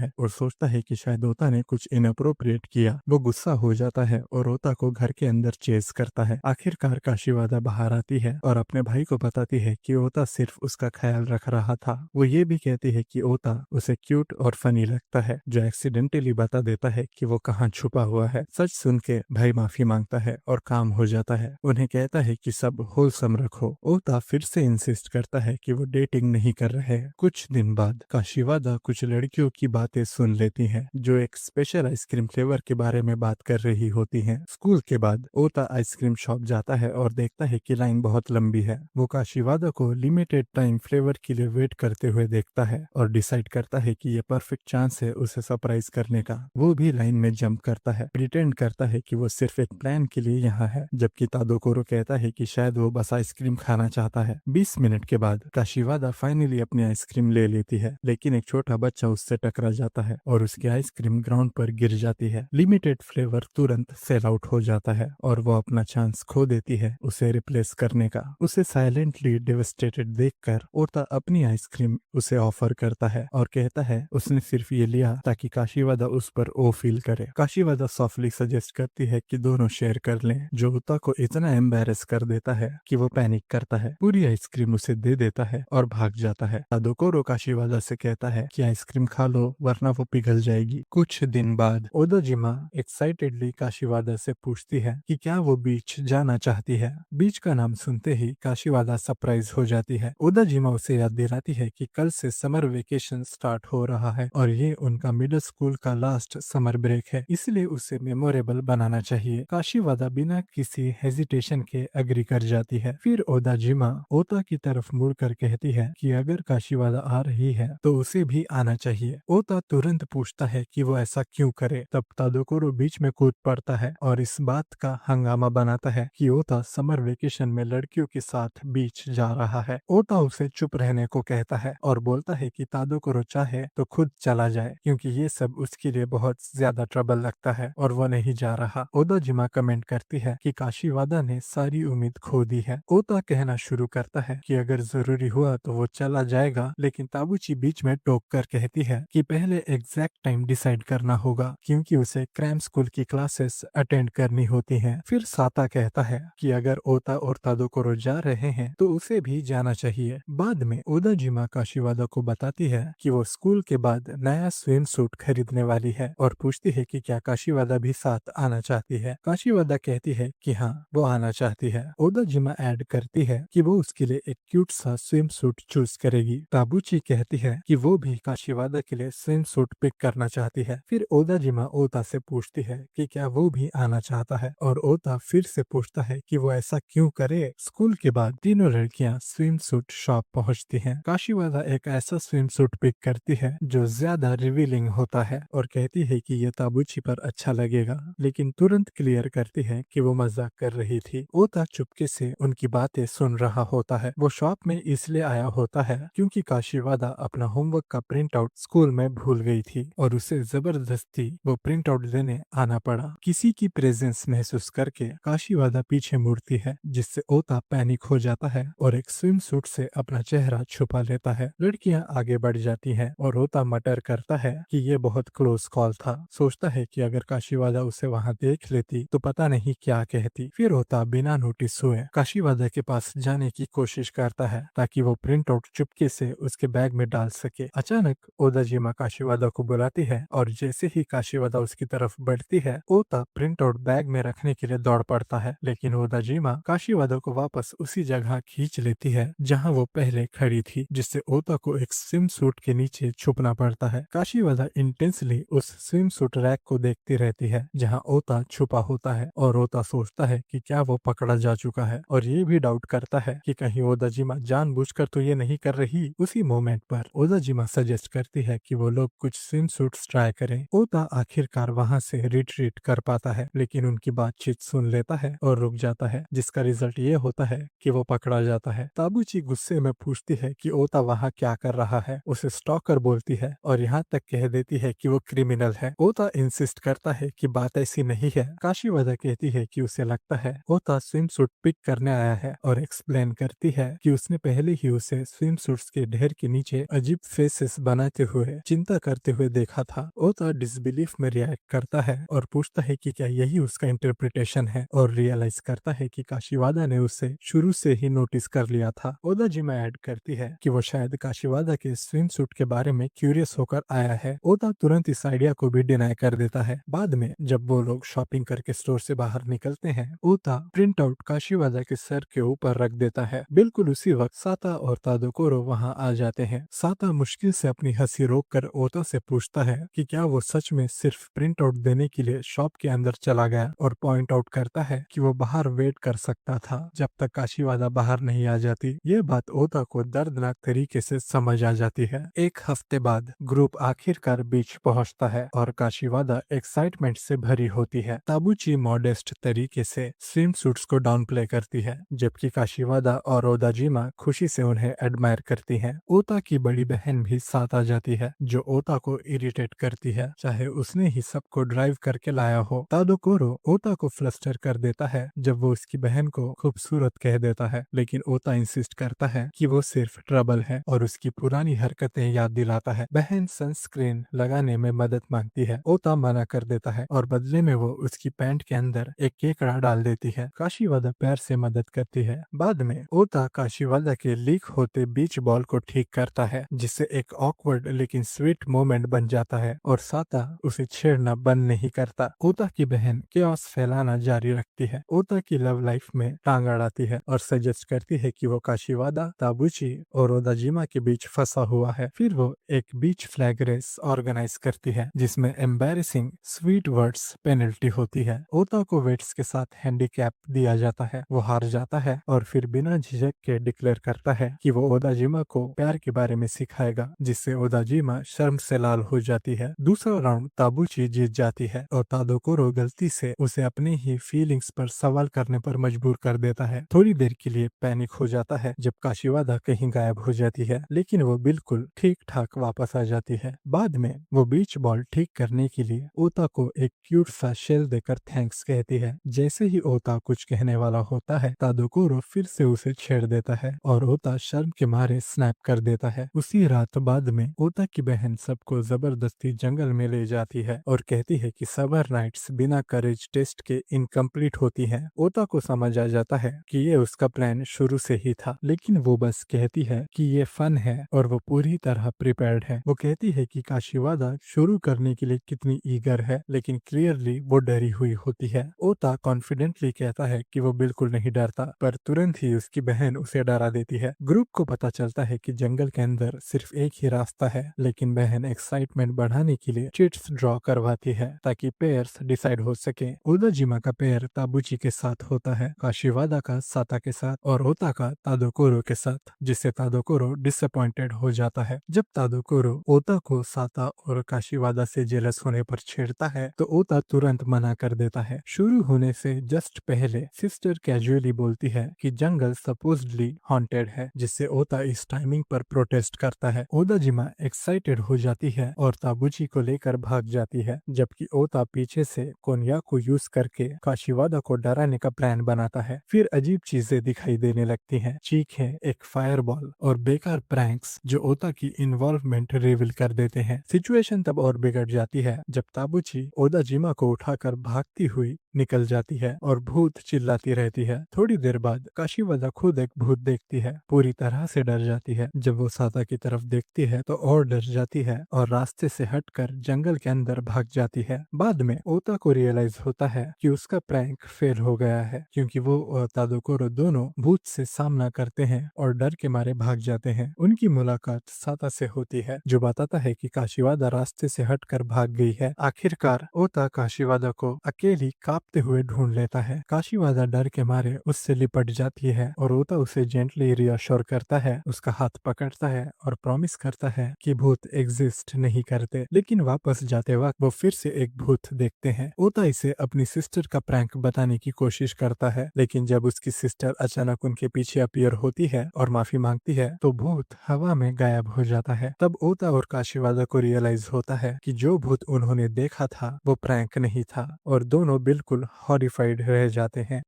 Speaker 1: है और सोचता है कि शायद ओता ने कुछ इनअप्रोप्रिएट किया। वो गुस्सा हो जाता है और ओता को घर के अंदर चेस करता है। आखिरकार काशिवादा बाहर आती है और अपने भाई को बताती है कि ओता सिर्फ उसका ख्याल रख रहा था। वो ये भी कहती है कि ओता उसे क्यूट और फनी लगता है, जो एक्सीडेंटली बता देता है कि वो कहाँ छुपा हुआ है। सच सुन के भाई माफी मांगता है और काम हो जाता है। उन्हें कहता है कि सब होलसम रखो। ओता फिर से इंसिस्ट करता है कि वो डेटिंग नहीं कर रहे हैं। कुछ दिन बाद काशिवादा कुछ लड़कियों की बातें सुन लेती है जो एक स्पेशल आइसक्रीम फ्लेवर के बारे में बात कर रही होती हैं। स्कूल के बाद ओता आइसक्रीम शॉप जाता है और देखता है कि लाइन बहुत लंबी है। वो काशिवादा को लिमिटेड टाइम फ्लेवर के लिए वेट करते हुए देखता है और डिसाइड करता है कि ये परफेक्ट चांस है उसे सरप्राइज करने का। वो भी लाइन में जंप करता है, प्रिटेंड करता है कि वो सिर्फ एक प्लान के लिए यहाँ है, जबकि तादोकोरो कहता है कि शायद वो बस आइसक्रीम खाना चाहता है। 20 मिनट के बाद काशिवादा फाइनली अपनी आइसक्रीम ले लेती है, लेकिन एक छोटा बच्चा उससे टकरा जाता है और उसकी आइसक्रीम ग्राउंड पर गिर जाती है। लिमिटेड फ्लेवर तुरंत सेल आउट हो जाता है और वो अपना चांस खो देती है उसे रिप्लेस करने का। उसे साइलेंटली डेवस्टेटेड देखकर ओता अपनी आइसक्रीम उसे ऑफर करता है और कहता है उसने सिर्फ ये लिया ताकि काशिवादा उस पर ओ फील करे। काशिवादा सॉफ्टली सजेस्ट करती है कि दोनों शेयर कर लें, जो ओता को इतना एम्बैरेस कर देता है कि वो पैनिक करता है, पूरी आइसक्रीम उसे दे देता है और भाग जाता है। तादोकोरो काशिवादा से कहता है कि आइसक्रीम खा लो वरना वो पिघल जाएगी। कुछ दिन बाद ओदोजिमा एक्साइटेडली काशिवादा से पूछती है कि क्या वो बीच जाना चाहती है। बीच का नाम सुनते ही काशिवादा सरप्राइज हो जाती है। ओदोजिमा उसे याद दिलाती है कि कल से समर वेकेशन स्टार्ट हो रहा है और ये उनका मिडिल स्कूल का लास्ट समर ब्रेक है, इसलिए उसे मेमोरेबल बनाना चाहिए। काशिवादा बिना किसी हेजिटेशन के एग्री कर जाती है। फिर ओदाजिमा ओता की तरफ मुड़कर कहती है कि अगर काशिवादा आ रही है तो उसे भी आना चाहिए। ओता तुरंत पूछता है कि वो ऐसा क्यों करे। तब तादोकोरो बीच में कूद पड़ता है और इस बात का हंगामा बनाता है कि ओता समर वेकेशन में लड़कियों के साथ बीच जा रहा है। ओता उसे चुप रहने को कहता है और बोलता है कि तादोकोरो चाहे तो खुद चला जाए, क्योंकि ये सब उसके लिए बहुत ज्यादा ट्रबल लगता है और वो नहीं जा रहा। ओदोजिमा कमेंट करती है कि काशिवादा ने सारी उम्मीद खो दी है। ओता कहना शुरू करता है कि अगर जरूरी हुआ तो वो चला जाएगा, लेकिन ताबुची बीच में टोक कर कहती है कि पहले एग्जैक्ट टाइम डिसाइड करना होगा, क्योंकि उसे क्रैम स्कूल की क्लासेस अटेंड करनी होती हैं। फिर साता कहता है कि अगर ओता और तादोकोरो जा रहे हैं तो उसे भी जाना चाहिए। बाद में ओदाजिमा काशिवादा को बताती है कि वो स्कूल के बाद नया स्विम सूट खरीदने वाली है और पूछती है कि क्या काशिवादा भी साथ साथ आना चाहती है। काशीवादा कहती है कि हाँ वो आना चाहती है। ओदाजिमा ऐड करती है कि वो उसके लिए एक क्यूट सा स्विम सूट चूज करेगी। ताबुची कहती है कि वो भी काशीवादा के लिए स्विम सूट पिक करना चाहती है। फिर ओदाजिमा ओता से पूछती है कि क्या वो भी आना चाहता है और ओता फिर से पूछता है कि वो ऐसा क्यों करे। स्कूल के बाद तीनों लड़कियां स्विम सूट शॉप पहुंचती हैं। काशीवादा एक ऐसा स्विम सूट पिक करती है जो ज्यादा रिवीलिंग होता है और कहती है कि ये ताबुची पर अच्छा लगेगा, लेकिन तुरंत क्लियर करती है कि वो मजाक कर रही थी। ओता चुपके से उनकी बातें सुन रहा होता है। वो शॉप में इसलिए आया होता है क्योंकि काशीवादा अपना होमवर्क का प्रिंट आउट स्कूल में भूल गई थी और उसे जबरदस्ती वो प्रिंट आउट देने आना पड़ा। किसी की प्रेजेंस महसूस करके काशीवादा पीछे मुड़ती है, जिससे ओता पैनिक हो जाता है और एक स्विम सूट से अपना चेहरा छुपा लेता है। लड़कियां आगे बढ़ जाती हैं और ओता मटर करता है कि ये बहुत क्लोज कॉल था। सोचता है कि अगर काशीवादा उसे वहां देख लेती तो पता नहीं क्या कहती। फिर ओता बिना नोटिस हुए काशीवादा के पास जाने की कोशिश करता है ताकि वो प्रिंट आउट चुपके से उसके बैग में डाल सके। अचानक ओदाजिमा काशीवादा को बुलाती है और जैसे ही काशीवादा उसकी तरफ बढ़ती है, ओता प्रिंट आउट बैग में रखने के लिए दौड़ पड़ता है, लेकिन ओदाजिमा काशीवादा को वापस उसी जगह खींच लेती है जहां वो पहले खड़ी थी, जिससे ओता को एक स्विम सूट के नीचे छुपना पड़ता है। काशीवादा इंटेंसली उस स्विम सूट रैक को देखती रहती है जहां ओता छुपा होता है और ओता सोचता है कि क्या वो पकड़ा जा चुका है और ये भी डाउट करता है कि कहीं ओदाजिमा जानबूझकर तो ये नहीं कर रही। उसी मोमेंट पर ओदाजिमा सजेस्ट करती है कि वो लोग कुछ स्विम सूट्स ट्राई करें। ओता आखिरकार वहां से रिट्रीट कर पाता है, लेकिन उनकी बातचीत सुन लेता है और रुक जाता है, जिसका रिजल्ट ये होता है कि वो पकड़ा जाता है। ताबुची गुस्से में पूछती है कि ओता वहां क्या कर रहा है। उसे स्टॉकर बोलती है और यहाँ तक कह देती है कि वो क्रिमिनल है। ओता इंसिस्ट करता है कि बात ऐसी नहीं है। काशीवादा कहती है कि उसे लगता है ओता स्विम सूट पिक करने आया है और एक्सप्लेन करती है कि उसने पहले ही उसे स्विम सूट्स के ढेर के नीचे अजीब फेसेस बनाते हुए चिंता करते हुए देखा था। ओता डिसबिलीफ में रिएक्ट करता है और पूछता है कि क्या यही उसका इंटरप्रिटेशन है, और रियलाइज करता है कि काशीवादा ने उसे शुरू से ही नोटिस कर लिया था। ओदाजिमा ऐड करती है कि वो शायद काशीवादा के स्विम सूट के बारे में क्यूरियस होकर आया है। ओता तुरंत इस आइडिया को भी डिनाई कर देता है। बाद में जब वो लोग शॉपिंग करके स्टोर से बाहर निकलते हैं, ओता प्रिंट आउट काशीवादा के सर के ऊपर रख देता है। बिल्कुल उसी वक्त साता और तादोकोरो वहां आ जाते हैं। साता मुश्किल से अपनी हंसी रोककर ओता से पूछता है कि क्या वो सच में सिर्फ प्रिंट आउट देने के लिए शॉप के अंदर चला गया, और पॉइंट आउट करता है कि वो बाहर वेट कर सकता था जब तक काशीवादा बाहर नहीं आ जाती। ये बात ओता को दर्दनाक तरीके से समझ आ जाती है। एक हफ्ते बाद ग्रुप आखिरकार बीच पहुंचता है और काशीवादा एक्साइटमेंट से भरी होती है। ताबुची मॉडेस्ट तरीके से स्विम सूट्स को डाउन प्ले करती है, जबकि काशीवादा और ओदाजिमा खुशी से उन्हें एडमायर करती हैं। ओता की बड़ी बहन भी साथ आ जाती है, जो ओता को इरिटेट करती है, चाहे उसने ही सबको ड्राइव करके लाया हो। तादोकोरो ओता को फ्लस्टर कर देता है जब वो उसकी बहन को खूबसूरत कह देता है, लेकिन ओता इंसिस्ट करता है कि वो सिर्फ ट्रबल है और उसकी पुरानी हरकतें याद दिलाता है। बहन सनस्क्रीन लगाने में मदद मांगती है। ओता मना कर देता है और बदले में वो उसकी पैंट के अंदर एक केकड़ा डाल देती है। काशीवादा पैर से मदद करती है। बाद में ओता काशीवादा के लीक होते बीच बॉल को ठीक करता है, जिससे एक ऑकवर्ड लेकिन स्वीट मोमेंट बन जाता है और साता उसे छेड़ना बंद नहीं करता। ओता की बहन केओस फैलाना जारी रखती है। ओता की लव लाइफ में टांग अड़ाती है और सजेस्ट करती है कि वो काशीवादा, ताबुची और ओदाजिमा के बीच फंसा हुआ है। फिर वो एक बीच फ्लैग रेस ऑर्गेनाइज करती है, जिसमें एम्बैरेसिंग स्वीट वर्ड्स पेनल्टी होती है। ओता को वेट्स के साथ हैंडीकैप दिया जाता है। वो हार जाता है और फिर बिना झिझक के डिक्लेयर करता है कि वो ओदाजिमा को प्यार के बारे में सिखाएगा, जिससे ओदाजिमा शर्म से लाल हो जाती है। दूसरा राउंड ताबुची जीत जाती है और तादोकोरो गलती से उसे अपने ही फीलिंग्स पर सवाल करने पर मजबूर कर देता है। थोड़ी देर के लिए पैनिक हो जाता है जब काशीवादा कहीं गायब हो जाती है, लेकिन वो बिल्कुल ठीक ठाक वापस आ जाती है। बाद में वो बीच बॉल ठीक करने के लिए ओता को एक क्यूट सा शेल देकर थैंक्स कहती है। जैसे ही ओता कुछ कहने वाला होता है, तादोकोरो फिर से उसे छेड़ देता है और ओता शर्म के मारे स्नैप कर देता है। उसी रात बाद में ओता की बहन सबको जबरदस्ती जंगल में ले जाती है और कहती है कि समर नाइट्स बिना करेज टेस्ट के इनकम्प्लीट होती हैं। ओता को समझ आ जाता है कि ये उसका प्लान शुरू से ही था, लेकिन वो बस कहती है कि ये फन है और वो पूरी तरह प्रिपेयर्ड है। वो कहती है कि काशीवादा शुरू करने के लिए कितनी ईगर है, लेकिन क्लियर क्लियरली वो डरी हुई होती है। ओता कॉन्फिडेंटली कहता है कि वो बिल्कुल नहीं डरता, पर तुरंत ही उसकी बहन उसे डरा देती है। ग्रुप को पता चलता है कि जंगल के अंदर सिर्फ एक ही रास्ता है, लेकिन बहन एक्साइटमेंट बढ़ाने के लिए चिट्स ड्रॉ करवाती है ताकि पेयर्स डिसाइड हो सके। ओदाजिमा का पेयर ताबुची के साथ होता है, काशिवादा का साता के साथ और ओता का तादोकोरो के साथ, जिससे तादोकोरो डिसअपॉइंटेड हो जाता है। जब तादोकोरो ओता को साता और काशिवादा से जेलस होने पर छेड़ता है तो ओता तुरंत मना कर देता है। शुरू होने से जस्ट पहले सिस्टर कैजुअली बोलती है कि जंगल सपोजडली हॉन्टेड है, जिससे ओता इस टाइमिंग पर प्रोटेस्ट करता है। ओदाजिमा एक्साइटेड हो जाती है और ताबुची को लेकर भाग जाती है, जबकि ओता पीछे से कोन्या को यूज करके काशिवादा को डराने का प्लान बनाता है। फिर अजीब चीजें दिखाई देने लगती हैं, चीखें, एक फायरबॉल और बेकार प्रैंक्स जो ओता की इन्वॉल्वमेंट रिवील कर देते हैं। सिचुएशन तब और बिगड़ जाती है जब ताबुची ओदाजिमा को उठाकर भागती हुई निकल जाती है और भूत चिल्लाती रहती है। थोड़ी देर बाद काशिवादा खुद एक भूत देखती है, पूरी तरह से डर जाती है। जब वो साता की तरफ देखती है तो और डर जाती है और रास्ते से हटकर जंगल के अंदर भाग जाती है। बाद में ओता को रियलाइज होता है कि उसका प्रैंक फेल हो गया है, क्योंकि वो और तादोकोरो दोनों भूत से सामना करते हैं और डर के मारे भाग जाते हैं। उनकी मुलाकात साता से होती है, जो बताता है कि काशिवादा रास्ते से हटकर भाग गई है। आखिरकार ओता काशिवादा को अकेली कांपते हुए ढूंढ लेता है। काशिवादा डर के मारे उससे लिपट जाती है और ओता उसे जेंटली रियश्योर करता है, उसका हाथ पकड़ता है और प्रॉमिस करता है कि भूत एग्जिस्ट नहीं करते। लेकिन वापस जाते वक्त वो फिर से एक भूत देखते हैं। ओता इसे अपनी सिस्टर का प्रैंक बताने की कोशिश करता है, लेकिन जब उसकी सिस्टर अचानक उनके पीछे अपीयर होती है और माफी मांगती है तो भूत हवा में गायब हो जाता है। तब ओता और काशिवादा को रियलाइज होता है कि जो भूत उन्होंने देखा था वो प्रैंक नहीं था और दोनों बिल्कुल हॉरिफाइड रह जाते हैं।